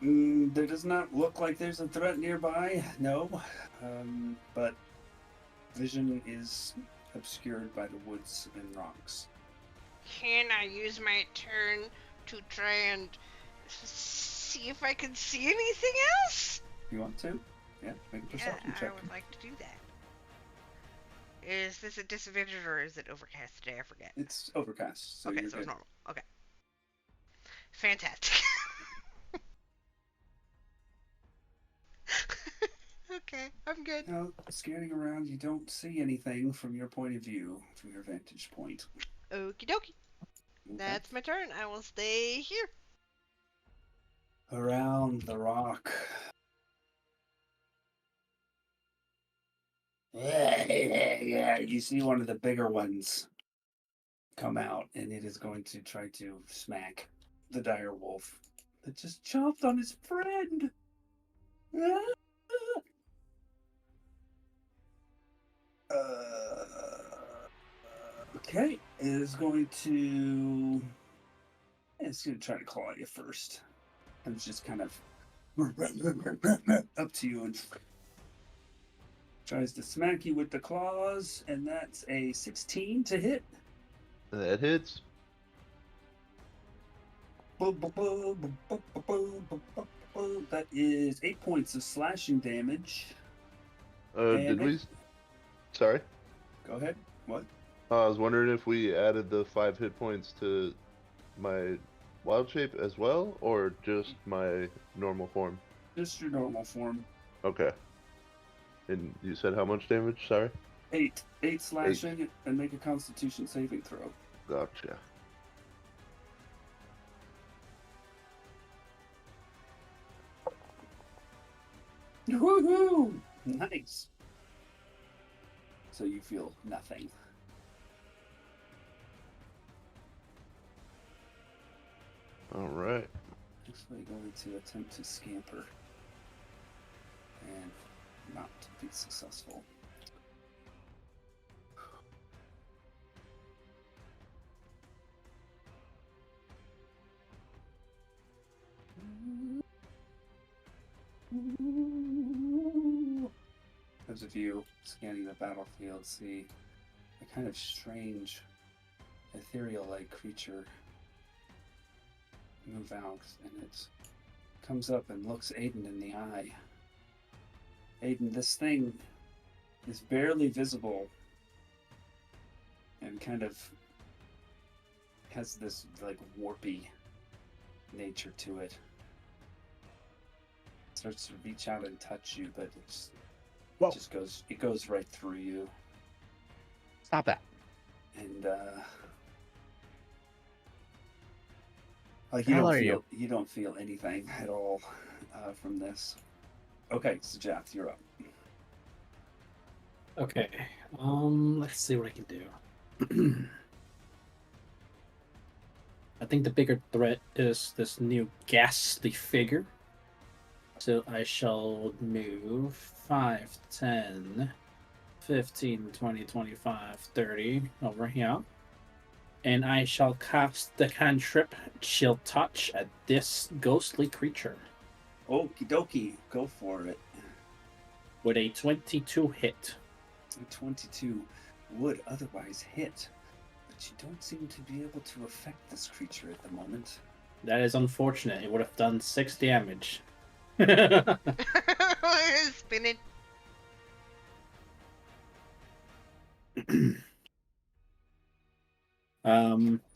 There does not look like there's a threat nearby, no. But vision is obscured by the woods and rocks. Can I use my turn to try and see if I can see anything else? You want to? Yeah, make a perception I check. would like to do that. Is this a disadvantage or is it overcast today? I forget. It's overcast, so okay, you're so good. it's normal. Okay. Fantastic. Okay, I'm good. Now, scanning around, you don't see anything from your point of view, from your vantage point. Okie dokie. Okay. That's my turn. I will stay here. Around the rock. Yeah, you see one of the bigger ones come out, and it is going to try to smack the dire wolf that just chomped on his friend. Okay, it is going to. It's going to try to claw you first. And it's just kind of up to you and tries to smack you with the claws, and that's a 16 to hit. That hits. That is 8 points of slashing damage. Did we? Sorry. Go ahead. What? I was wondering if we added the 5 hit points to my wild shape as well, or just my normal form? Just your normal form. Okay. And you said how much damage? Sorry. 8 slashing, and make a Constitution saving throw. Gotcha. Woohoo! Nice. So you feel nothing. All right. Actually going to attempt to scamper and not be successful. Those of you scanning the battlefield see a kind of strange, ethereal-like creature move out, and it comes up and looks Aiden in the eye. Aiden, this thing is barely visible and kind of has this like warpy nature to it. Starts to reach out and touch you, but it goes right through you. Stop that. And like you don't feel anything at all from this. Okay, so Jath, you're up. Okay. Let's see what I can do. I think the bigger threat is this new ghastly figure. So I shall move 5, 10, 15, 20, 25, 30 over here. And I shall cast the cantrip Chill Touch at this ghostly creature. Okie dokie, go for it. With a 22 hit. A 22 would otherwise hit, but you don't seem to be able to affect this creature at the moment. That is unfortunate. It would have done 6 damage. Spinning.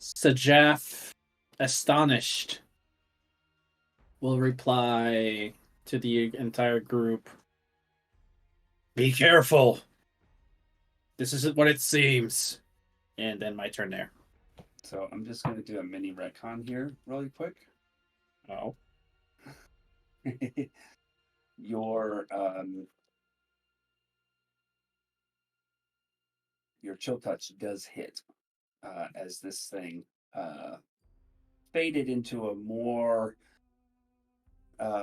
Sajaf, astonished, will reply to the entire group. Be careful. This isn't what it seems. And then my turn there. So I'm just going to do a mini retcon here really quick. Oh. Your chill touch does hit as this thing faded into a more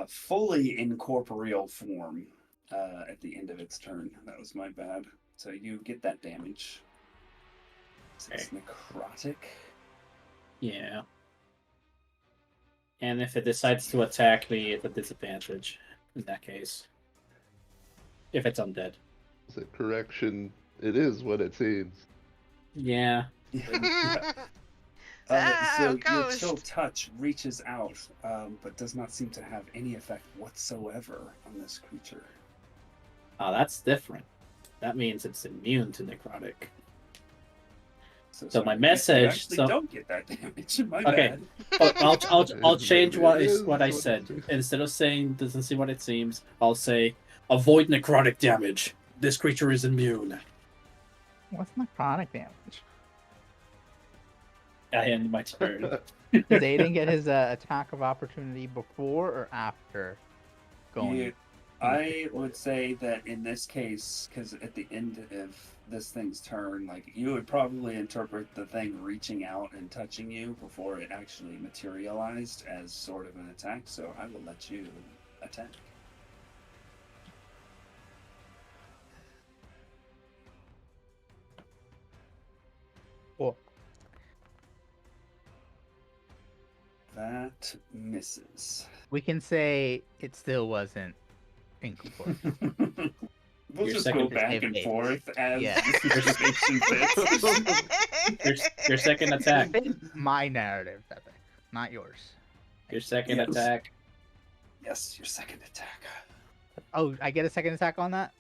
fully incorporeal form at the end of its turn. That was my bad. So you get that damage. It's necrotic. Yeah. And if it decides to attack me, it's a disadvantage in that case. If it's undead. It's a correction. It is what it seems. Yeah. So your ghost. chill touch reaches out, but does not seem to have any effect whatsoever on this creature. Oh, that's different. That means it's immune to necrotic. So my you message. actually don't get that damage. My Okay. bad. I'll change Maybe it is what I said. Instead of saying doesn't seem what it seems, I'll say avoid necrotic damage. This creature is immune. What's necrotic damage? I end my turn. Did Aiden get his attack of opportunity before or after going? I would say that in this case, because at the end of this thing's turn, like you would probably interpret the thing reaching out and touching you before it actually materialized as sort of an attack. So I will let you attack. Cool. That misses. We can say it still wasn't incorporeal. We'll Your just second go back and phase. forth as Yeah. the situation fits. Your second attack. My narrative, Pepe, not yours. Your second Yes. attack. Yes, your second attack. Oh, I get a second attack on that?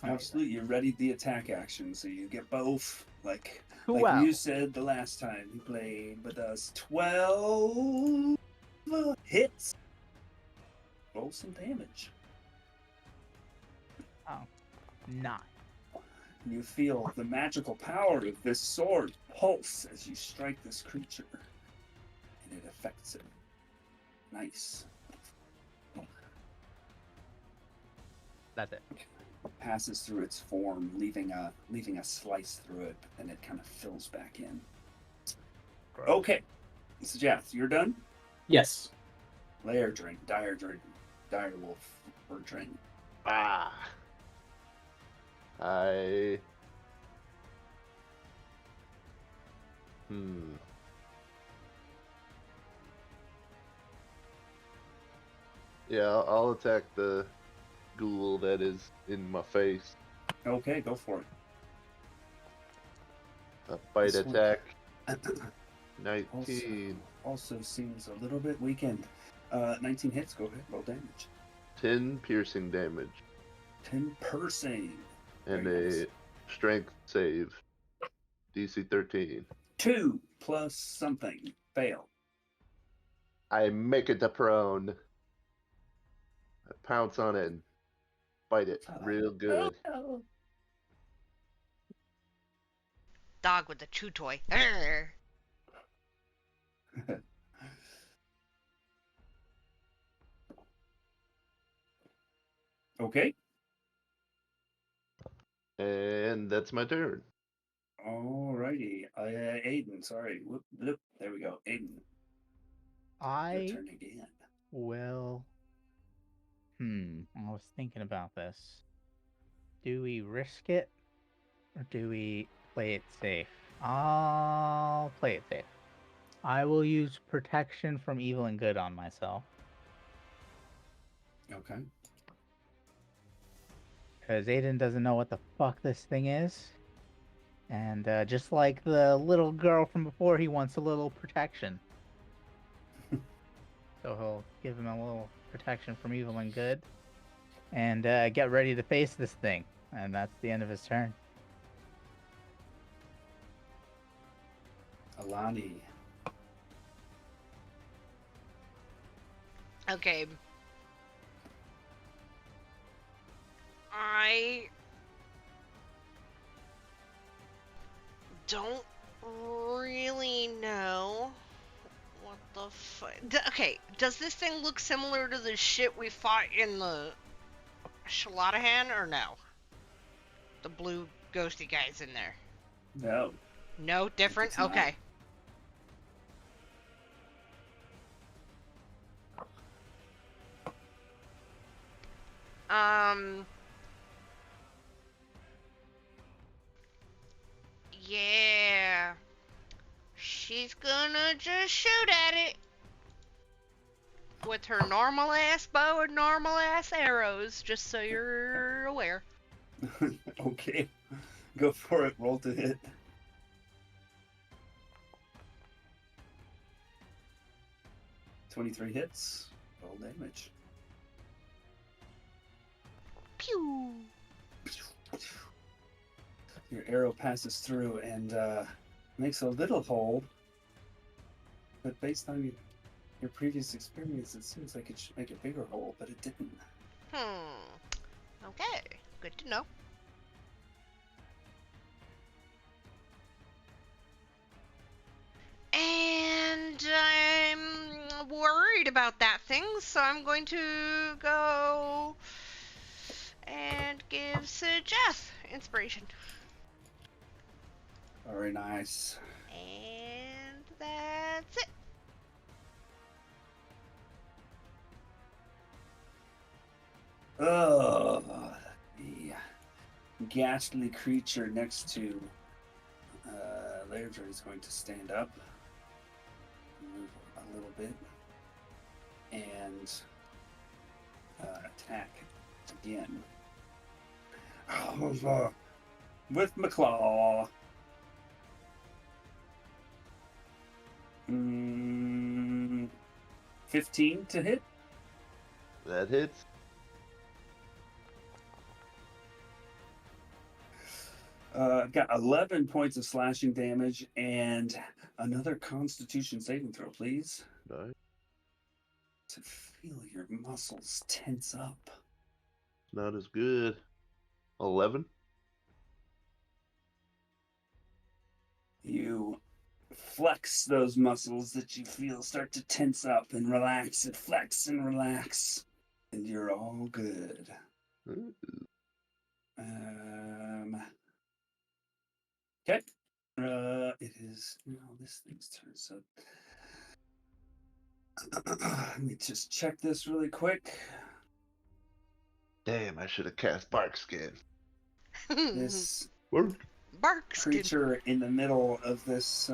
Absolutely, you readied the attack action, so you get both. Like Wow. you said the last time you played with us, 12 hits. Roll some damage. Oh, 9. You feel the magical power of this sword pulse as you strike this creature, and it affects it. Nice. That's it. Passes through its form, leaving a slice through it, but then it kind of fills back in. Gross. Okay, so Jeff, you're done. Yes. Lair drink, dire wolf, or drink. Ah. Yeah, I'll attack the ghoul that is in my face. Okay, go for it. A bite This one. attack. 19. Also seems a little bit weakened. 19 hits. Go ahead, roll damage. 10 piercing damage. 10 piercing. And Very nice. a strength save. DC 13. 2 plus something. Fail. I make it to prone. I pounce on it and bite it real good. Dog with the chew toy. Arr. Okay. And that's my turn. Alrighty. Aiden, sorry. Whoop, whoop. There we go. Aiden, your I turn again. will. I was thinking about this. Do we risk it or do we play it safe? I'll play it safe. I will use protection from evil and good on myself. Okay. Because Aiden doesn't know what the fuck this thing is. And just like the little girl from before, he wants a little protection. So he'll give him a little protection from evil and good. And get ready to face this thing. And that's the end of his turn. Alani. Okay. I don't really know what the fuck. Okay, does this thing look similar to the shit we fought in the Shadycreek or no? The blue ghosty guys in there. No. No, different? It's not. Okay. Yeah. She's gonna just shoot at it. With her normal ass bow and normal ass arrows, just so you're aware. Okay. Go for it. Roll to hit. 23 hits. Roll damage. Pew. Your arrow passes through and makes a little hole. But based on your previous experience, it seems like it should make a bigger hole, but it didn't. Okay. Good to know. And I'm worried about that thing, so I'm going to go and give Sajath inspiration. Very nice. And that's it. Oh, the ghastly creature next to Lairdra is going to stand up, move a little bit, and attack again. With my claw. 15 to hit. That hits. Got 11 points of slashing damage and another Constitution saving throw, please. Nice. To feel your muscles tense up. Not as good. 11. You flex those muscles that you feel start to tense up and relax and flex and relax. And you're all good. Ooh. Okay. It is now this thing's turn. So let me just check this really quick. Damn, I should have cast Bark Skin. This Work. Bark skin. creature in the middle of this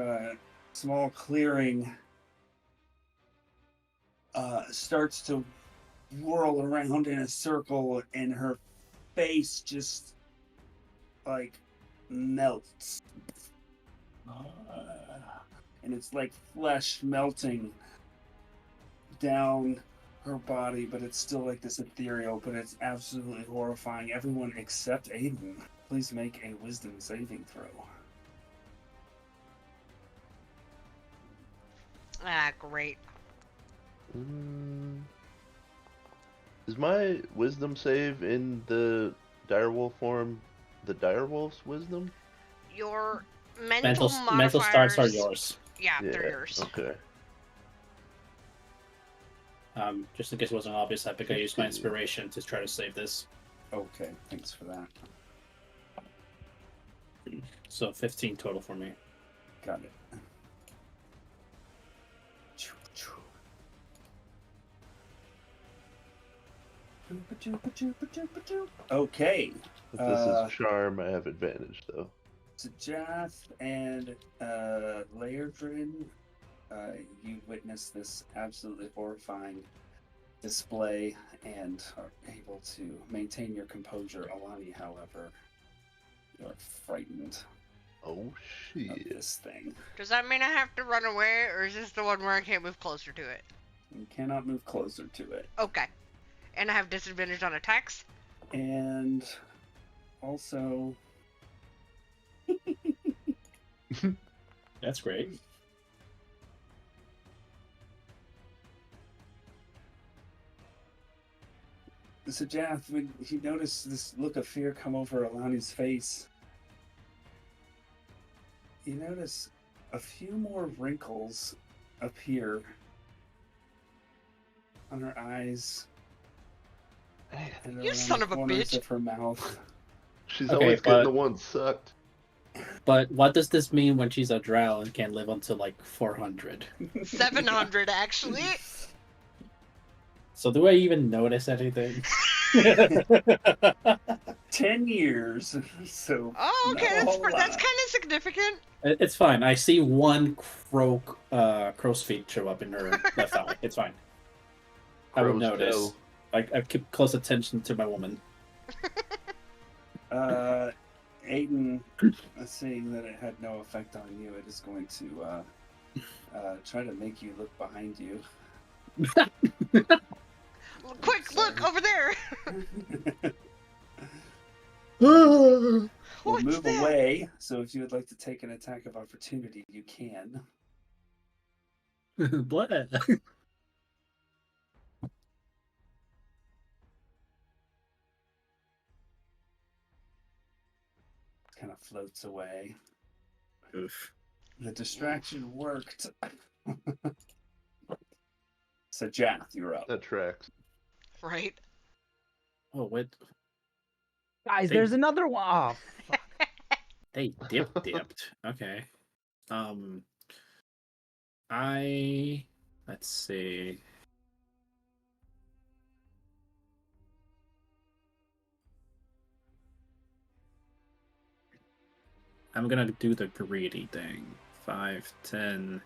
small clearing starts to whirl around in a circle, and her face just like melts. And it's like flesh melting down her body, but it's still like this ethereal, but it's absolutely horrifying. Everyone except Aiden, please make a wisdom saving throw. Ah, great. Is my wisdom save in the direwolf form the direwolf's wisdom? Your mental modifiers... mental starts are yours. Yeah, they're yours. Okay. Just in case it wasn't obvious, I think I used my inspiration to try to save this. Okay, thanks for that. So 15 total for me. Got it. Okay. If this is charm, I have advantage though. Sajath and Lairdrin, you witness this absolutely horrifying display and are able to maintain your composure. Alani, however, you're frightened Oh of shit. this thing. Does that mean I have to run away, or is this the one where I can't move closer to it? You cannot move closer to it. Okay. And I have disadvantage on attacks? And also, That's great. Sajath, when you notice this look of fear come over Alani's face, you notice a few more wrinkles appear on her eyes. And You around son the of a corners bitch. of her mouth. She's Okay, always getting but- the one sucked. But what does this mean when she's a drow and can live until like 400? 700, actually. So do I even notice anything? 10 years. So Oh, okay, not a whole that's lot. kind of significant. It's fine. I see one crow's feet show up in her left eye. It's fine. I would Crow's notice. toe. I keep close attention to my woman. Aiden, seeing that it had no effect on you, it is going to try to make you look behind you. Quick, look over there. We'll What's move that? away. So if you would like to take an attack of opportunity, you can. What? Kind of floats away. Oof. The distraction worked. So Jath, you're up. That tracks. Right. Oh, wait. Guys, They- there's another one. Oh, fuck. They dipped. Okay. Let's see. I'm gonna do the greedy thing. 5, 10,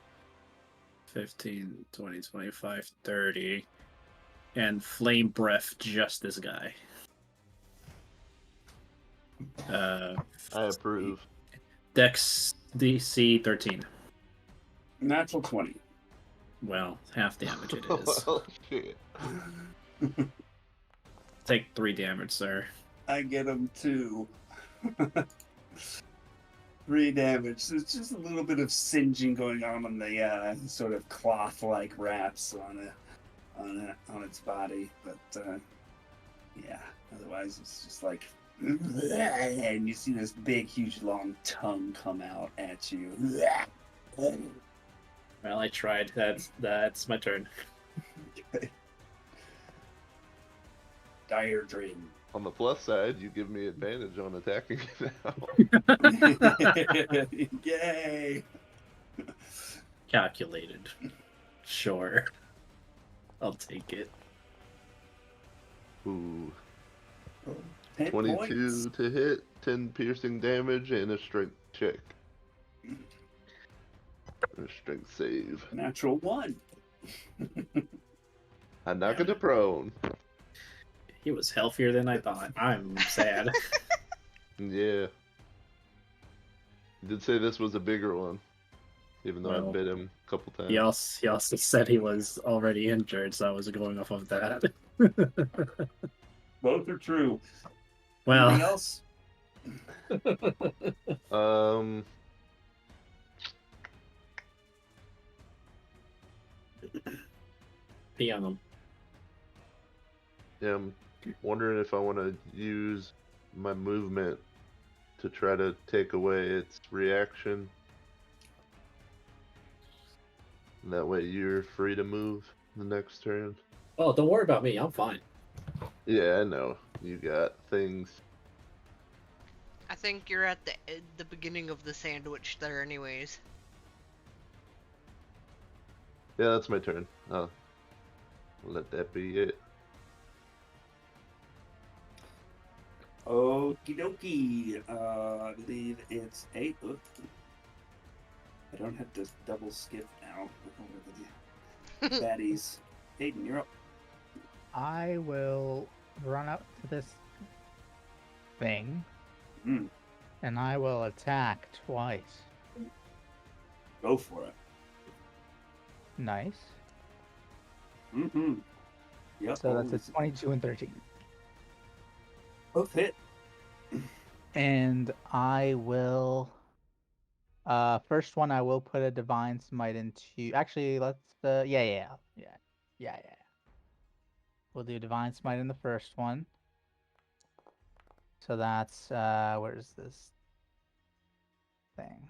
15, 20, 25, 30. And flame breath just this guy. I approve. Dex DC 13. Natural 20. Well, half damage it is. Well, shit. Take 3 damage, sir. I get him too. 3 damage. So it's just a little bit of singeing going on the sort of cloth-like wraps on its body, but yeah. Otherwise, it's just like, and you see this big, huge, long tongue come out at you. Well, I tried. That's my turn. Dire Dream. On the plus side, you give me advantage on attacking it now. Yay! Calculated. Sure. I'll take it. Ooh. 10 22 points. to hit, 10 piercing damage, and a strength check. A strength save. Natural 1. I knock it to prone. He was healthier than I thought. I'm sad. Yeah. You did say this was a bigger one, even though Well, I bit him a couple times. He also said he was already injured, so I was going off of that. Both are true. Anything Well, else? pee on him. Yeah, I'm wondering if I want to use my movement to try to take away its reaction. That way you're free to move the next turn. Oh, don't worry about me. I'm fine. Yeah, I know. You got things. I think you're at the beginning of the sandwich there, anyways. Yeah, that's my turn. I'll let that be it. Okie dokie. I believe it's 8. Oops. I don't have to double skip now. Over the baddies. Hayden, you're up. I will run up to this thing, Mm, and I will attack twice. go for it. Nice. Mm-hmm. Yep. So that's a 22 and 13. Both hit. And I will... first one, I will put a Divine Smite into... Actually, let's... Yeah. We'll do Divine Smite in the first one. So that's... where's this thing?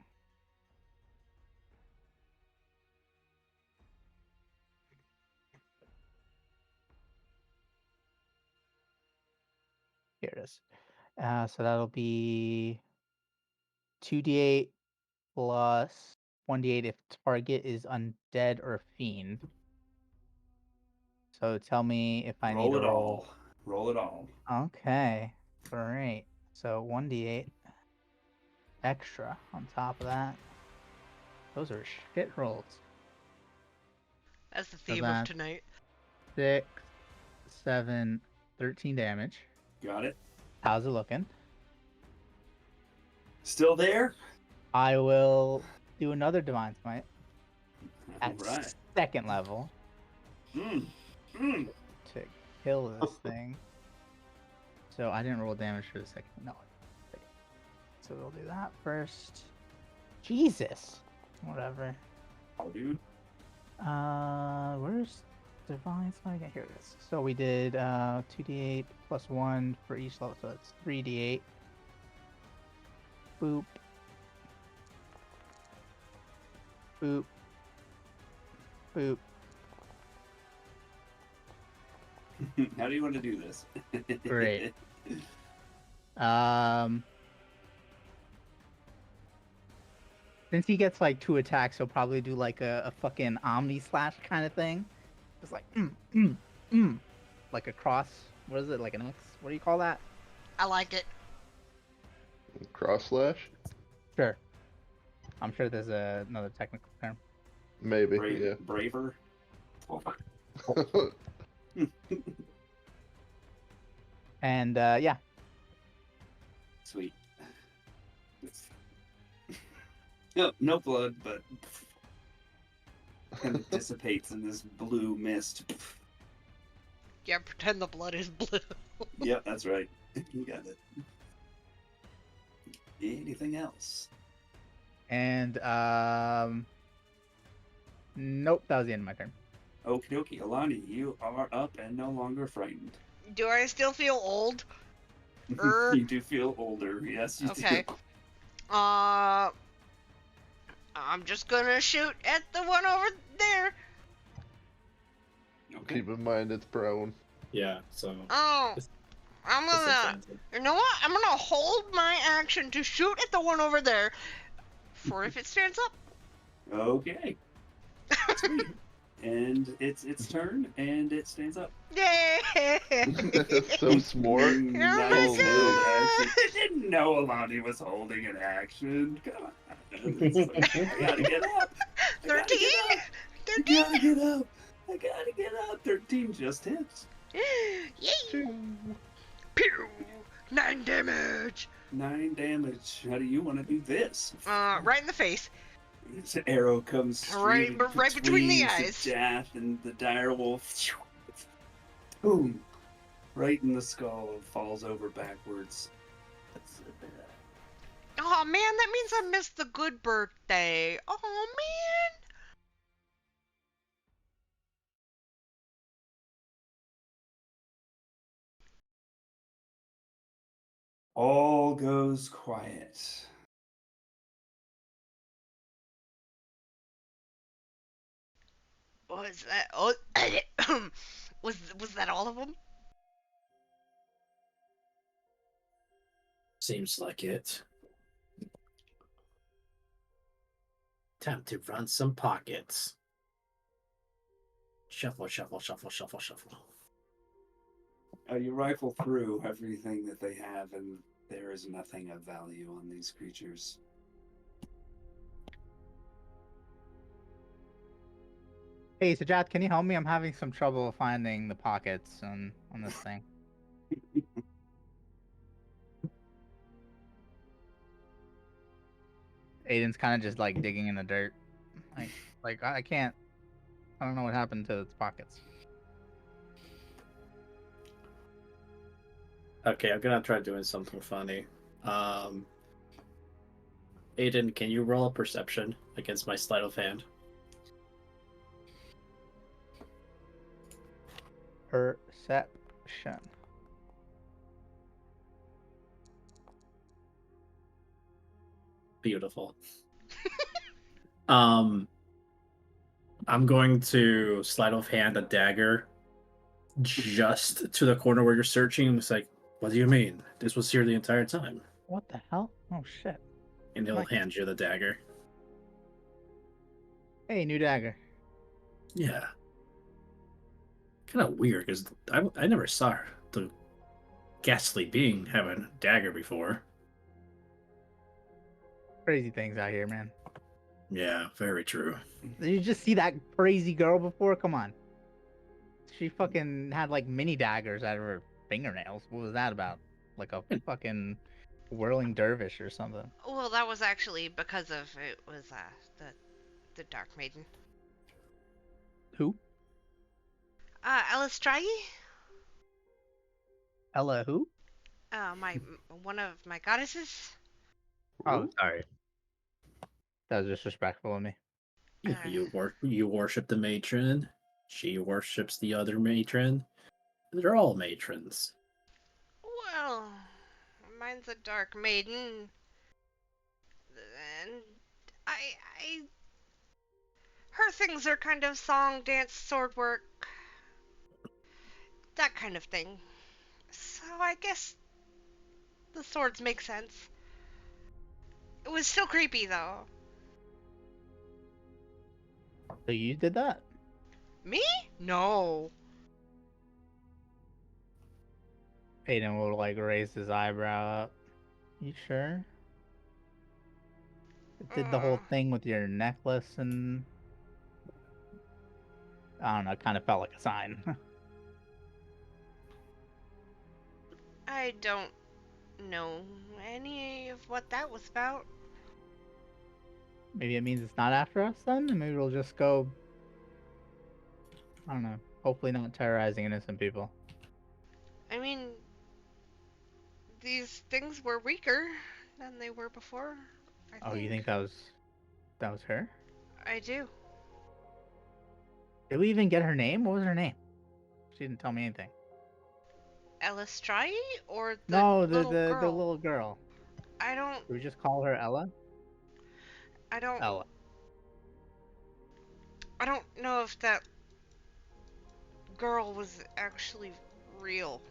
Here it is. So that'll be 2d8 plus 1d8 if target is undead or fiend. So tell me if I need to roll. Roll it all. Okay, great. So 1d8 extra on top of that. Those are shit rolls. That's the So theme of that's tonight. 6, 7, 13 damage. Got it. How's it looking? Still there? I will do another Divine Smite All at right. second level. to kill this thing. So I didn't roll damage for the second. No. So we'll do that first. Jesus. Whatever. Oh, dude. Where's Divine Smite again? Here it is. So we did 2d8 plus 1 for each level, so it's 3d8. Boop. Boop. Boop. How do you want to do this? Great. Since he gets like 2 attacks, he'll probably do like a fucking Omni Slash kind of thing. Just like like a cross. What is it? Like an X? What do you call that? I like it. Cross slash? Sure. I'm sure there's another technical term. Maybe, yeah. Braver. And yeah. Sweet. No blood, but kind of dissipates in this blue mist. Yeah, pretend the blood is blue. Yep, that's right. You got it. Anything else? And nope, that was the end of my turn. Okie dokie, Alani, you are up and no longer frightened. Do I still feel old? You do feel older, yes, you Okay. do. I'm just gonna shoot at the one over there. Okay. Keep in mind it's prone. Yeah, so. Oh, I'm gonna. disadvantage. You know what? I'm gonna hold my action to shoot at the one over there, for if it stands up. Okay. Sweet. And it's its turn, and it stands up. Yay! So smart. Nice my little God. action. I didn't know Alani was holding an action. Come on. It's like, I gotta get up. I gotta 13? get up. I gotta get up. I gotta get up. 13 just hits. Yay! Pew! 9 damage. 9 damage. How do you want to do this? Right in the face. This arrow comes Right- straight right between the eyes. Jath and the dire wolf. Boom! Right in the skull. Falls over backwards. Oh man, that means I missed the good birthday. Oh man. All goes quiet. Was that? Oh, was that all of them? Seems like it. Time to run some pockets. Shuffle, shuffle, shuffle, shuffle, shuffle. You rifle through everything that they have, and there is nothing of value on these creatures. Hey, Sajat, can you help me? I'm having some trouble finding the pockets on this thing. Aiden's kind of just like digging in the dirt. Like I can't. I don't know what happened to its pockets. Okay, I'm gonna try doing something funny. Aiden, can you roll a perception against my sleight of hand? Perception. Beautiful. I'm going to sleight of hand a dagger just to the corner where you're searching. It's like, what do you mean? This was here the entire time. What the hell? Oh shit. And he'll Like- hand you the dagger. Hey, new dagger. Yeah. Kind of weird because I never saw the ghastly being have a dagger before. Crazy things out here, man. Yeah, very true. Did you just see that crazy girl before? Come on. She fucking had like mini daggers out of her fingernails. What was that about? Like a fucking whirling dervish or something. Well, that was actually because of it was the Dark Maiden. Who? Alistrae? Ella who? One of my goddesses. Oh, Ooh. sorry. That was disrespectful of me. Yeah, you worship the matron. She worships the other matron. They're all matrons. Well, mine's a dark maiden, and I, her things are kind of song, dance, sword work, that kind of thing. So I guess the swords make sense. It was still creepy though. So you did that? Me? No. Aiden will like raise his eyebrow up. You sure? It did the whole thing with your necklace and I don't know, it kind of felt like a sign. I don't know any of what that was about. Maybe it means it's not after us then? And maybe we'll just go, I don't know, hopefully not terrorizing innocent people. I mean, these things were weaker than they were before. Oh, you think that was her? I do. Did we even get her name? What was her name? She didn't tell me anything. Alistrae or the No, little the girl? little girl. I don't. Did we just call her Ella? I don't. Ella. I don't know if that girl was actually real.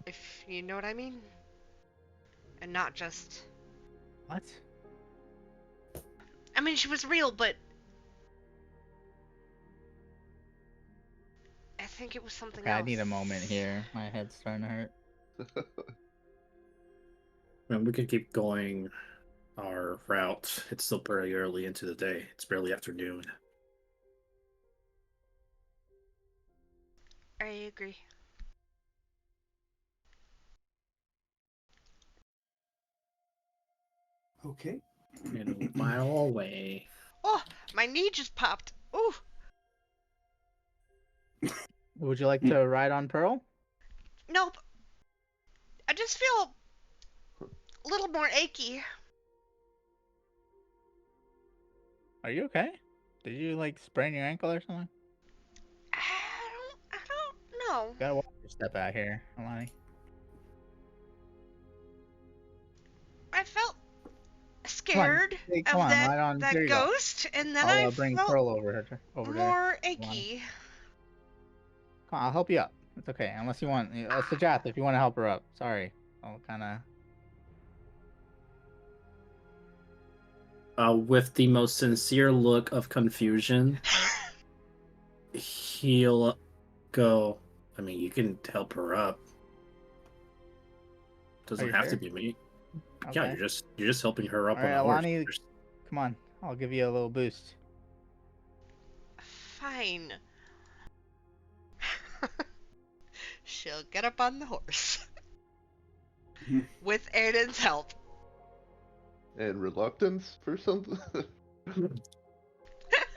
If you know what I mean. And not just. What? I mean, she was real, but I think it was something Okay, else. I need a moment here. My head's starting to hurt. I mean, we could keep going our route. It's still pretty early into the day. It's barely afternoon. I agree. Okay. And a mile away. Oh, my knee just popped. Ooh. Would you like to ride on Pearl? Nope. I just feel a little more achy. Are you okay? Did you like sprain your ankle or something? I don't know. Gotta watch your step out here, Alani. I felt Come on, scared hey, of come on, that ride on. There you go. ghost, and then I'll I bring felt Pearl over there. more achy. Come on, I'll help you up. It's okay, unless you want. Sajath, if you want to help her up. Sorry, I'll kind of. With the most sincere look of confusion, he'll go, I mean, you can help her up. Doesn't you have sure? to be me. Okay. Yeah, you're just helping her up All on right, the horse. Alani, come on. I'll give you a little boost. Fine. She'll get up on the horse. With Aiden's help. And reluctance for something?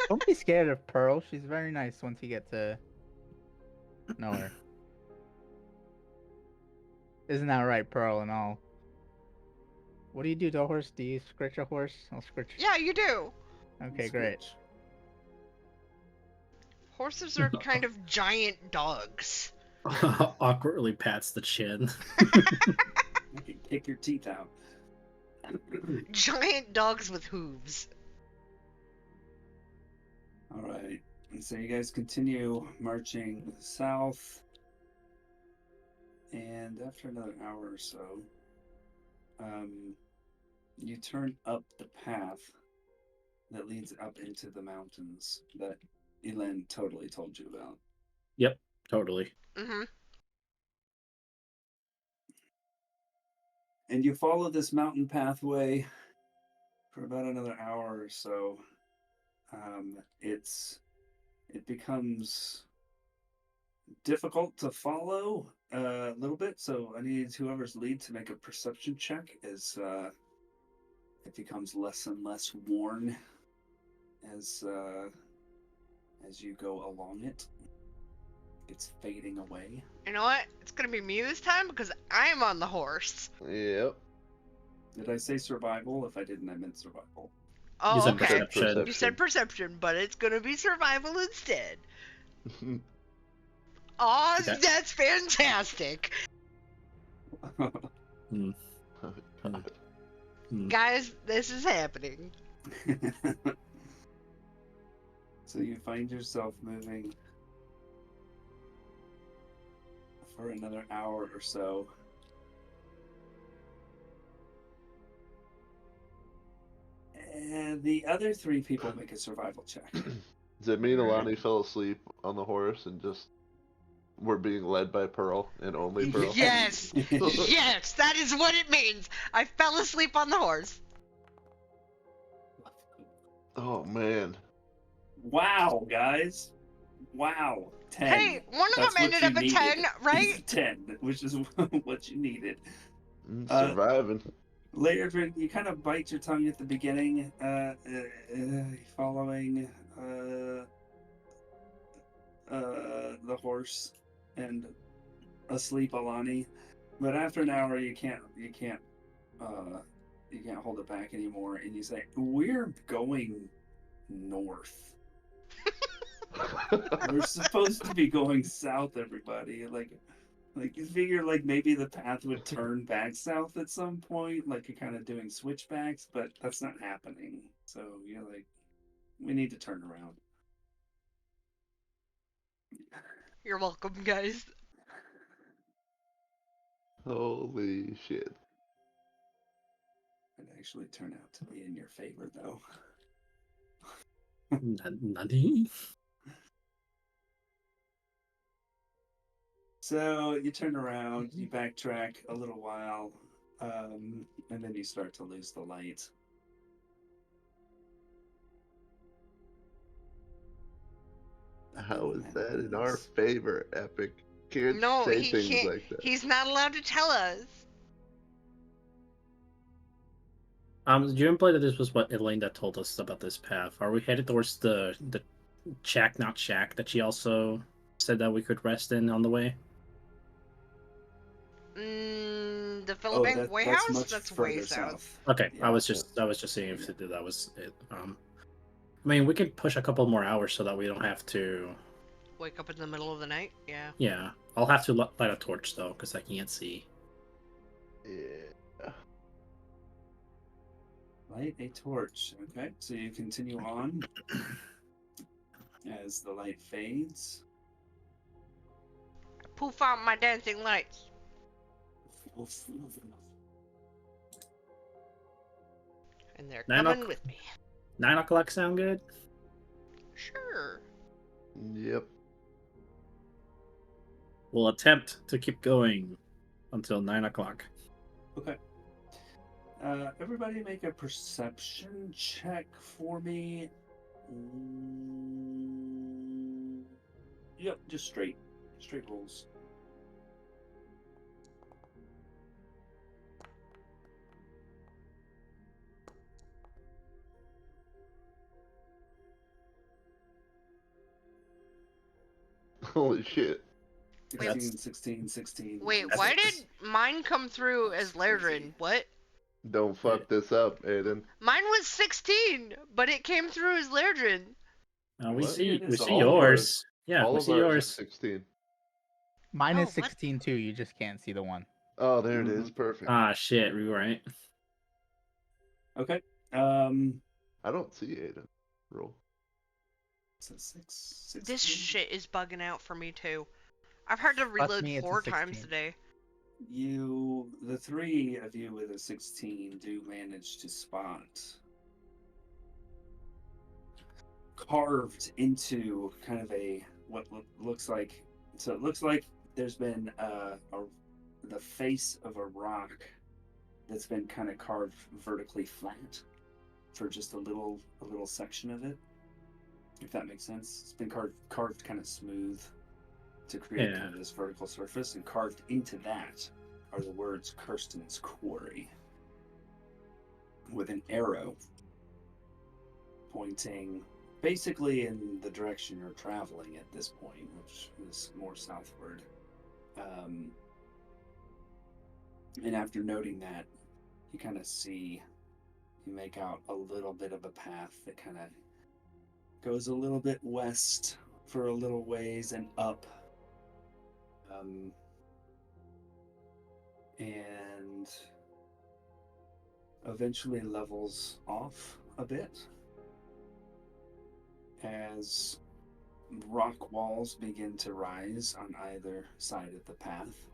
Don't be scared of Pearl. She's very nice once you get to know her. Isn't that right, Pearl and all? What do you do to a horse? Do you scratch a horse? I'll scratch. Yeah, you do. Okay, great. Horses are kind of giant dogs. Awkwardly pats the chin. I can kick your teeth out. Giant dogs with hooves. All right. And so you guys continue marching south. And after another hour or so, you turn up the path that leads up into the mountains that Elin totally told you about. Yep, totally. Mm-hmm. And you follow this mountain pathway for about another hour or so. It becomes difficult to follow a little bit, so I need whoever's lead to make a perception check as it becomes less and less worn as as you go along it. It's fading away. You know what? It's gonna be me this time because I'm on the horse. Yep. Did I say survival? If I didn't, I meant survival. Oh, said okay. perception. You said perception, but it's gonna be survival instead. Oh, Okay. that's fantastic. Hmm. Guys, this is happening. So you find yourself moving for another hour or so. And the other 3 people make a survival check. Does it mean Alani fell asleep on the horse and just we're being led by Pearl and only Pearl? Yes! Yes! That is what it means! I fell asleep on the horse. Oh man. Wow, guys. Wow. 10. Hey, one of That's them what ended you up at needed. 10, right? It's a 10, which is what you needed. Surviving. Later, you kind of bite your tongue at the beginning, following the horse and asleep Alani. But after an hour, you can't hold it back anymore, and you say, "We're going north. We're supposed to be going south, everybody." Like you figure like maybe the path would turn back south at some point, like you're kind of doing switchbacks, but that's not happening. So you're like, we need to turn around. You're welcome, guys. Holy shit. It actually turned out to be in your favor, though. Nani? So you turn around, you backtrack a little while, and then you start to lose the light. How is that in our favor, Epic? Can't No, say he things can't. like that. He's not allowed to tell us. Do you imply that this was what Elaine that told us about this path? Are we headed towards the shack, not shack, that she also said that we could rest in on the way? The Philippine Wayhouse? much That's way further south. Okay, Yeah. I was just seeing if that was it. I mean, we could push a couple more hours so that we don't have to. Wake up in the middle of the night? Yeah. Yeah, I'll have to light a torch though, because I can't see. Yeah. Light a torch. Okay, so you continue on as the light fades. Poof out my dancing lights. And they're 9 coming with me. 9 o'clock sound good? Sure. Yep. We'll attempt to keep going until 9 o'clock. Okay. Everybody make a perception check for me. Yep, just straight rolls. Holy shit. 16. Wait, why did mine come through as Lairdrin? What? Don't fuck this up, Aiden. Mine was 16, but it came through as Lairdrin. We What? see It is we see all of yours. Yeah, All we of see ours are yours. 16. Mine Oh, is what? 16 too. You just can't see the one. Oh, there it is. Perfect. Ah, shit, we were right. Okay. I don't see Aiden. Roll. So 6. This shit is bugging out for me too. I've had to reload me, it's a 4 times 16. today. The 3 of you with a 16 do manage to spot carved into kind of what looks like. So it looks like there's been the face of a rock that's been kind of carved vertically flat for just a little section of it. If that makes sense, it's been carved kind of smooth to create kind of this vertical surface, and carved into that are the words Kirsten's Quarry, with an arrow pointing basically in the direction you're traveling at this point, which is more southward. And after noting that, you kind of see, you make out a little bit of a path that kind of goes a little bit west for a little ways and up. And eventually levels off a bit as rock walls begin to rise on either side of the path,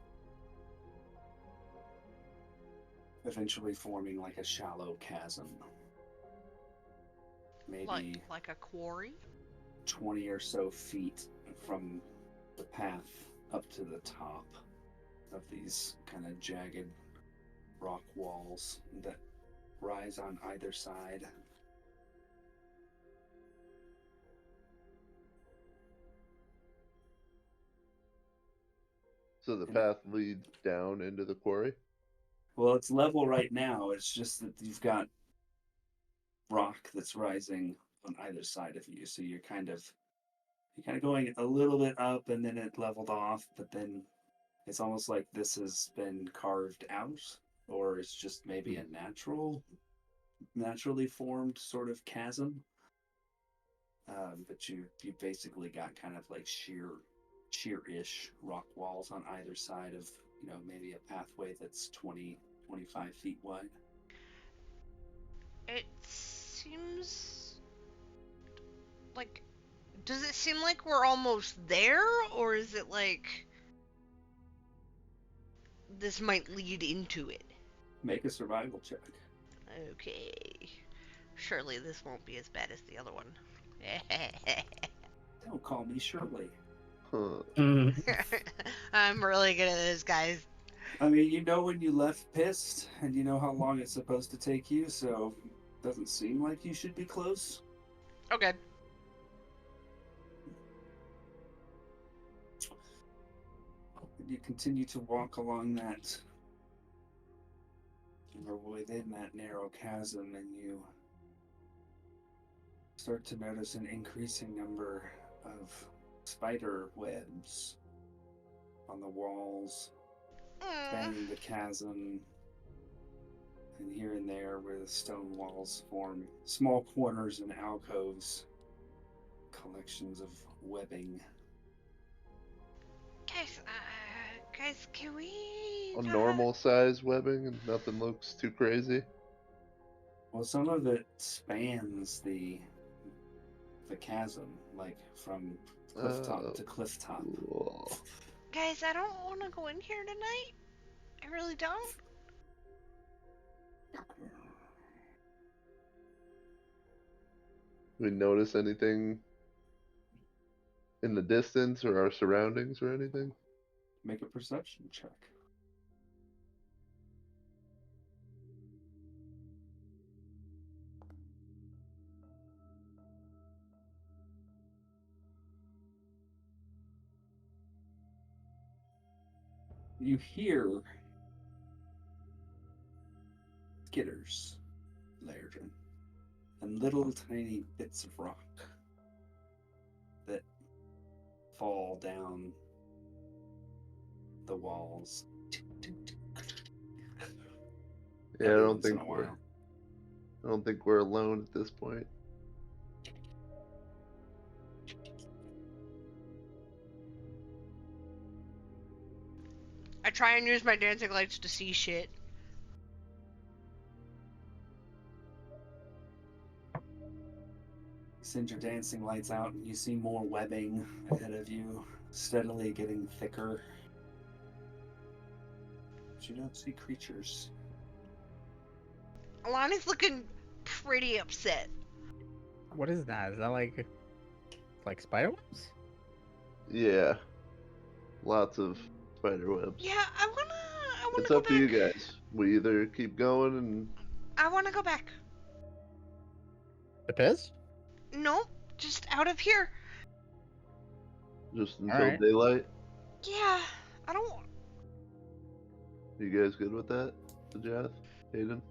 eventually forming like a shallow chasm. Maybe like a quarry? 20 or so feet from the path up to the top of these kind of jagged rock walls that rise on either side. So the path leads down into the quarry? Well, it's level right now. It's just that you've got rock that's rising on either side of you. So you're kind of going a little bit up and then it leveled off, but then it's almost like this has been carved out, or it's just maybe a naturally formed sort of chasm. But you basically got kind of like sheer-ish rock walls on either side of, maybe a pathway that's 20, 25 feet wide. It seems like... Does it seem like we're almost there, or is it like this might lead into it? Make a survival check. Okay. Surely this won't be as bad as the other one. Don't call me Shirley. Huh. I'm really good at this, guys. I mean, you know when you left pissed, and you know how long it's supposed to take you, so it doesn't seem like you should be close. Okay. You continue to walk along that, or within that narrow chasm, and you start to notice an increasing number of spider webs on the walls, spanning the chasm, and here and there where the stone walls form small corners and alcoves, collections of webbing. Guys, can we... A normal size webbing and nothing looks too crazy? Well, some of it spans the chasm, like from cliff top to cliff top. Cool. Guys, I don't want to go in here tonight. I really don't. We notice anything in the distance or our surroundings or anything? Make a perception check. You hear skitters, Lairdrin, and little tiny bits of rock that fall down the walls. Yeah, Every once in a while. I don't think we're alone at this point. I try and use my dancing lights to see shit. Send your dancing lights out and you see more webbing ahead of you, steadily getting thicker. But you don't see creatures. Alani's looking pretty upset. What is that? Is that like spiderwebs? Yeah. Lots of spider webs. Yeah, I wanna It's go up back. to you guys. We either keep going and I wanna go back. The piss? No, just out of here. just until Alright. daylight. Yeah, I don't... You guys good with that? Jath? Hayden?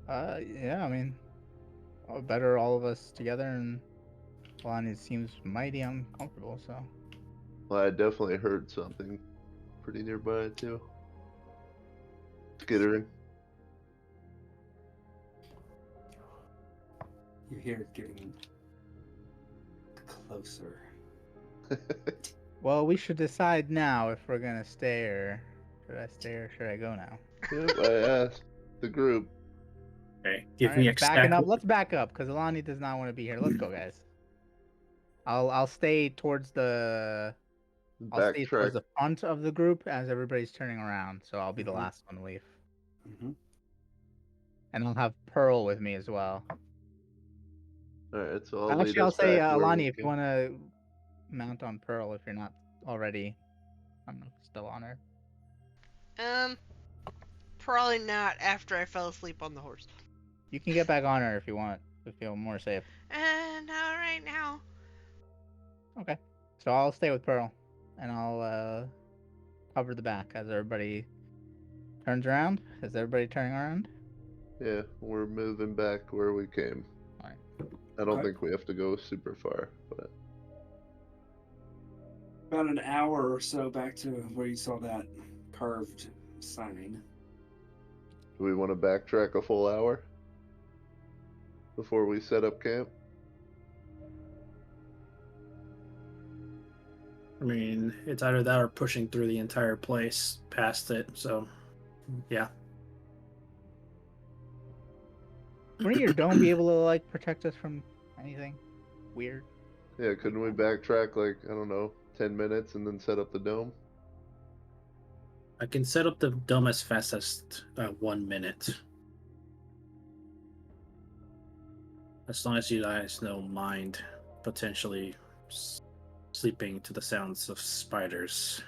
Yeah, I mean, better all of us together, and Lonnie seems mighty uncomfortable, so. Well, I definitely heard something pretty nearby too. Skittering. You hear it getting closer. Well, we should decide now if we're gonna stay, or should I stay, or should I go now? Yep, I asked the group. Okay, give Alright, me backing up. exactly. Let's back up, because Alani does not want to be here. Let's go, guys. I'll stay towards the Backtrack. front of the group as everybody's turning around, so I'll be the Mhm. last one to leave. Mm-hmm. And I'll have Pearl with me as well. Alright, so I'll lead Actually, I'll us say, back to where Alani, we if you came. want to mount on Pearl, if you're not already, I'm still on her. Probably not after I fell asleep on the horse. You can get back on her if you want to feel more safe. Not right now. Okay. So I'll stay with Pearl, and I'll cover the back as everybody turns around. Is everybody turning around? Yeah, we're moving back where we came. Alright. I don't Okay. think we have to go super far, but About an hour or so back to where you saw that carved sign. do we want to backtrack a full hour before we set up camp? I mean, it's either that or pushing through the entire place past it. So, yeah. Wouldn't your dome be able to like protect us from anything weird? Yeah, couldn't we backtrack like, I don't know, 10 minutes and then set up the dome? I can set up the dome as fast as 1 minute. As long as you guys don't mind potentially sleeping to the sounds of spiders.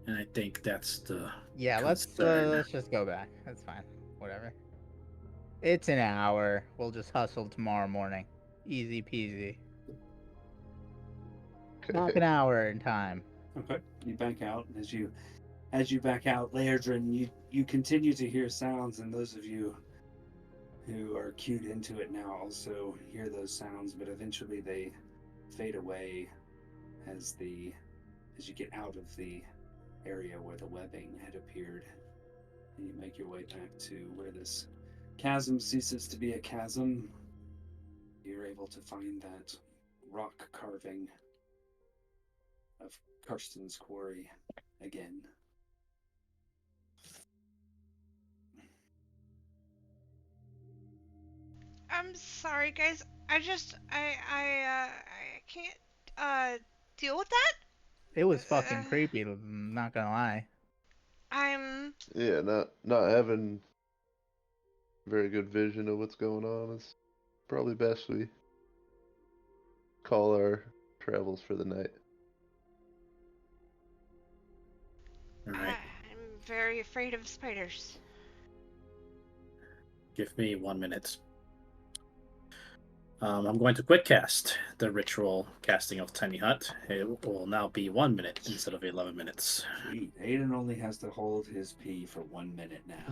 And I think that's the Yeah, concern. let's just go back. That's fine. Whatever. It's an hour. We'll just hustle tomorrow morning. Easy peasy. Knock an hour in time. Okay. You back out, and as you back out, Laerdrin, you continue to hear sounds, and those of you who are cued into it now also hear those sounds, but eventually they fade away as you get out of the area where the webbing had appeared, and you make your way back to where this chasm ceases to be a chasm. You're able to find that rock carving of Karsten's quarry again. I'm sorry, guys. I can't deal with that. It was fucking creepy, I'm not gonna lie. I'm Yeah, not having very good vision of what's going on is probably best we call our travels for the night. All right. I'm very afraid of spiders. Give me 1 minute. I'm going to quick cast the ritual casting of Tiny Hut. It will now be 1 minute instead of 11 minutes. Sweet. Aiden only has to hold his pee for 1 minute now.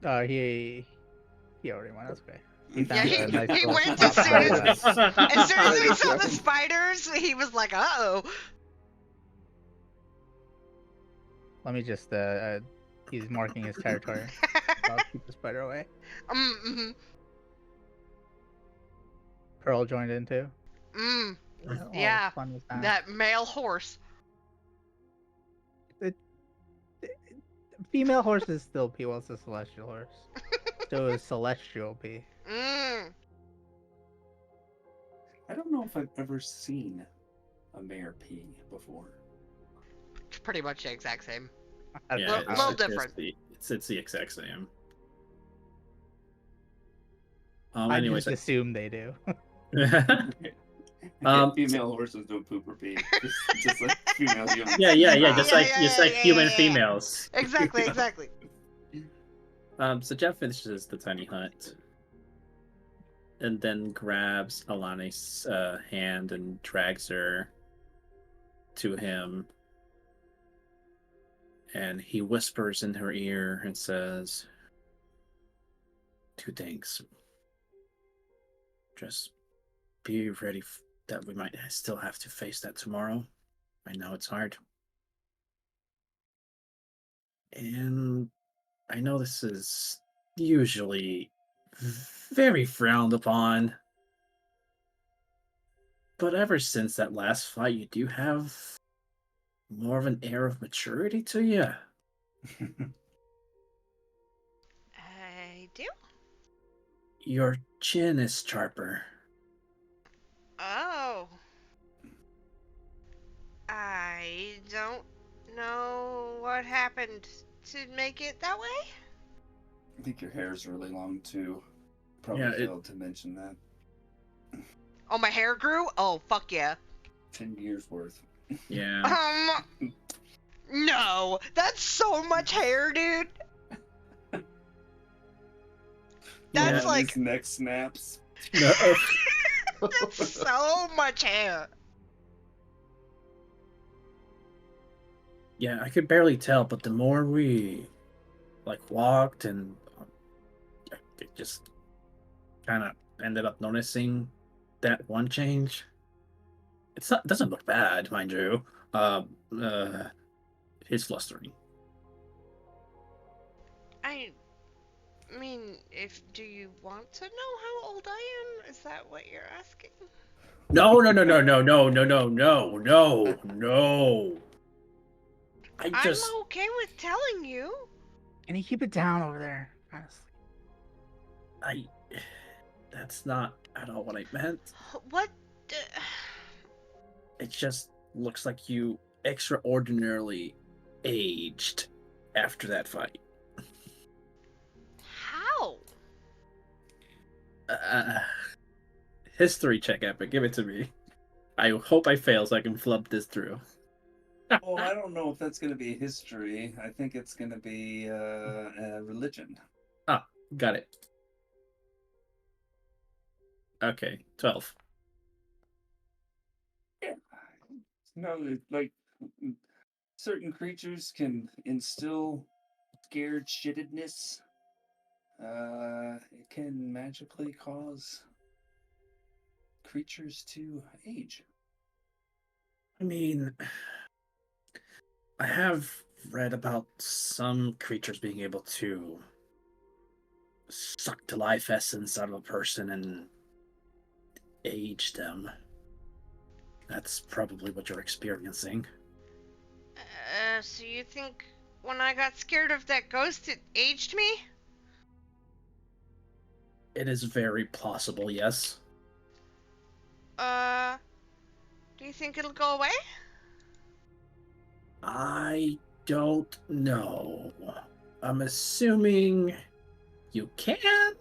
He already went. That's okay. He Yeah, found a nice he little went spot as soon for as us. as soon as he saw the spiders, he was like, "Uh-oh." Let me just he's marking his territory. I'll keep the spider away. Mm-hmm. Pearl joined in too. Mm. All Yeah, fun with that. that male horse. Female horse is still P. Well, it's a celestial horse. So is celestial P. Mm. I don't know if I've ever seen a mare pee before. It's pretty much the exact same. Yeah, Little different. It's the exact same. I Anyways, just assume they do. Female horses don't poop or pee. Just like female humans. yeah. Just Yeah, like human yeah. females. Exactly. So Jeff finishes the tiny hut, and then grabs Alani's hand and drags her to him, and he whispers in her ear and says, two things. Just be ready that we might still have to face that tomorrow. I know it's hard. And I know this is usually very frowned upon. But ever since that last fight, you do have more of an air of maturity to you. I do? Your chin is sharper. Oh. I don't know what happened to make it that way. I think your hair's really long too. Probably Yeah, failed to mention that. Oh, my hair grew? Oh, fuck yeah. 10 years worth. Yeah. No, that's so much hair, dude. That's Yeah, like his neck snaps. No. that's so much hair. Yeah, I could barely tell, but the more we walked and it just kind of ended up noticing that one change. It doesn't look bad, mind you. It's flustering. I mean, do you want to know how old I am? Is that what you're asking? No. I'm okay with telling you. Can you keep it down over there? Honestly. That's not at all what I meant. What? It just looks like you extraordinarily aged after that fight. How? History check, Epic. Give it to me. I hope I fail so I can flub this through. Well, I don't know if that's going to be history. I think it's going to be religion. Ah, got it. Okay, 12. Yeah. No, like certain creatures can instill scared shittedness. It can magically cause creatures to age. I mean, I have read about some creatures being able to suck the life essence out of a person and age them. That's probably what you're experiencing. So you think when I got scared of that ghost, it aged me? It is very plausible, yes. Do you think it'll go away? I don't know. I'm assuming you can,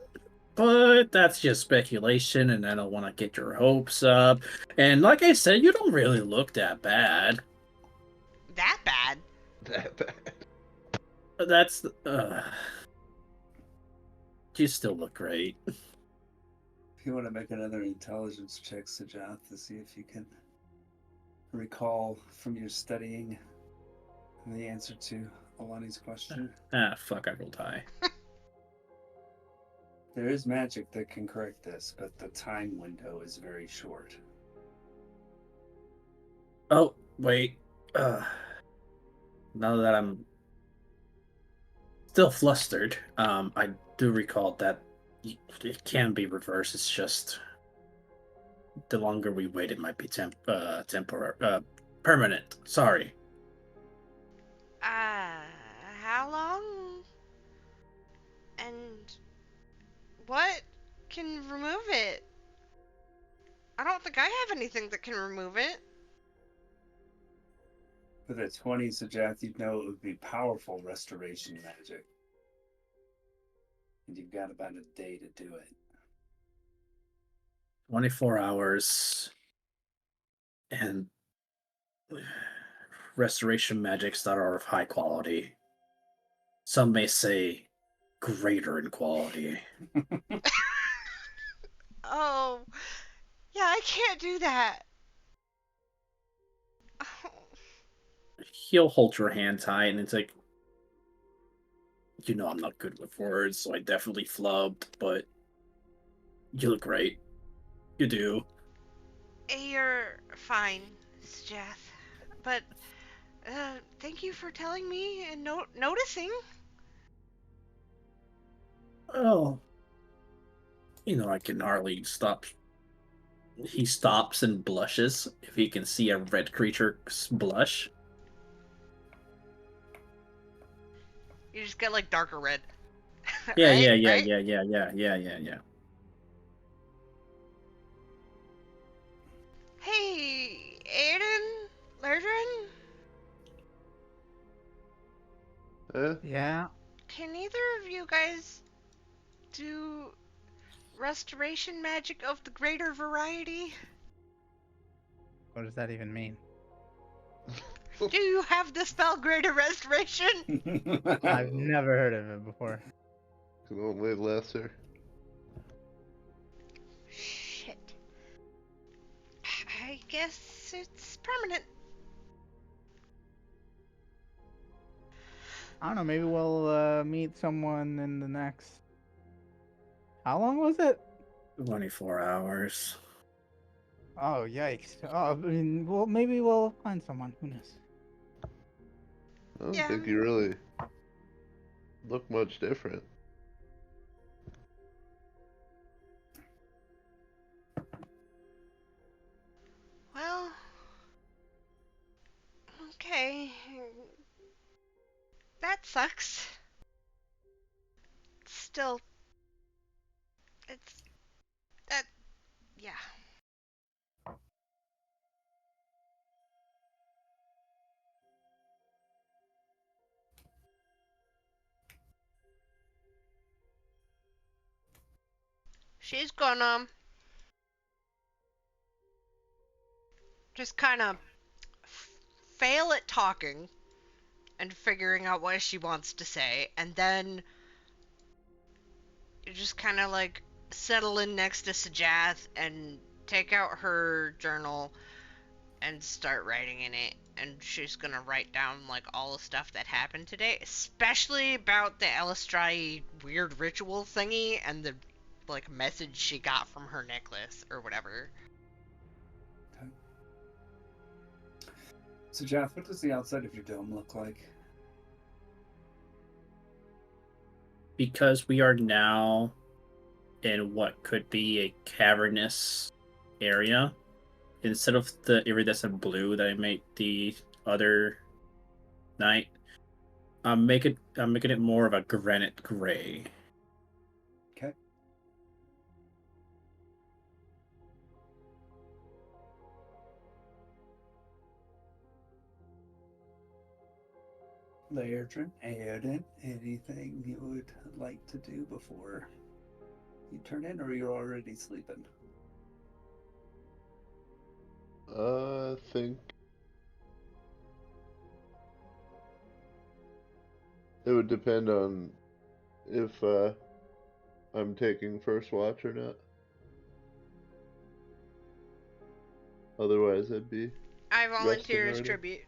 but that's just speculation, and I don't want to get your hopes up. And like I said, you don't really look that bad. That bad? That bad. That's you still look great. If you want to make another intelligence check, Sajath, to see if you can recall from your studying the answer to Alani's question. Fuck, I rolled high. There is magic that can correct this, but the time window is very short. Oh, wait. Now that I'm still flustered, I do recall that it can be reversed. It's just the longer we wait, it might be permanent. Sorry. How long? And what can remove it? I don't think I have anything that can remove it. With a 20, Sajath, you'd know it would be powerful restoration magic. And you've got about a day to do it. 24 hours and restoration magics that are of high quality. Some may say greater in quality. Oh, yeah, I can't do that. Oh. He'll hold your hand tight, and it's like, You know I'm not good with words, so I definitely flubbed, but you look great. You do. You're fine, Jath. But thank you for telling me and noticing. Oh. You know, I can hardly stop. He stops and blushes if he can see a red creature blush. You just get like darker red. Yeah, right? yeah, yeah, Right? yeah, yeah, yeah, yeah, yeah, yeah. Hey, Aiden, Lardrin, Yeah. can either of you guys do restoration magic of the greater variety? What does that even mean? Do you have the spell greater restoration? I've never heard of it before. Can only lesser. Shit. I guess it's permanent. I don't know. Maybe we'll meet someone in the next. How long was it? 24 hours. Oh, yikes. Oh, I mean, well, maybe we'll find someone. Who knows? I don't Yeah. think you really look much different. Well, okay. That sucks. Still, it's that. Yeah. She's gonna just kind of fail at talking and figuring out what she wants to say, and then you just kind of like settle in next to Sajath and take out her journal and start writing in it. And she's gonna write down like all the stuff that happened today, especially about the Elistrai weird ritual thingy and the like message she got from her necklace or whatever. Okay. So, Jeff, what does the outside of your dome look like? Because we are now in what could be a cavernous area, instead of the iridescent blue that I made the other night, I'm making it more of a granite gray. Okay. Lardrin, Aiden, anything you would like to do before you turn in, or you're already sleeping? I think it would depend on if I'm taking first watch or not. Otherwise, I'd be I resting volunteer as already. tribute.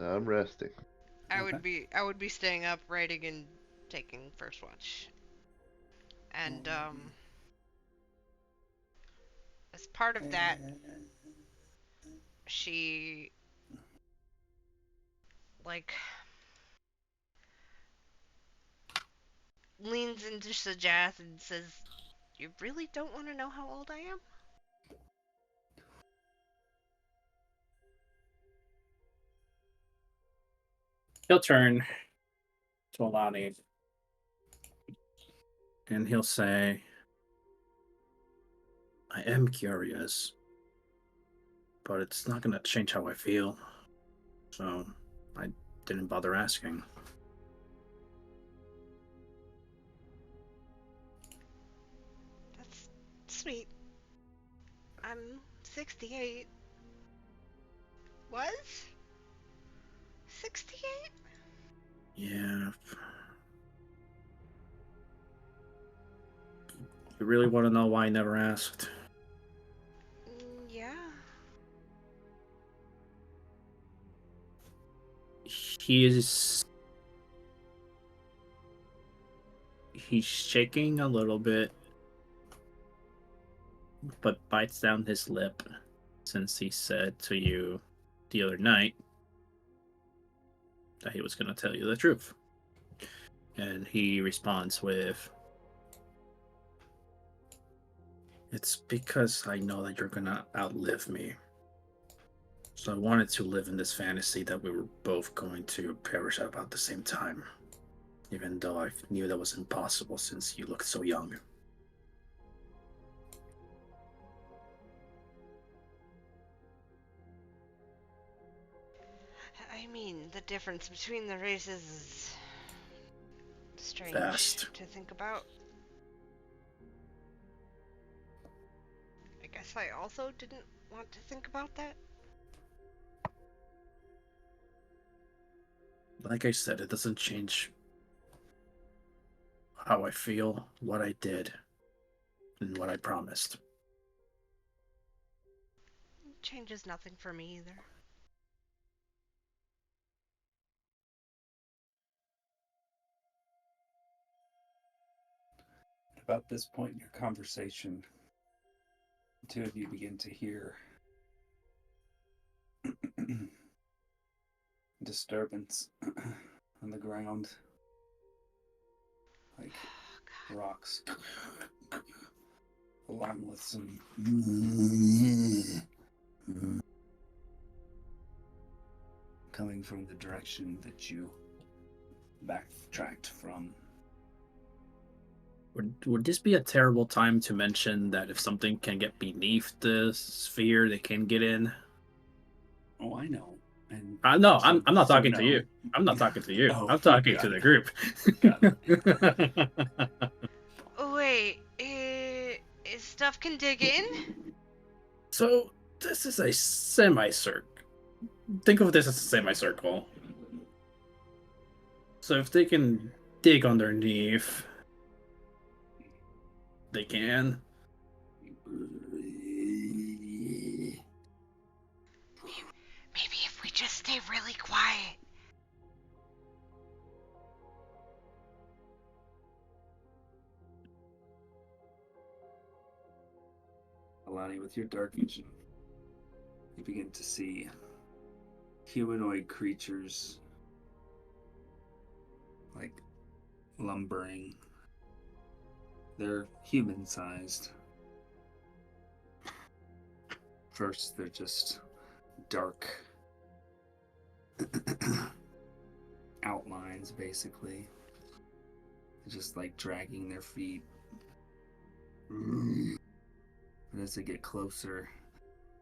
I'm resting. I Okay. would be staying up writing and taking first watch. And as part of that, she like leans into Sajath and says, "You really don't want to know how old I am?" He'll turn to Alani and he'll say, I am curious, but it's not going to change how I feel. So I didn't bother asking. That's sweet. I'm 68. Was? 68? Yeah. You really want to know why I never asked? Yeah. He's shaking a little bit, but bites down his lip since he said to you the other night that he was going to tell you the truth. And he responds with, "It's because I know that you're going to outlive me. So I wanted to live in this fantasy that we were both going to perish at about the same time, even though I knew that was impossible since you looked so young." I mean, the difference between the races is strange Vast. to think about. I guess I also didn't want to think about that. Like I said, it doesn't change how I feel, what I did, and what I promised. It changes nothing for me either. About this point in your conversation, the two of you begin to hear disturbance on the ground, like rocks, along with some coming from the direction that you backtracked from. Would this be a terrible time to mention that if something can get beneath the sphere, they can get in? Oh, I know. And No, so- I'm not so talking no. to you. I'm not talking to you. Oh, I'm talking got to the it. group. Wait, stuff can dig in? So this is a semicircle. Think of this as a semicircle. So if they can dig underneath, they can. Maybe if we just stay really quiet. Alani, with your dark vision, you begin to see humanoid creatures like lumbering. They're human-sized. First, they're just dark outlines, basically. Just like dragging their feet. And as they get closer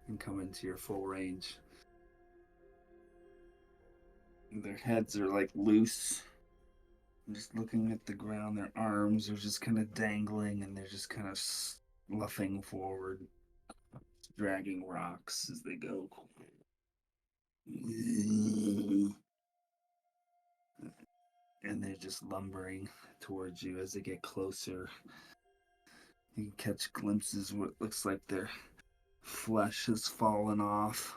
and come into your full range, their heads are like loose. Just looking at the ground, their arms are just kind of dangling and they're just kind of sloughing forward, dragging rocks as they go. And they're just lumbering towards you as they get closer. You can catch glimpses of what looks like their flesh has fallen off.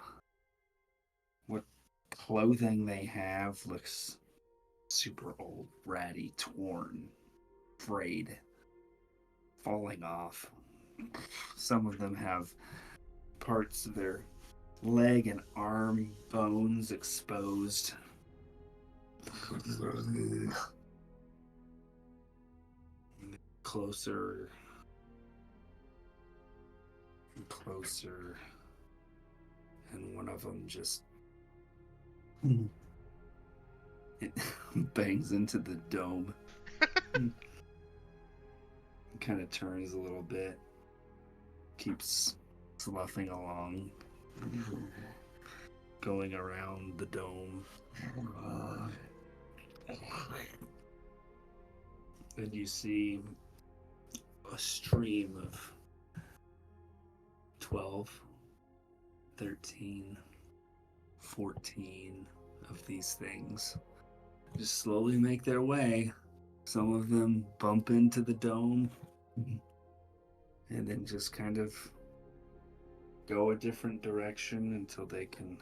What clothing they have looks super old, ratty, torn, frayed, falling off. Some of them have parts of their leg and arm bones exposed. Closer and closer, and one of them just it bangs into the dome. Kind of turns a little bit, keeps sloughing along, going around the dome. And you see a stream of 12, 13, 14 of these things just slowly make their way. Some of them bump into the dome and then just kind of go a different direction until they can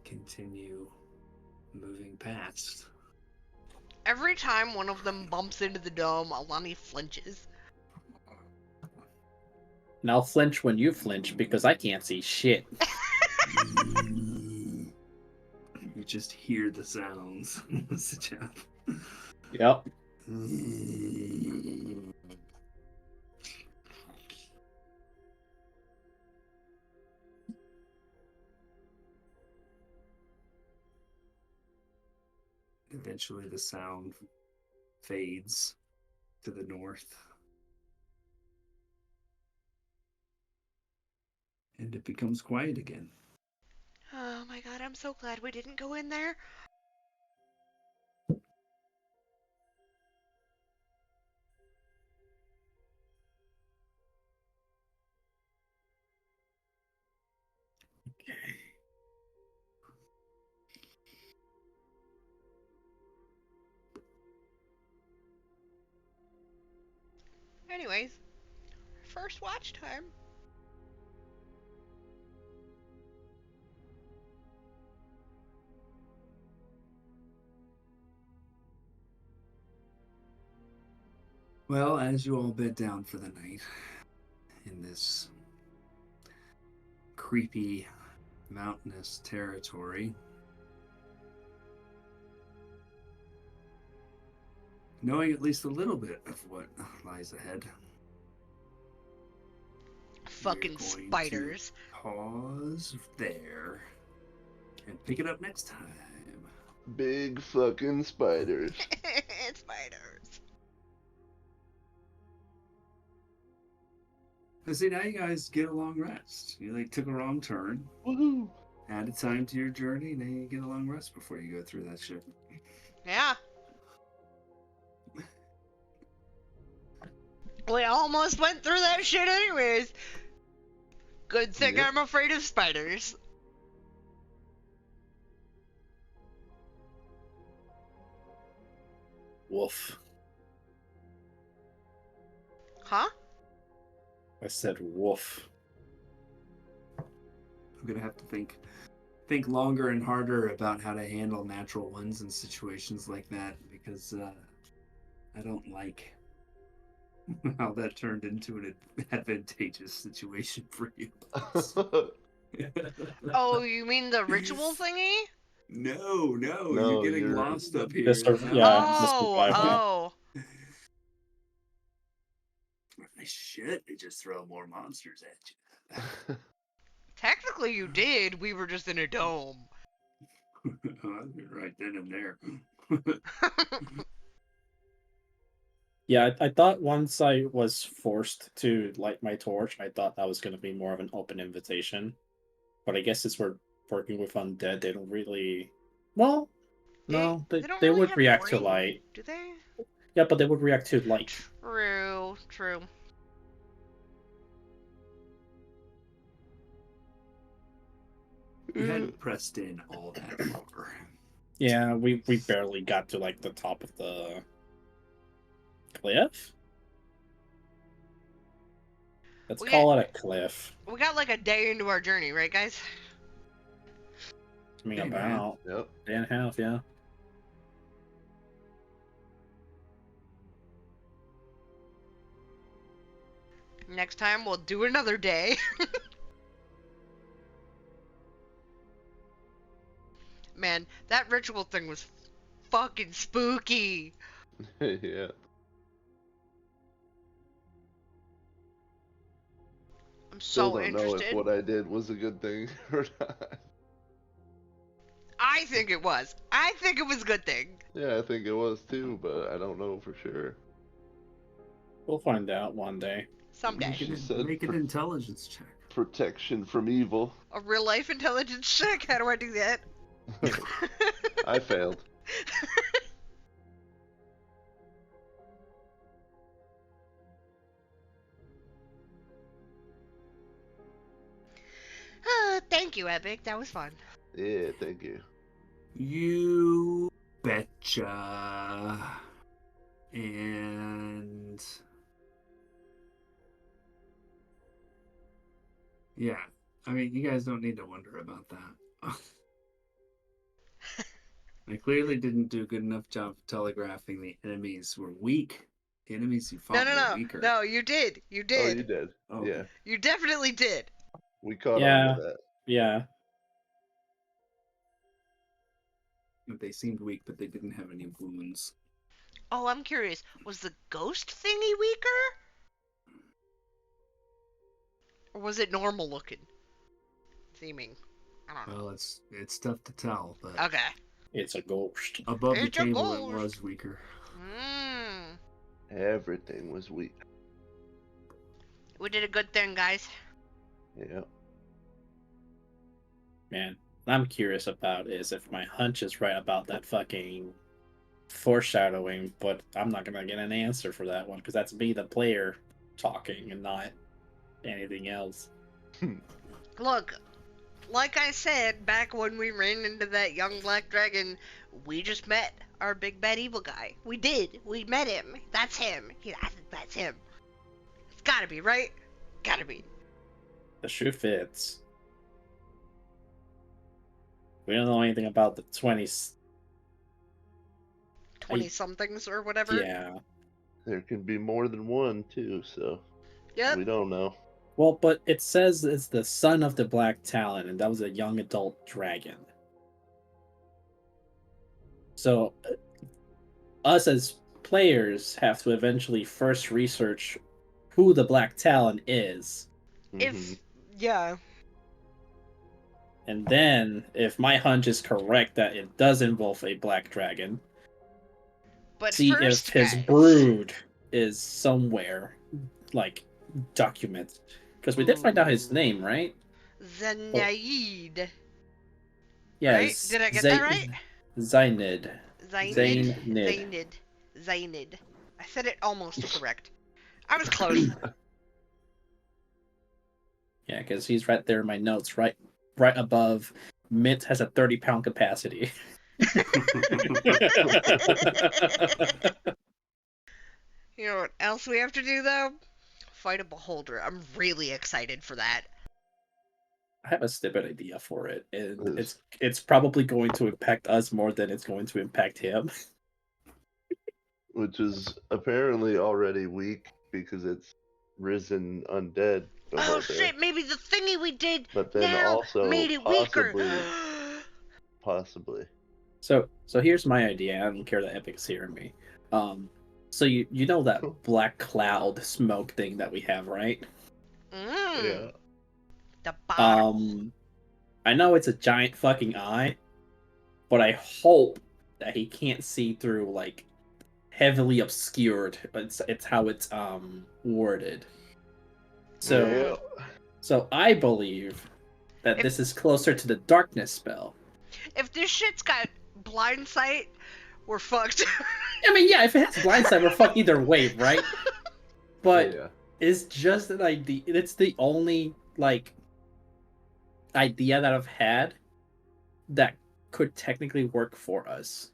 continue moving past. Every time one of them bumps into the dome, Alani flinches. And I'll flinch when you flinch because I can't see shit. You just hear the sounds. Jeff. Yep. Eventually the sound fades to the north. And it becomes quiet again. Oh my god, I'm so glad we didn't go in there. Okay. Anyways, first watch time. Well, as you all bed down for the night in this creepy mountainous territory, knowing at least a little bit of what lies ahead, Fucking we're going spiders. to pause there and pick it up next time. Big fucking spiders. Spiders. But see, now you guys get a long rest. You like took a wrong turn, Woohoo! added time to your journey, now you get a long rest before you go through that shit. Yeah. We almost went through that shit anyways. Good thing Yep. I'm afraid of spiders. Woof. Huh? I said woof. I'm gonna have to think longer and harder about how to handle natural ones in situations like that because I don't like how that turned into an advantageous situation for you. Oh, you mean the ritual thingy? No, No, you're getting you're- lost up here. This in the yeah, mountains. this survival. Oh. They should. They just throw more monsters at you. Technically you did. We were just in a dome. Right then and there. Yeah, I thought once I was forced to light my torch, I thought that was going to be more of an open invitation. But I guess since we're working with undead, they don't really. Well, no, don't they really would have react to brain, light. do they? Yeah, but they would react to light. True. You hadn't pressed in all that far. Yeah, we barely got to like the top of the cliff. Let's call it a cliff. We got like a day into our journey, right, guys? I mean, Day and a half. about Yep. day and a half, yeah. Next time we'll do another day. Man, that ritual thing was fucking spooky. Yeah. I'm Still so don't know interested. if what I did was a good thing or not. I think it was. I think it was a good thing. Yeah, I think it was too, but I don't know for sure. We'll find out one day. Someday. She said Make an intelligence check. protection from evil. A real life intelligence check? How do I do that? I failed. Thank you, Epic. That was fun. Yeah, thank you. You betcha. And yeah, I mean, you guys don't need to wonder about that. I clearly didn't do a good enough job of telegraphing the enemies were weak. The enemies you fought were weaker. No, you did. You did. Oh, you did. Oh. Yeah, You definitely did. we caught Yeah. on to that. Yeah. They seemed weak, but they didn't have any wounds. Oh, I'm curious. Was the ghost thingy weaker? Or was it normal looking? Theming. I don't know. Well, it's tough to tell, but Okay. It's a ghost. above the It's a table it ghost. was weaker. Mmm. Everything was weak. We did a good thing, guys. Yeah. Man, what I'm curious about is if my hunch is right about that fucking foreshadowing, but I'm not gonna get an answer for that one because that's me, the player, talking and not anything else. Look, like I said back when we ran into that young black dragon, we just met our big bad evil guy. We did. We met him. That's him. That's him. It's gotta be, right? Gotta be. The shoe fits. We don't know anything about the 20s. 20-somethings or whatever. Yeah. There can be more than one, too, so Yep. we don't know. Well, but it says it's the son of the Black Talon, and that was a young adult dragon. So, us as players have to eventually first research who the Black Talon is. Mhm. If yeah. And then, if my hunch is correct that it does involve a black dragon, But see first, if his guys, brood is somewhere, like, documented. Because we did find out his name, right? Zanaid. Yeah, Right? Did I get that right? Zainid. Zainid. Zainid. Zainid. I said it almost correct. I was close. Yeah, because he's right there in my notes, right above. Mint has a 30-pound capacity. You know what else we have to do, though? Fight a beholder. I'm really excited for that. I have a stupid idea for it, and Yes. it's probably going to impact us more than it's going to impact him. Which is apparently already weak because it's risen undead. Oh beholder. shit, maybe the thingy we did But then now also made it weaker. possibly. So here's my idea. I don't care that Epic's hearing me. So you know that black cloud smoke thing that we have, right? The bottom. I know it's a giant fucking eye, but I hope that he can't see through, like, heavily obscured. It's how it's worded. So so I believe that this is closer to the darkness spell. If this shit's got blind sight, we're fucked. I mean, yeah, if it has blind sight, we're fucked either way, right? But Yeah. it's just an idea. It's the only, like, idea that I've had that could technically work for us.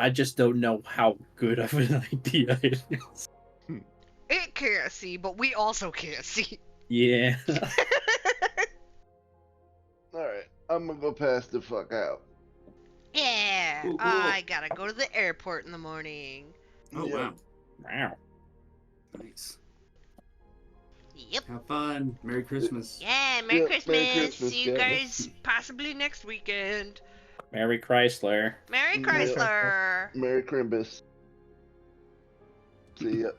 I just don't know how good of an idea it is. It can't see, but we also can't see. Yeah. Alright, I'm gonna go pass the fuck out. Yeah. Cool. I gotta go to the airport in the morning. Oh, Yeah. wow. Wow. Nice. Yep. Have fun. Merry Christmas. Yeah, Merry Yep, Christmas. Merry Christmas, See you yeah. guys possibly next weekend. Merry Chrysler. Merry Yeah. Chrysler. Merry Crimbus. See ya.